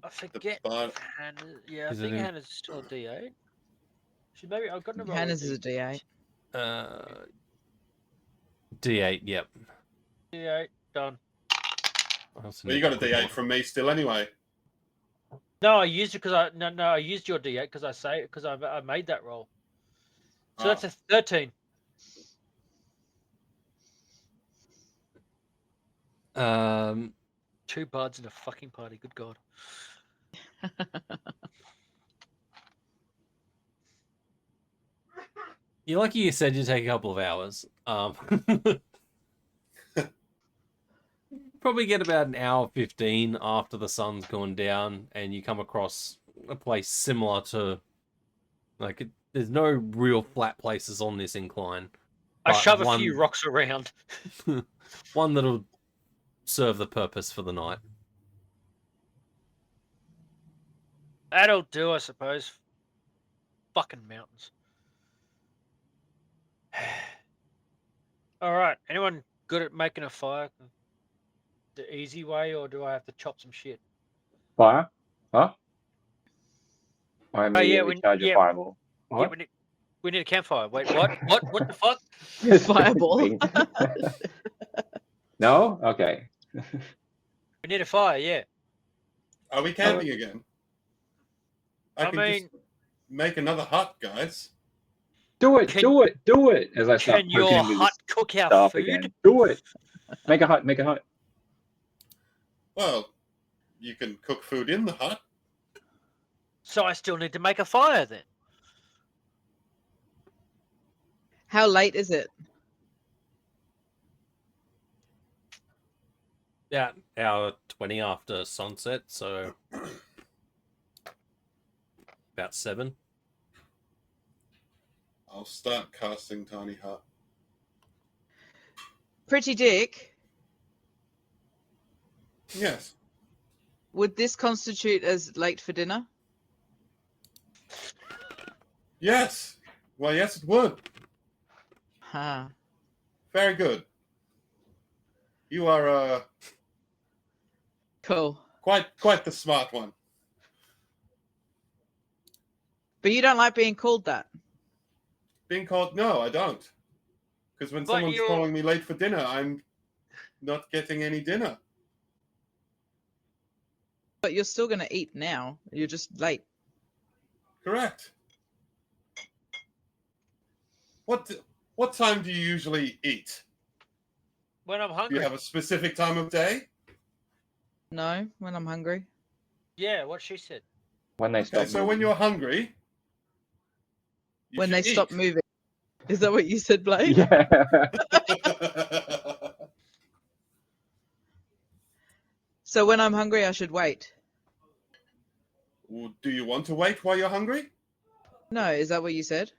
I forget. Bard- Hannah, yeah, Is I it think in- Hannah's still a D8. She maybe I've got to roll. Hannah's is a D8. D8. Yep. D8 done. I also Well, you need got a to D8 put from me still anyway. No, I used it because I used your D8 because I made that roll. So that's a 13. one. 2 bards in a fucking party. Good God. You're lucky you said you take a couple of hours. Probably get about an hour 15 after the sun's gone down, and you come across a place similar to, like, there's no real flat places on this incline. I but shove a few rocks around. one that'll serve the purpose for the night. That'll do, I suppose. Fucking mountains. All right. Anyone good at making a fire the easy way, or do I have to chop some shit? Fire? Huh? I yeah, immediately charge a fireball. Yeah, What? we need a campfire. Wait, what? What the fuck? Fireball. No? Okay. We need a fire. Yeah. Are we camping again? I I can mean- just make another hut, guys. Do it, Can- do it, do it! As I start Can poking your into hut this cook our stuff food? again. Do it! Make a hut, make a hut. Well, you can cook food in the hut. So I still need to make a fire then. How late is it? Yeah, hour 20 after sunset, so about 7. I'll start casting tiny hut. Pretty Dick, Yes. would this constitute as late for dinner? Yes. Well, yes, it would. Huh. Very good. You are Cool. quite the smart one. But you don't like being called that. Being called? No, I don't. Because when But someone's you're- calling me late for dinner, I'm not getting any dinner. But you're still going to eat now. You're just late. Correct. What time do you usually eat? When I'm Do hungry. you have a specific time of day? No, when I'm hungry. Yeah, what she said. When they stop Okay, so when moving. you're hungry, you When they should stop eat. moving. Is that what you said, Blake? Yeah. So when I'm hungry, I should wait. Well, do you want to wait while you're hungry? No, is that what you said?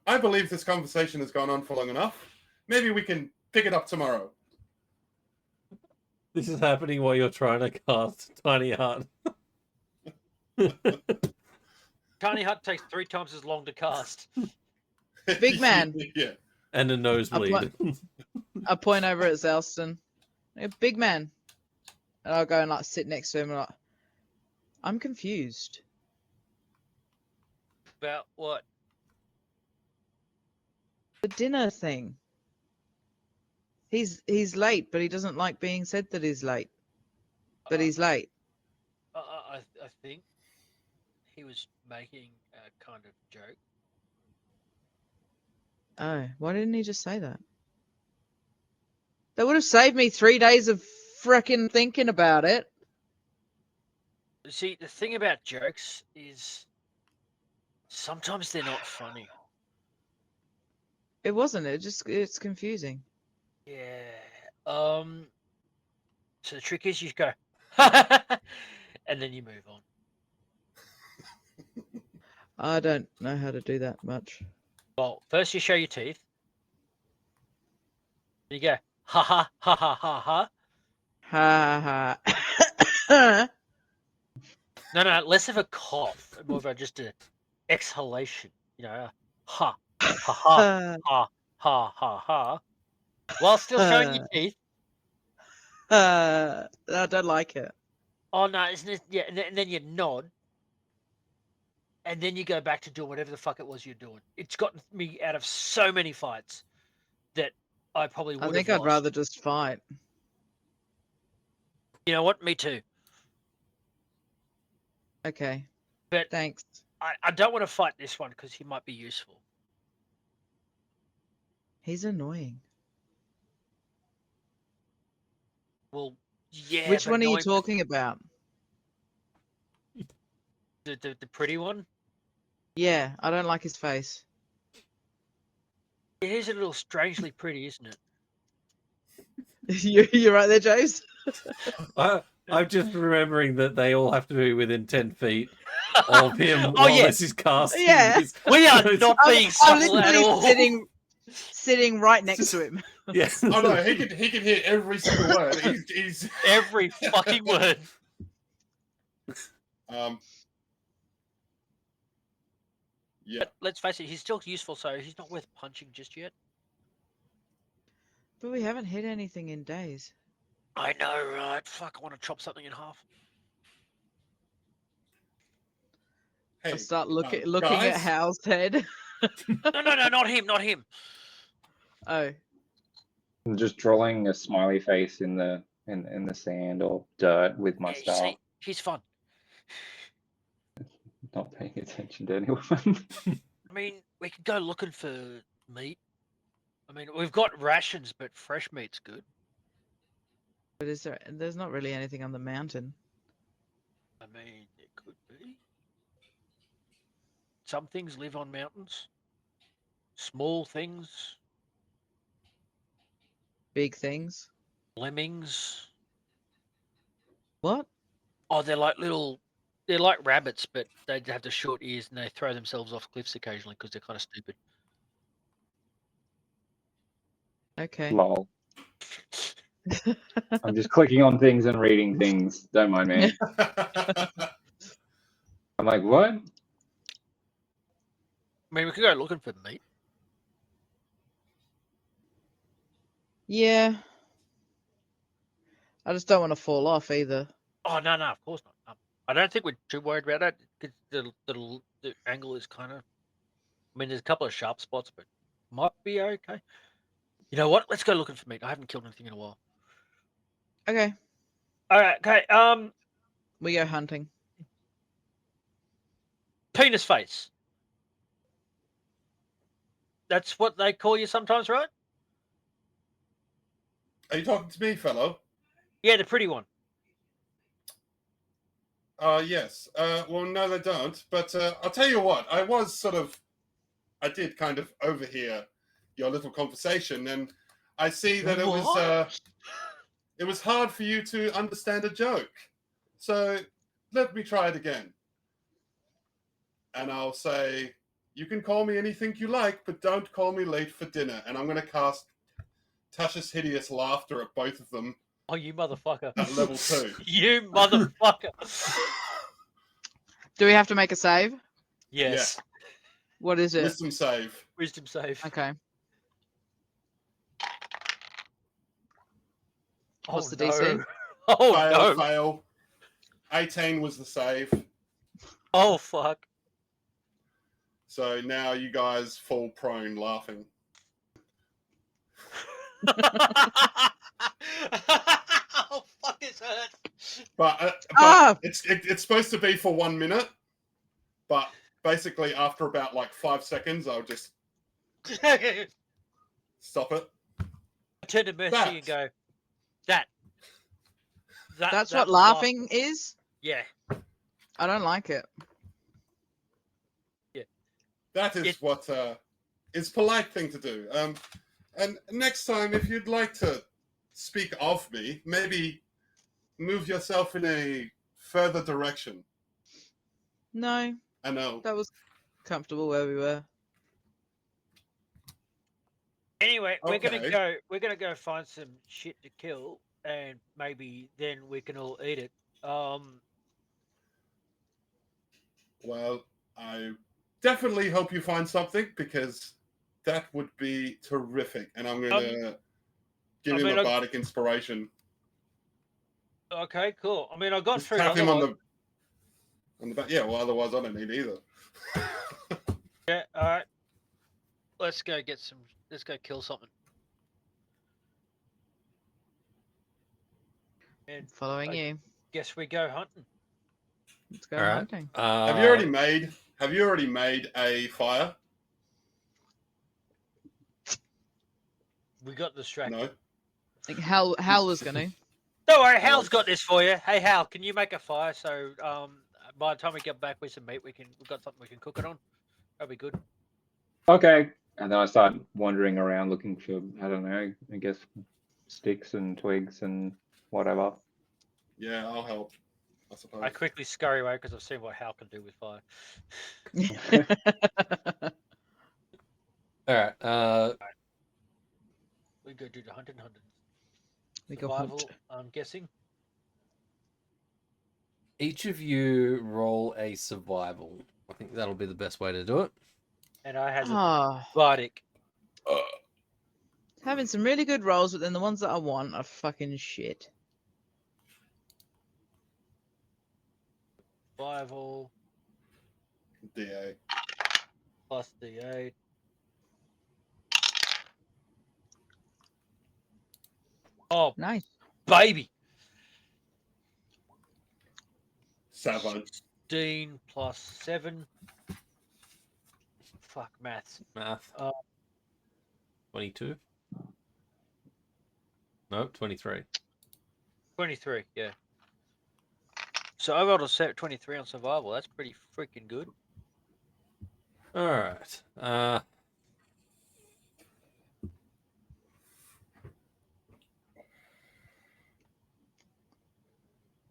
I believe this conversation has gone on for long enough. Maybe we can pick it up tomorrow. This is happening while you're trying to cast Tiny Hut. Tiny hut takes 3 times as long to cast. Big man. Yeah. And a nosebleed. I point over at Zelston. Hey, big man. And I'll go and like sit next to him and like, I'm confused. About what? The dinner thing. He's late, but he doesn't like being said that he's late. But he's late. I think he was making a kind of joke. Oh, why didn't he just say that? That would have saved me 3 days of frickin' thinking about it. See, the thing about jokes is sometimes they're not funny. It wasn't. It's confusing. Yeah. So the trick is you go, and then you move on. I don't know how to do that much. Well, first you show your teeth. You go, ha ha ha ha ha ha. Ha ha. No, less of a cough, more of a just a exhalation. You know, ha ha ha ha ha ha ha. While still showing your teeth. I don't like it. Oh no, isn't it? Yeah, and then you nod, and then you go back to doing whatever the fuck it was you're doing. It's gotten me out of so many fights that I probably would I have think lost. I'd rather just fight. You know what? Me too. Okay. But thanks. I don't want to fight this one because he might be useful. He's annoying. Well, yeah. Which but one are you annoying- talking about? The pretty one? Yeah, I don't like his face. It is a little strangely pretty, isn't it? You're right there, James. I'm just remembering that they all have to be within 10 feet of him Oh, while yeah. this is casting. Yeah. This- We are this- not being I'm subtle at literally all. sitting right next to him. Yes. Oh no, he can hear every single word. He's Every fucking word. Yeah. But let's face it, he's still useful, so he's not worth punching just yet. But we haven't hit anything in days. I know, right? Fuck, I want to chop something in half. Hey, I'll start looking at guys? Hal's head. No, not him, not him. Oh. I'm just drawing a smiley face in the sand or dirt with my Yeah, you style. see, he's fun. Not paying attention to anyone. I mean, we could go looking for meat. I mean, we've got rations, but fresh meat's good. But there's not really anything on the mountain. I mean, it could be. Some things live on mountains. Small things, Big things. lemmings. What? Oh, they're like rabbits, but they have the short ears and they throw themselves off cliffs occasionally because they're kind of stupid. Okay. Lol. I'm just clicking on things and reading things. Don't mind me. I'm like, what? I mean, we could go looking for meat. Yeah. I just don't want to fall off either. Oh no, of course not. I don't think we're too worried about that because the angle is kind of. I mean, there's a couple of sharp spots, but might be okay. You know what? Let's go looking for meat. I haven't killed anything in a while. Okay. All right. Okay. We go hunting. Penis face. That's what they call you sometimes, right? Are you talking to me, fellow? Yeah, the pretty one. Yes. Well, no, they don't. But I'll tell you what. I did kind of overhear your little conversation, and I see that it was hard for you to understand a joke. So let me try it again. And I'll say, you can call me anything you like, but don't call me late for dinner. And I'm going to cast Tasha's Hideous Laughter at both of them. Oh, you motherfucker. At level 2. You motherfucker. Do we have to make a save? Yes. Yeah. What is it? Wisdom save. Wisdom save. Okay. Oh, What's the no. DC? Oh, Fail, no. fail. 18 was the save. Oh, fuck. So now you guys fall prone laughing. Oh, fuck, this hurts. But it's supposed to be for 1 minute. But basically, after about like 5 seconds, I'll just stop it. turn to Mercy and go, that. That's that what was laugh- laughing is. Yeah. I don't like it. That is what is polite thing to do. And next time, if you'd like to speak of me, maybe move yourself in a further direction. No, I know. that was comfortable where we were. Anyway, we're gonna Okay. go. We're gonna go find some shit to kill, and maybe then we can all eat it. Well, I definitely hope you find something because that would be terrific. And I'm going to give him a bardic inspiration. Okay, cool. I mean, I got Just through. tap him on otherwise- the back. Yeah, well, otherwise I don't need either. Yeah. All right. Let's go get some. Let's go kill something. And Following you. guess we go hunting. Let's go All right. hunting. Have you already made a fire? We got distracted. No. I think Hal was gonna. Don't worry, Hal's got this for you. Hey, Hal, can you make a fire so by the time we get back with some meat, we've got something we can cook it on. That'd be good. Okay. And then I start wandering around looking for, I don't know, I guess sticks and twigs and whatever. Yeah, I'll help. I suppose. I quickly scurry away because I've seen what Hal can do with fire. All right. We go do the hunting. We go Survival, hunt. I'm guessing. Each of you roll a survival. I think that'll be the best way to do it. And I had a Oh, bardic. having some really good rolls, but then the ones that I want are fucking shit. Survival D8. plus D8. Oh, Nice. baby. 7. 16 plus 7. Fuck maths. Math. 22. No, 23. 23, yeah. So I rolled a set 23 on survival. That's pretty freaking good. All right.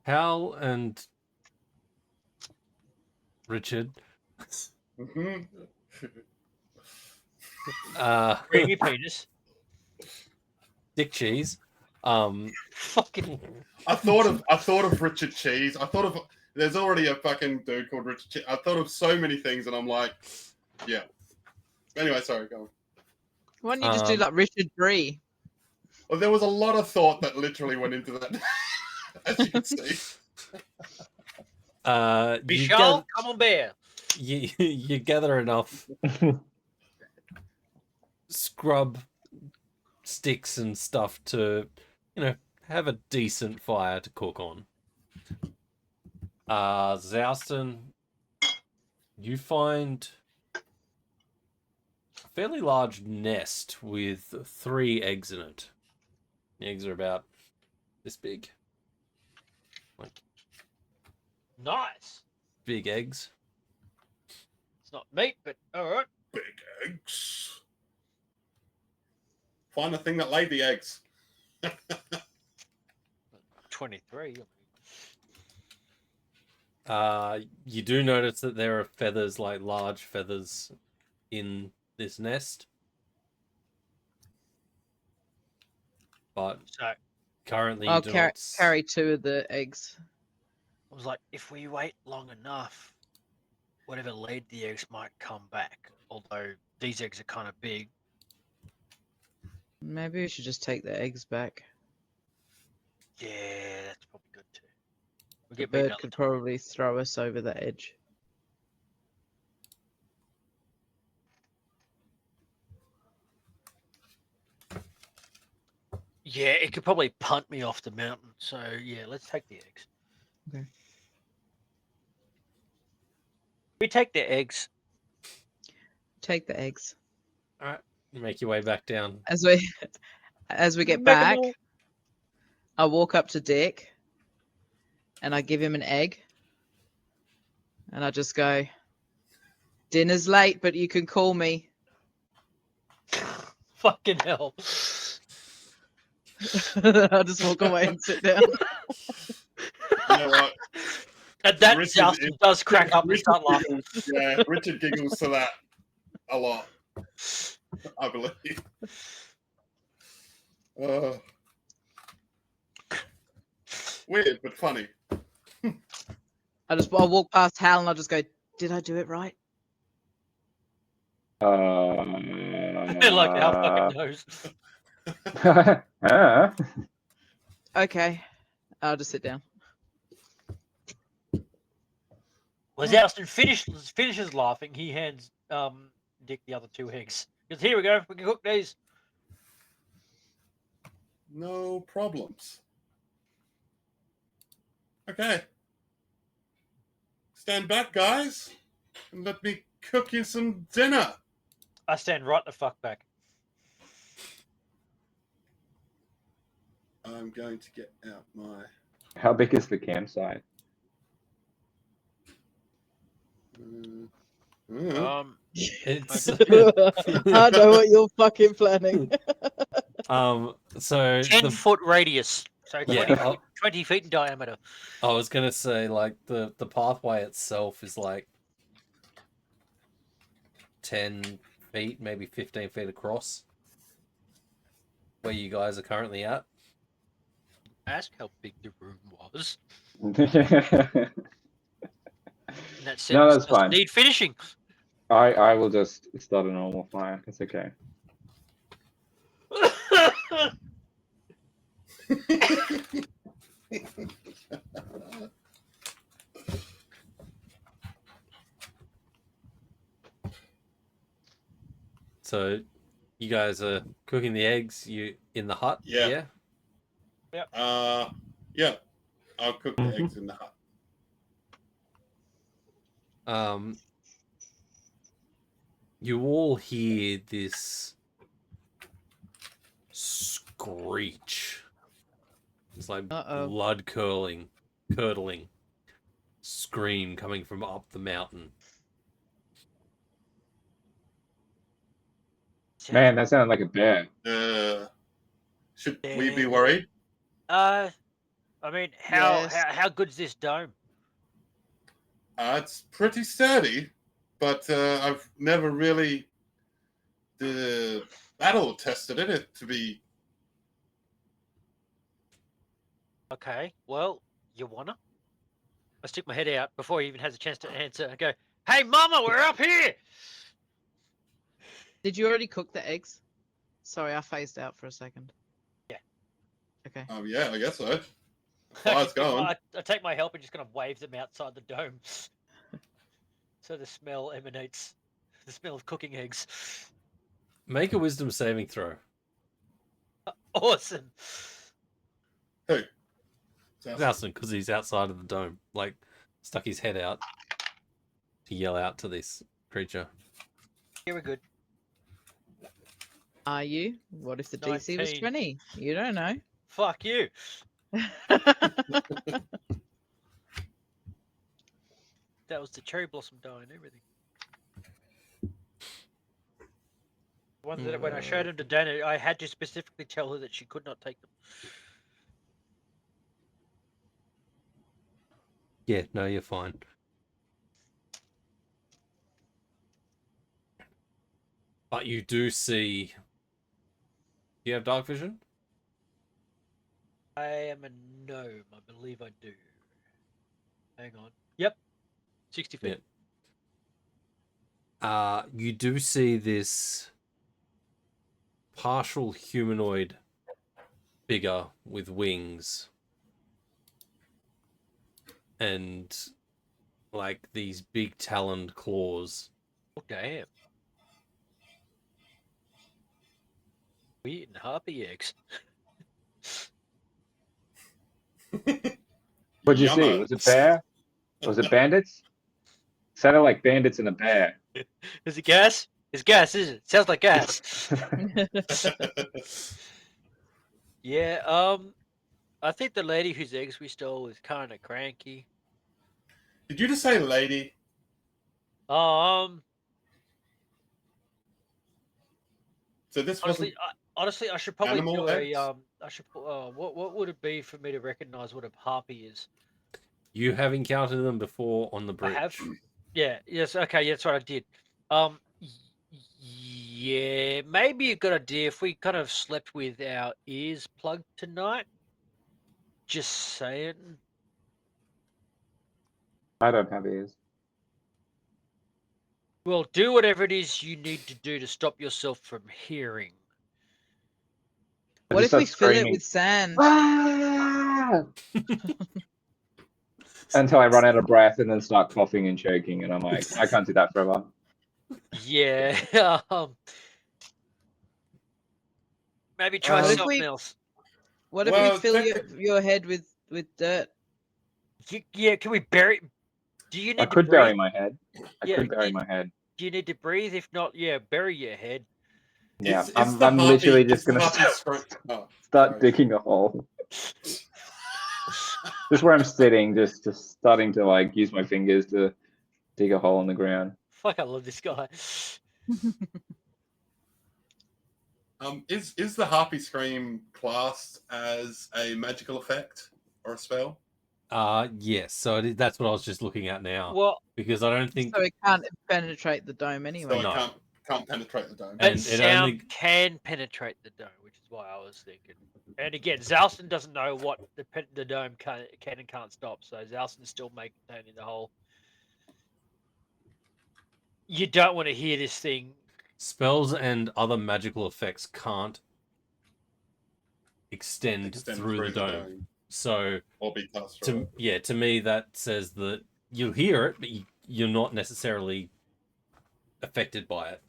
Hal and Richard. Mm-hmm. Creamy penis. Dick Cheese. Fucking. I thought of Richard Cheese. I thought of there's already a fucking dude called Richard Cheese. I thought of so many things, and I'm like, yeah. Anyway, sorry, go on. Why don't you just do like Richard Bree? Well, there was a lot of thought that literally went into that, as you can see. Michelle, come on, bear. You gather enough scrub sticks and stuff to, have a decent fire to cook on. Zouston, you find a fairly large nest with 3 eggs in it. The eggs are about this big. Like Nice. big eggs. It's not meat, but all right. Big eggs. Find the thing that laid the eggs. 23. You do notice that there are feathers, like large feathers, in this nest. But So currently you I'll do carry, not... carry 2 of the eggs. I was like, if we wait long enough, whatever laid the eggs might come back. Although these eggs are kind of big. Maybe we should just take the eggs back. Yeah, that's probably good too. We'll The get meat bird another could time. probably throw us over the edge. Yeah, it could probably punt me off the mountain. So yeah, let's take the eggs. Okay. We take the eggs. Take the eggs. Alright, you make your way back down. As we As we get Make 'em back, all- I walk up to Dick and I give him an egg. And I just go, dinner's late, but you can call me. Fucking hell. I'll just walk away and sit down. You know what? And that Richard Justin is- does crack up and Richard start laughing. giggles, yeah, Richard giggles to that a lot. I believe. Weird, but funny. I walk past Hal and I just go, did I do it right? Like how fucking knows. Okay. I'll just sit down. As Austin finishes laughing, he hands Dick the other 2 eggs. He goes, here we go, we can cook these. No problems. Okay. Stand back, guys, and let me cook you some dinner. I stand right the fuck back. I'm going to get out my... How big is the campsite? It's I know what you're fucking planning. so 10-foot radius. So 20, Yeah, feet, 20 feet in diameter. I was gonna say like the pathway itself is like 10 feet, maybe 15 feet across. Where you guys are currently at. Ask how big the room was. No, And that sentence that's doesn't fine. need finishing. I will just start a normal fire. It's okay. So you guys are cooking the eggs. You in the hut? Yeah. Yeah. Yeah. I'll cook the eggs in the hut. You all hear this screech. It's like blood curdling scream coming from up the mountain. Man, that sounded like a bear. Should we be worried? I mean, how Yes. how good's this dome? It's pretty sturdy, but I've never really battle tested it to be. Okay, well, you wanna? I stick my head out before he even has a chance to answer. I go, "Hey, Mama, we're up here." Did you already cook the eggs? Sorry, I phased out for a second. Yeah. Okay. Yeah, I guess so. Fire's going. I take my help and just kind of wave them outside the dome, so the smell emanates. The smell of cooking eggs. Make a wisdom saving throw. Awesome. Who? Nelson, because he's outside of the dome, like stuck his head out to yell out to this creature. Here we're good. Are you? What if the DC was 19. 20? You don't know. Fuck you. That was the cherry blossom dye and everything. One that when I showed them to Dana, I had to specifically tell her that she could not take them. Yeah, no, you're fine. But you do see. Do you have dark vision? I am a gnome. I believe I do. Hang on. Yep. 60 feet. Yeah. You do see this partial humanoid figure with wings and like these big taloned claws. Oh, damn. We eating harpy eggs. What'd you see? Yummo. Was it bear? Was it bandits? Sounded like bandits and a bear. Is it gas? It's gas, isn't it? Sounds like gas. Yeah. I think the lady whose eggs we stole was kind of cranky. Did you just say lady? Um. So this wasn't Honestly, I should probably animal do eggs? I should. What would it be for me to recognize what a harpy is? You have encountered them before on the I bridge. have. Yeah. Yes. Okay. Yeah, that's what I did. Yeah. Maybe a good idea if we kind of slept with our ears plugged tonight. Just saying. I don't have ears. Well, do whatever it is you need to do to stop yourself from hearing. I What just if we start fill it screaming. with sand? Ah! Until I run out of breath and then start coughing and choking, and I'm like, I can't do that forever. Yeah. Maybe try What if something we- else. What if Well, we fill your head with dirt? Yeah. Can we bury? Do you need I to could breathe? bury my head. I Yeah, could bury you- my head. Do you need to breathe? If not, yeah, bury your head. Yeah, Is I'm the literally harpy- just is the gonna harpy start, Oh, start sorry. digging a hole. Just where I'm sitting, just starting to like use my fingers to dig a hole in the ground. Fuck, I love this guy. Is the harpy scream classed as a magical effect or a spell? Yes. So that's what I was just looking at now. Well, Because I don't think So it can't penetrate the dome anyway. So it No. can't penetrate the dome. but And it sound only- can penetrate the dome, which is why I was thinking. And again, Zalston doesn't know what the dome can and can't stop, so Zalston's still maintaining the whole. You don't want to hear this thing. spells and other magical effects can't extend through the dome. So Or be cast through it. to me that says that you'll hear it, but you're not necessarily affected by it.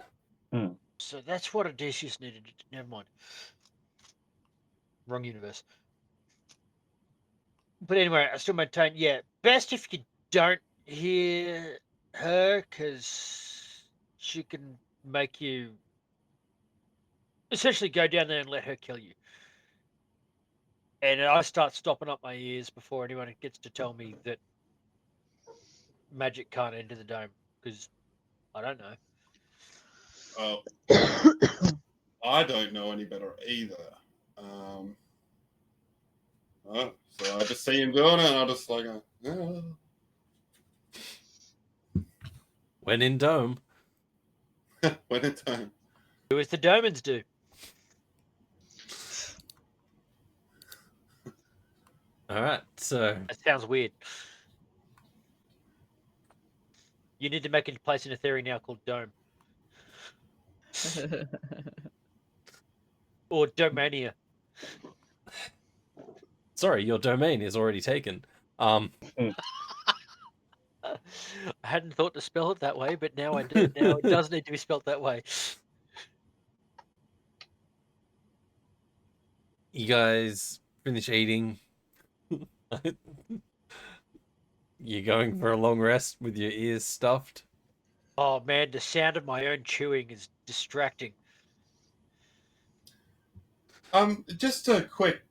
So that's what Odysseus needed to do. Never mind. Wrong universe. But anyway, I still maintain, yeah, best if you don't hear her, because she can make you essentially go down there and let her kill you. And I start stopping up my ears before anyone gets to tell me that magic can't enter the dome, because I don't know. I don't know any better either. So I just see him doing it, and I just like, oh. When in dome. When in time. Do as the Domans do. All right. So That sounds weird. You need to make a place in a theory now called Dome. Or Domania. sorry, your domain is already taken. I hadn't thought to spell it that way, but now I do. Now it does need to be spelled that way. You guys finish eating. You're going for a long rest with your ears stuffed. Oh man, the sound of my own chewing is distracting. Just a quick.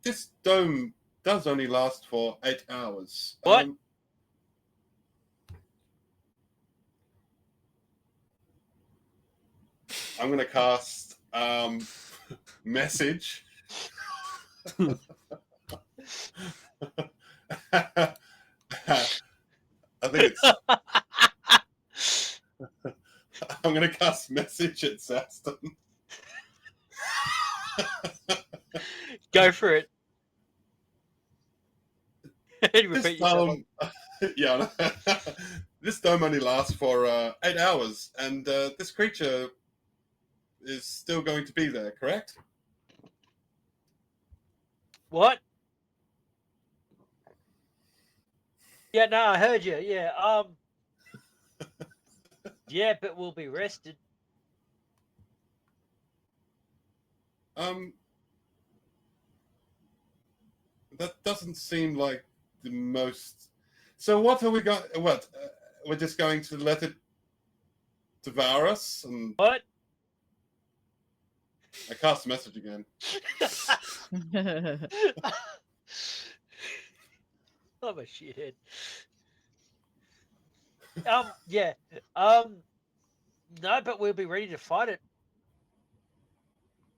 This dome does only last for 8 hours. What? I'm gonna cast message. I think it's. I'm gonna cast message at Saston. Go for it. This Repeat yourself. dome, yeah, this dome only lasts for 8 hours, and this creature is still going to be there. Correct? What? Yeah, no, I heard you. Yeah, yeah, but we'll be rested. That doesn't seem like the most. So what are we going? What we're just going to let it devour us? And What? I cast a message again. I'm a shithead. Yeah. No, but we'll be ready to fight it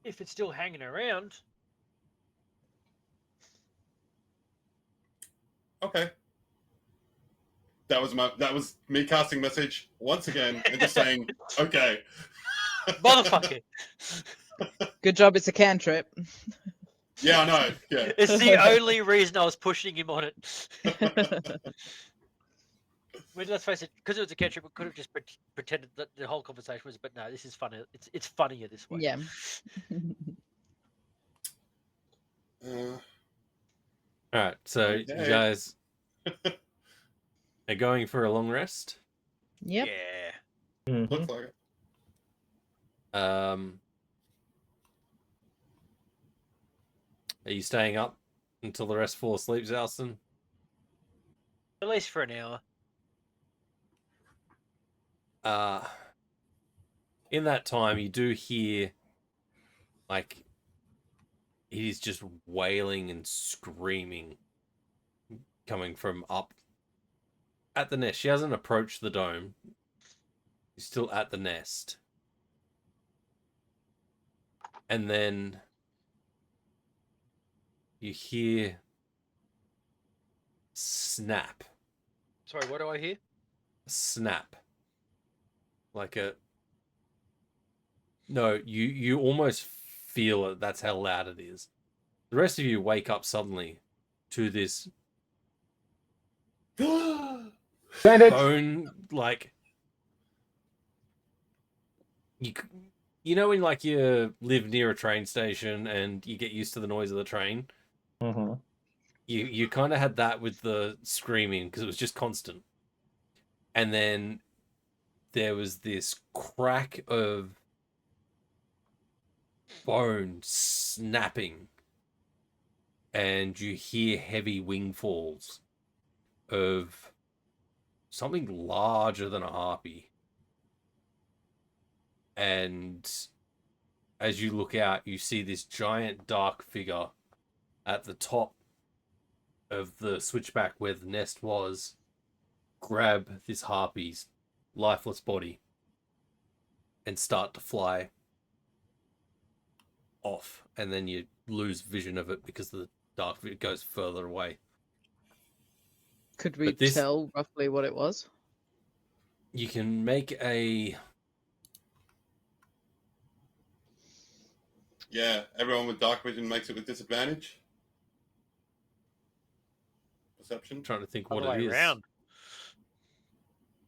if it's still hanging around. Okay. That was me casting message once again and just saying, okay. Motherfucker. Good job. It's a cantrip. Yeah, I know. Yeah. It's the only reason I was pushing him on it. Well, let's face it, because it was a cantrip, we could have just pretended that the whole conversation was. But no, this is funny. It's funnier this way. Yeah. All right, so Okay. you guys are going for a long rest. Yep. Yeah. Looks like it. Are you staying up until the rest fall asleep, Zalston? At least for an hour. In that time, you do hear, like, it is just wailing and screaming coming from up at the nest. She hasn't approached the dome. She's still at the nest. And then you hear snap. Sorry, what do I hear? Snap. Like a... No, you almost feel it. That's how loud it is. The rest of you wake up suddenly to this Bandits! bone, like... You know when, like, you live near a train station and you get used to the noise of the train? Mm-hmm. You kind of had that with the screaming because it was just constant. And then there was this crack of bone snapping. And you hear heavy wing falls of something larger than a harpy. And as you look out, you see this giant dark figure at the top of the switchback where the nest was, grab this harpy's lifeless body and start to fly off. And then you lose vision of it because the dark it goes further away. Could we But this- tell roughly what it was? You can make a... Yeah, everyone with dark vision makes it with disadvantage. Perception. I'm trying to think Other what it way is. around.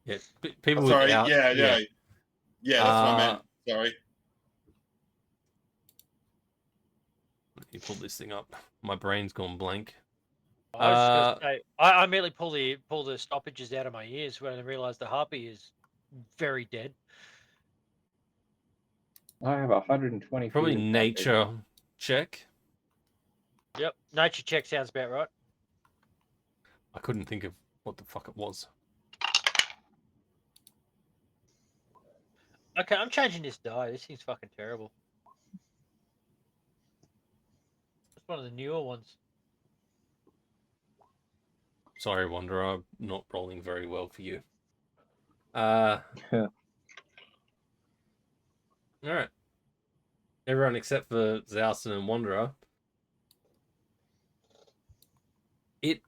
Yeah, people Oh, sorry. without... Yeah, that's what I meant. Sorry. Let me pull this thing up. My brain's gone blank. I was just gonna say, I immediately pull the stoppages out of my ears when I realised the harpy is very dead. I have 120 Probably feet of nature check. Yep, nature check sounds about right. I couldn't think of what the fuck it was. Okay, I'm changing this die. This thing's fucking terrible. It's one of the newer ones. Sorry, Wanderer, I'm not rolling very well for you. Yeah. Alright. Everyone except for Zalston and Wanderer. It's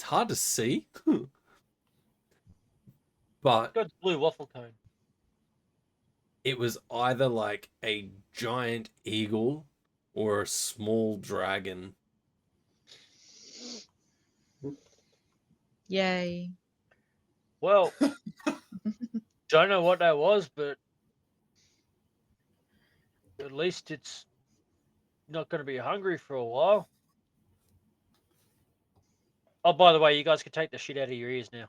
hard to see. But Got blue waffle cone. it was either like a giant eagle or a small dragon. Yay. Well, don't know what that was, but at least it's not going to be hungry for a while. Oh, by the way, you guys can take the shit out of your ears now.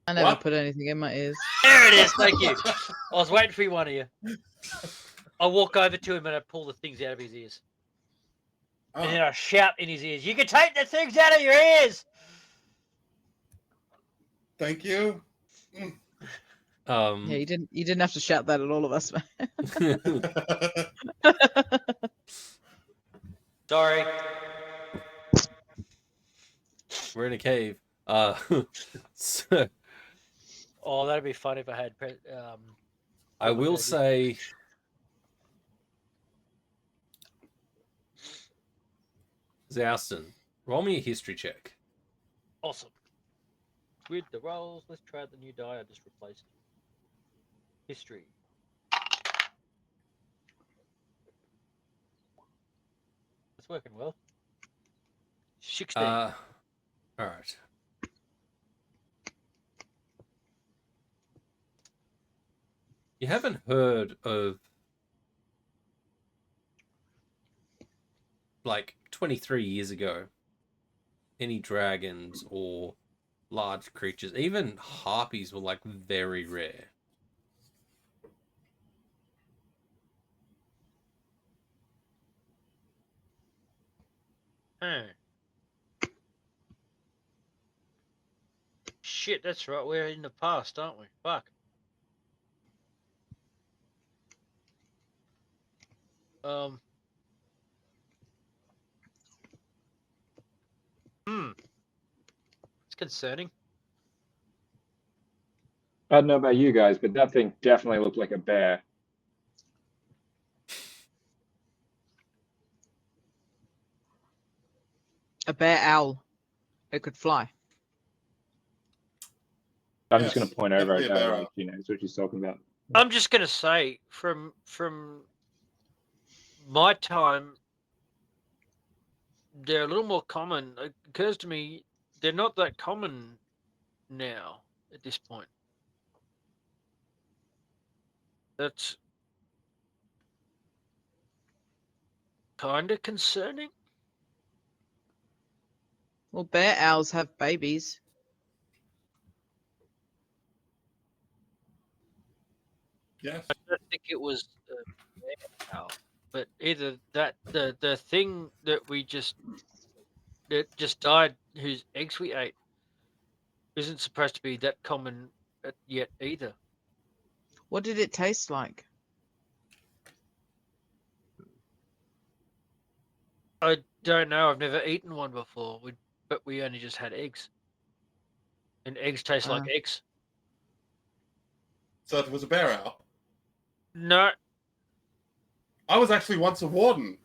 I never What? put anything in my ears. There it is. Thank you. I was waiting for one of you. I walk over to him and I pull the things out of his ears. And then I shout in his ears, "You can take the things out of your ears!" Thank you. Yeah, you didn't have to shout that at all of us, man. Sorry. We're in a cave. So Oh, that'd be fun if I had. I will Baby. say, Zouston, roll me a history check. Awesome. With the rolls, let's try the new die I just replaced. History. It's working well. 16. All right. You haven't heard of like 23 years ago any dragons or large creatures. Even harpies were like very rare. Huh. Shit, that's right. We're in the past, aren't we? Fuck. It's concerning. I don't know about you guys, but that thing definitely looked like a bear. A bear owl. It could fly. I'm just going Yes, to point over definitely at a her bear like she knows what she's talking about. I'm just gonna say, from my time, they're a little more common. It occurs to me they're not that common now at this point. That's kind of concerning. Well, bear owls have babies. Yes. I don't think it was now, but either that the thing that just died, whose eggs we ate, isn't supposed to be that common yet either. What did it taste like? I don't know. I've never eaten one before. But we only just had eggs, and eggs taste like eggs. So it was a bear owl. No, I was actually once a warden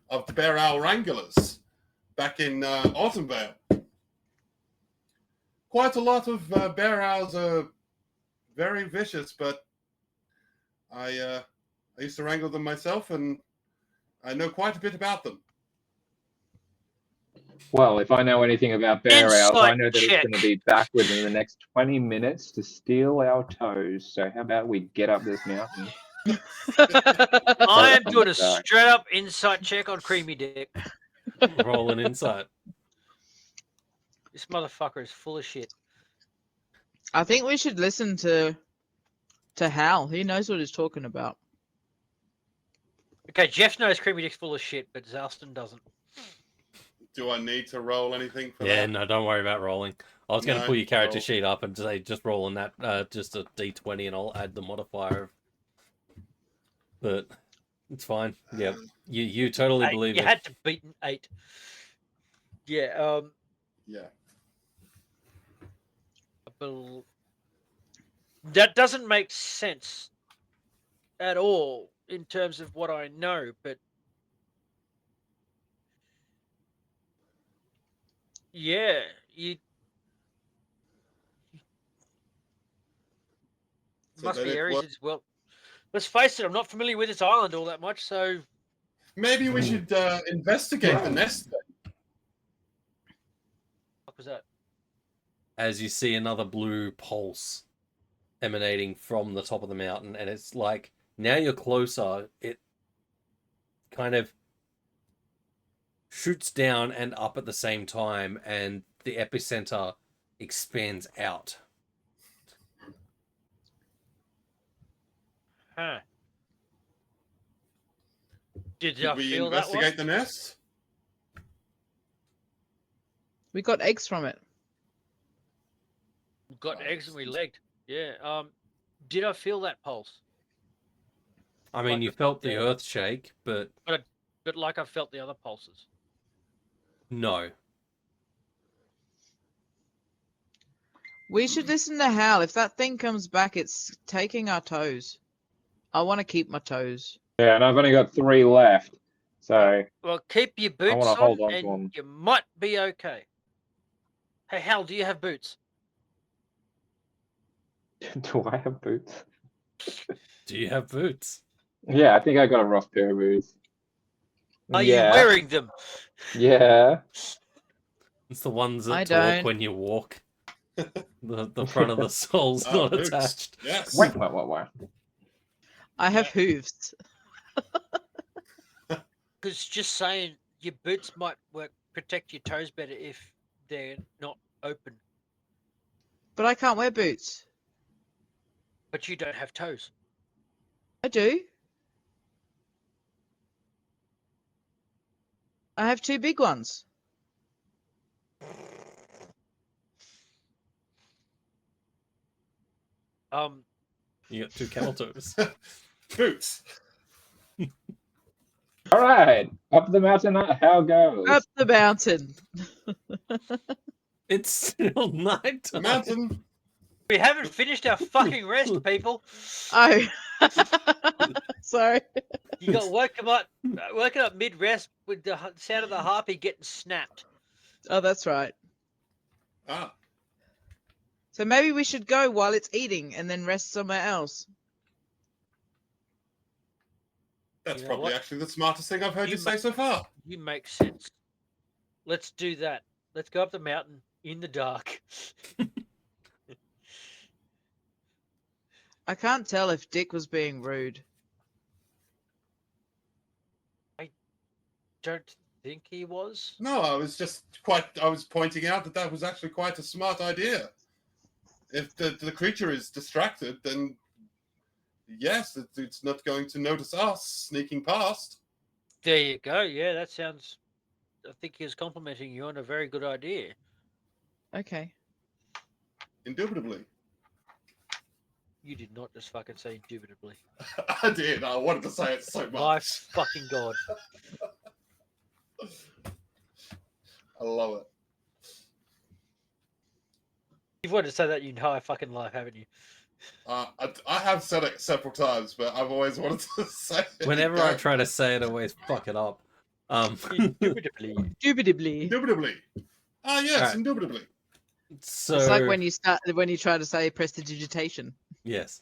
of the bear owl wranglers back in Autumnvale. Quite a lot of bear owls are very vicious, but I used to wrangle them myself, and I know quite a bit about them. Well, if I know anything about bear owls, I Insight know that it's check. going to be back within the next 20 minutes to steal our toes. So how about we get up this mountain? I am doing a Sorry. straight up insight check on Creamy Dick. Roll an insight. This motherfucker is full of shit. I think we should listen to Hal. He knows what he's talking about. Okay, Jeff knows Creamy Dick's full of shit, but Zalston doesn't. Do I need to roll anything for Yeah, that? no, don't worry about rolling. I was going to No, pull your character roll. sheet up and say just roll on that, just a d20, and I'll add the modifier. But it's fine. Yeah, you totally believe you it. had to beat an 8. Yeah. Yeah. That doesn't make sense at all in terms of what I know, but yeah, you So must then be it areas was- as well. Let's face it, I'm not familiar with this island all that much, so Maybe we should investigate the nest then. what was that? As you see another blue pulse emanating from the top of the mountain, and it's like now you're closer, it kind of shoots down and up at the same time, and the epicenter expands out. Huh. Did Should I we feel that one? investigate the nest? We got eggs from it. We got eggs and we legged. Yeah. Did I feel that pulse? I mean, Like you I felt felt the the- earth shake, but But like I felt the other pulses. no. We should listen to Hal. If that thing comes back, it's taking our toes. I want to keep my toes. Yeah, and I've only got 3 left, so Well, keep your I boots wanna on, hold on to and 'em. you might be okay. Hey, Hal, do you have boots? do I have boots? Do you have boots? Yeah, I think I got a rough pair of boots. Are you Yeah, wearing them? yeah. It's the ones I that talk don't. when you walk. The front of the sole's Oh, not boots. attached. Yes. Wait. I have Yeah. hooves. Because just saying, your boots might protect your toes better if they're not open. But I can't wear boots. But you don't have toes. I do. I have 2 big ones. You got 2 camel toes. Boots. All right, up the mountain. How goes? Up the mountain. It's still night The time. mountain. We haven't finished our fucking rest, people. Oh. Sorry. You got woken up mid-rest with the sound of the harpy getting snapped. Oh, that's right. Ah, So maybe we should go while it's eating and then rest somewhere else. that's You know probably what? actually the smartest thing I've heard you You say so far. You make sense. Let's do that. Let's go up the mountain in the dark. I can't tell if Dick was being rude. Don't think he was. No, I was pointing out that was actually quite a smart idea. If the creature is distracted, then yes, it's not going to notice us sneaking past. There you go. Yeah, that sounds. I think he was complimenting you on a very good idea. Okay. Indubitably. You did not just fucking say indubitably. I did. I wanted to say it so My much. fucking god. I love it. You've wanted to say that your entire fucking life, haven't you? I have said it several times, but I've always wanted to say it. Whenever I try to say it, I always fuck it up. Indubitably. Indubitably. Indubitably. Ah, yes, Alright. indubitably. So It's like when you try to say prestidigitation. yes.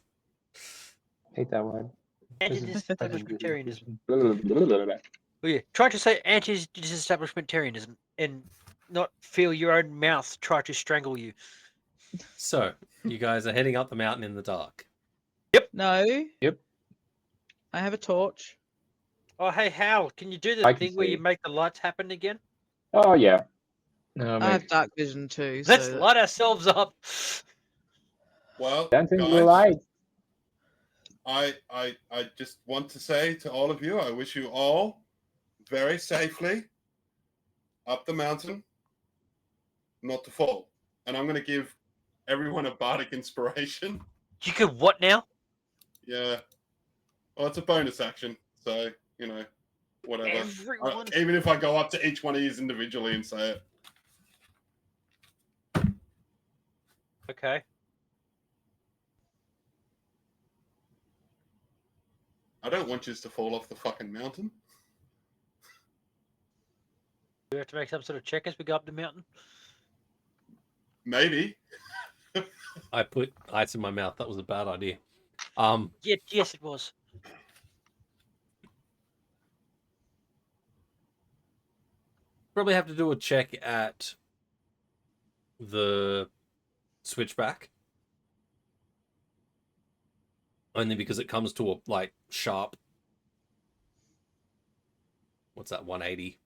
Hate that word. Anti-disestablishmentarianism. Blah, blah, blah, blah. Oh, yeah. Try to say anti-disestablishmentarianism and not feel your own mouth try to strangle you. So you guys are heading up the mountain in the dark. No. Yep. I have a torch. Oh, hey, Hal, can you do the I can thing where you see. make the lights happen again? Oh yeah. I have dark vision too. Let's So light ourselves up. Well, dancing guys, blue light. I just want to say to all of you, I wish you all very safely up the mountain, not to fall. And I'm going to give everyone a bardic inspiration. You could what now? Yeah. Well, it's a bonus action, so, whatever. Everyone. Even if I go up to each one of these individually and say it. Okay. I don't want you to fall off the fucking mountain. Do we have to make some sort of check as we go up the mountain? Maybe. I put ice in my mouth. That was a bad idea. Yes, it was. Probably have to do a check at the switchback. Only because it comes to a sharp. What's that? 180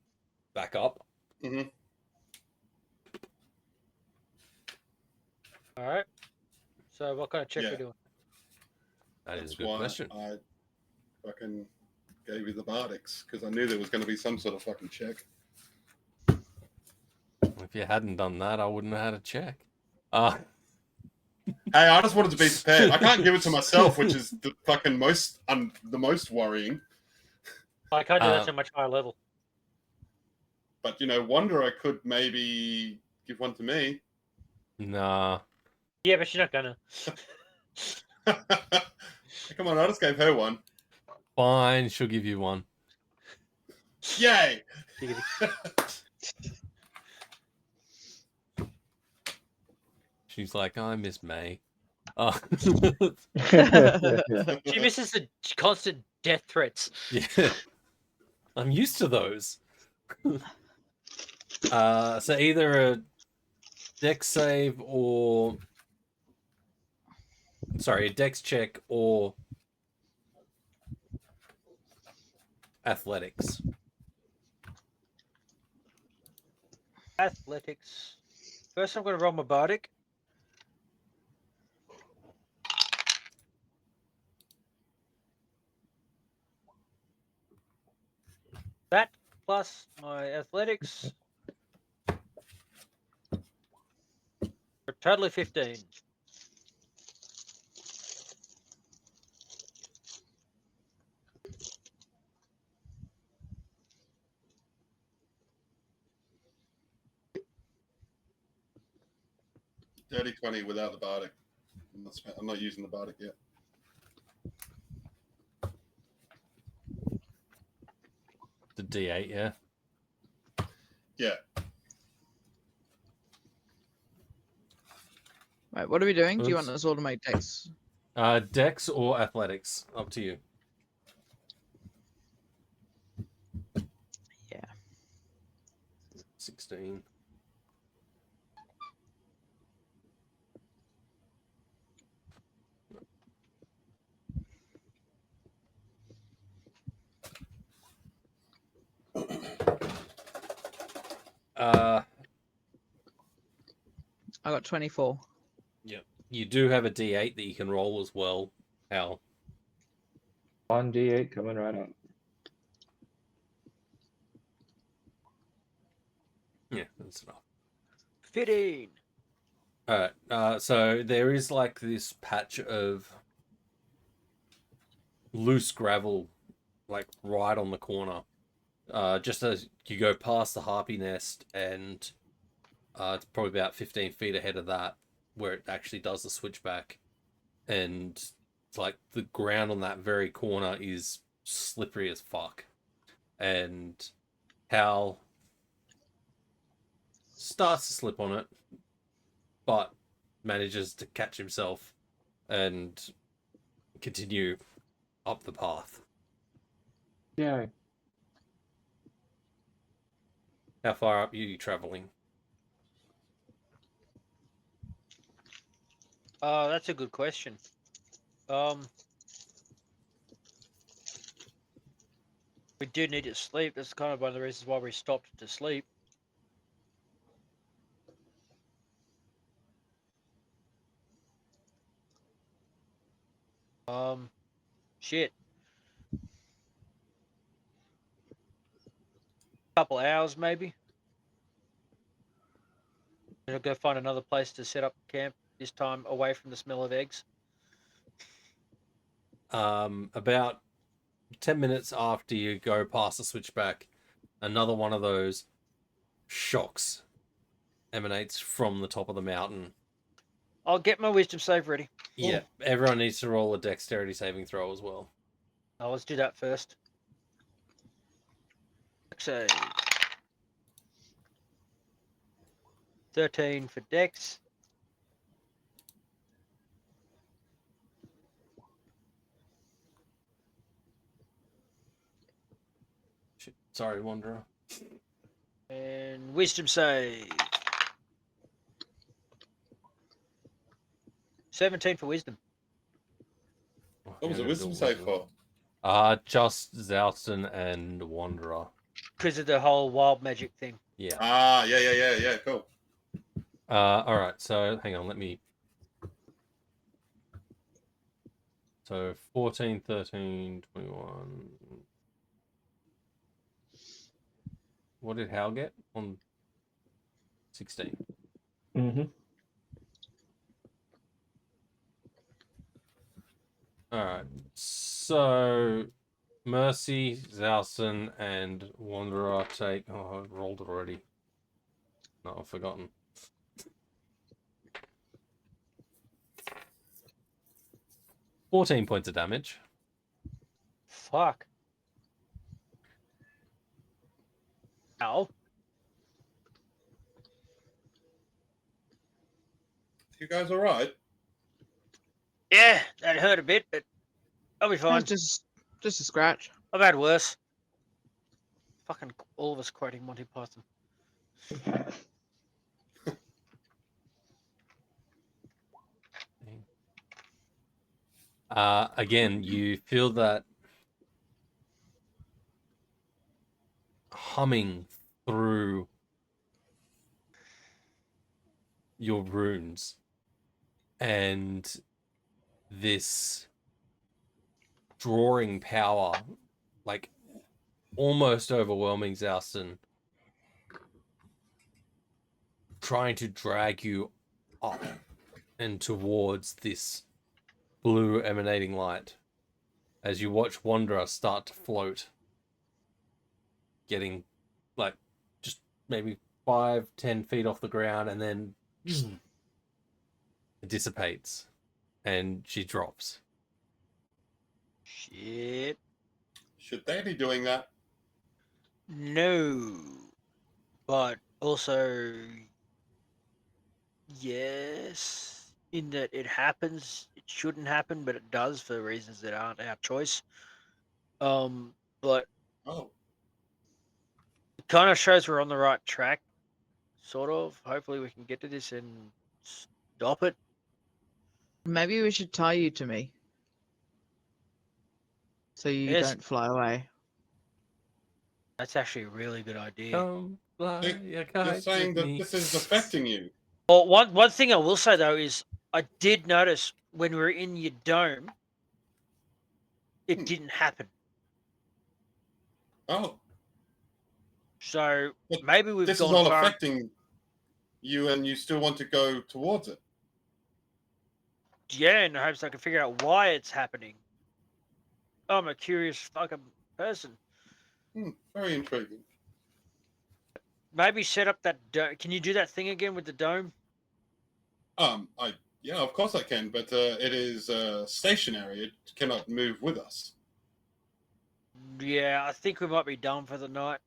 back up. Mm-hmm. All right. So what kind of check Yeah. we doing? That is That's a good why question. I fucking gave you the bardics, because I knew there was going to be some sort of fucking check. If you hadn't done that, I wouldn't have had a check. Hey, I just wanted to be prepared. I can't give it to myself, which is the fucking the most worrying. I can't do that to a much higher level. But Wanderer could maybe give one to me. Nah. Yeah, but she's not gonna. Come on, I just gave her one. Fine, she'll give you one. Yay! She's like, I miss May. Oh. She misses the constant death threats. Yeah. I'm used to those. So either a dex save or... Sorry, a dex check or athletics. Athletics. First, I'm going to roll my bardic. That plus my athletics. For totally 15. Dirty 20 without the bardic. I'm not using the bardic yet. The D8, yeah. Yeah. Right, what are we doing? Do you Oops. want us all to make decks? Dex or athletics, up to you. Yeah. 16. I got 24. Yep. You do have a D8 that you can roll as well, Hal. 1d8 coming right up. Yeah, that's enough. 15. Alright, so there is like this patch of loose gravel, like right on the corner. Just as you go past the harpy nest, and it's probably about 15 feet ahead of that, where it actually does the switchback. And it's like the ground on that very corner is slippery as fuck. And Hal starts to slip on it, but manages to catch himself and continue up the path. Yeah. How far up are you traveling? That's a good question. We do need to sleep. That's kind of one of the reasons why we stopped to sleep. Shit. Couple hours maybe. And I'll go find another place to set up camp, this time away from the smell of eggs. About 10 minutes after you go past the switchback, another one of those shocks emanates from the top of the mountain. I'll get my wisdom save ready. Yeah, everyone needs to roll a dexterity saving throw as well. Oh, let's do that first. Save. 13 for Dex. Shit. Sorry, Wanderer. And wisdom save. 17 for wisdom. What was a wisdom save for? Just Zalston and Wanderer. Because of the whole wild magic thing. Yeah. Yeah, cool. Alright, so hang on, let me... So 14, 13, 21... What did Hal get? On 16. Mm-hmm. All right. So Mercy, Zalson, and Wanderer take. Oh, I rolled it already. No, I've forgotten. $14 points of damage. Fuck. Ow. You guys all right? Yeah, that hurt a bit, but I'll be fine. Just a scratch. I've had worse. Fucking all of us quoting Monty Python. Again, you feel that humming through your runes, and this drawing power, like almost overwhelming Zouston, trying to drag you up and towards this blue emanating light as you watch Wanderer start to float, getting like just maybe 5-10 feet off the ground, and then it dissipates and she drops. Shit. Should they be doing that? No. But also, yes, in that it happens. It shouldn't happen, but it does for reasons that aren't our choice. But Oh, it kind of shows we're on the right track, sort of. Hopefully, we can get to this and stop it. Maybe we should tie you to me, so you Yes. don't fly away. That's actually a really good idea. Come fly Hey, your you're kite saying with that me. this is affecting you. Well, one thing I will say though is I did notice when we were in your dome, it didn't happen. Oh, So But maybe we've this is gone all far. affecting you, and you still want to go towards it. Yeah, in the hopes I can figure out why it's happening. I'm a curious fucking person. Very intriguing. Maybe set up that dome. Can you do that thing again with the dome? Yeah, of course I can, but it is stationary. It cannot move with us. Yeah, I think we might be done for the night.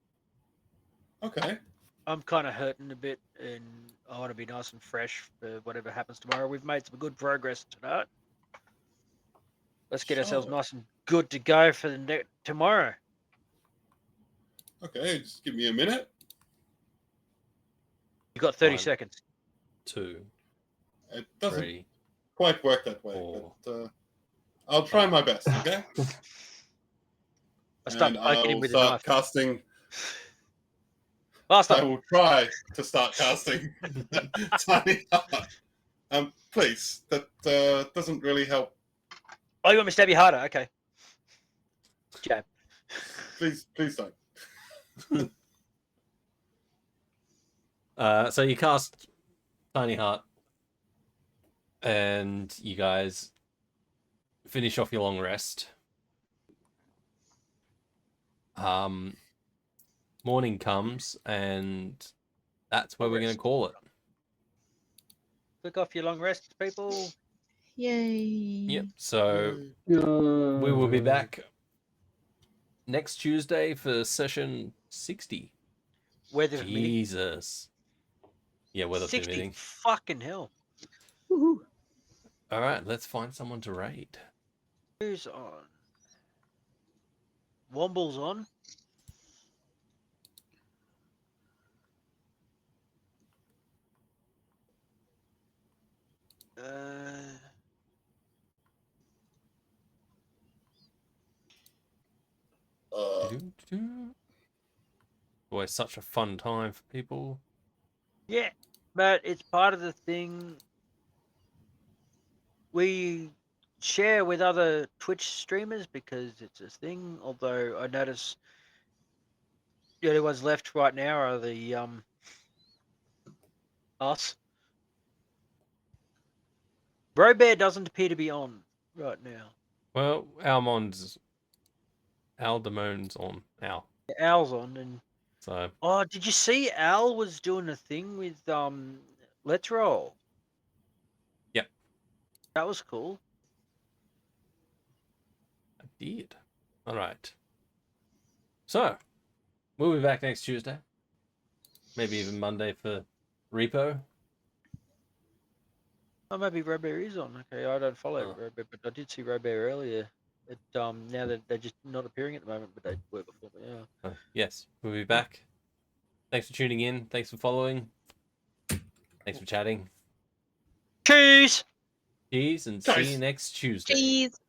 Okay. I'm kind of hurting a bit, and I want to be nice and fresh for whatever happens tomorrow. We've made some good progress tonight. Let's get ourselves Sure. nice and good to go for the tomorrow. Okay, just give me a minute. You got 30 Fine. seconds. 2, It doesn't 3. quite work that way, but I'll try my best. Okay. I start And I poking him will with a start knife. casting. Last I time. will try to start casting Tiny Heart. Please, that doesn't really help. Oh, you want me to stab you harder? Okay. Jab. Please don't. So you cast Tiny Heart, and you guys finish off your long rest. Morning comes, and that's where we're going to call it. Click off your long rest, people. Yay! Yep. So We we will be back next Tuesday for session 60. Weather permitting. Jesus. Yeah, weather 60 permitting. fucking hell. Woohoo! All right, let's find someone to raid. Who's on? Womble's on. Always such a fun time for people. Yeah, but it's part of the thing we share with other Twitch streamers because it's a thing. Although I notice the only ones left right now are the us. Bro Bear doesn't appear to be on right now. Well, Aldemone's on now. Al's on, and So oh, did you see Al was doing a thing with Let's Roll? Yep. That was cool. I did. All right. So we'll be back next Tuesday. Maybe even Monday for Repo. Oh, maybe Robert is on. Okay, I don't follow Oh. Robert, but I did see Robert earlier. Now that they're just not appearing at the moment, but they were before. But yeah. Yes, we'll be back. Thanks for tuning in. Thanks for following. Thanks for chatting. Cheers. Cheers, and see you next Tuesday. Cheese.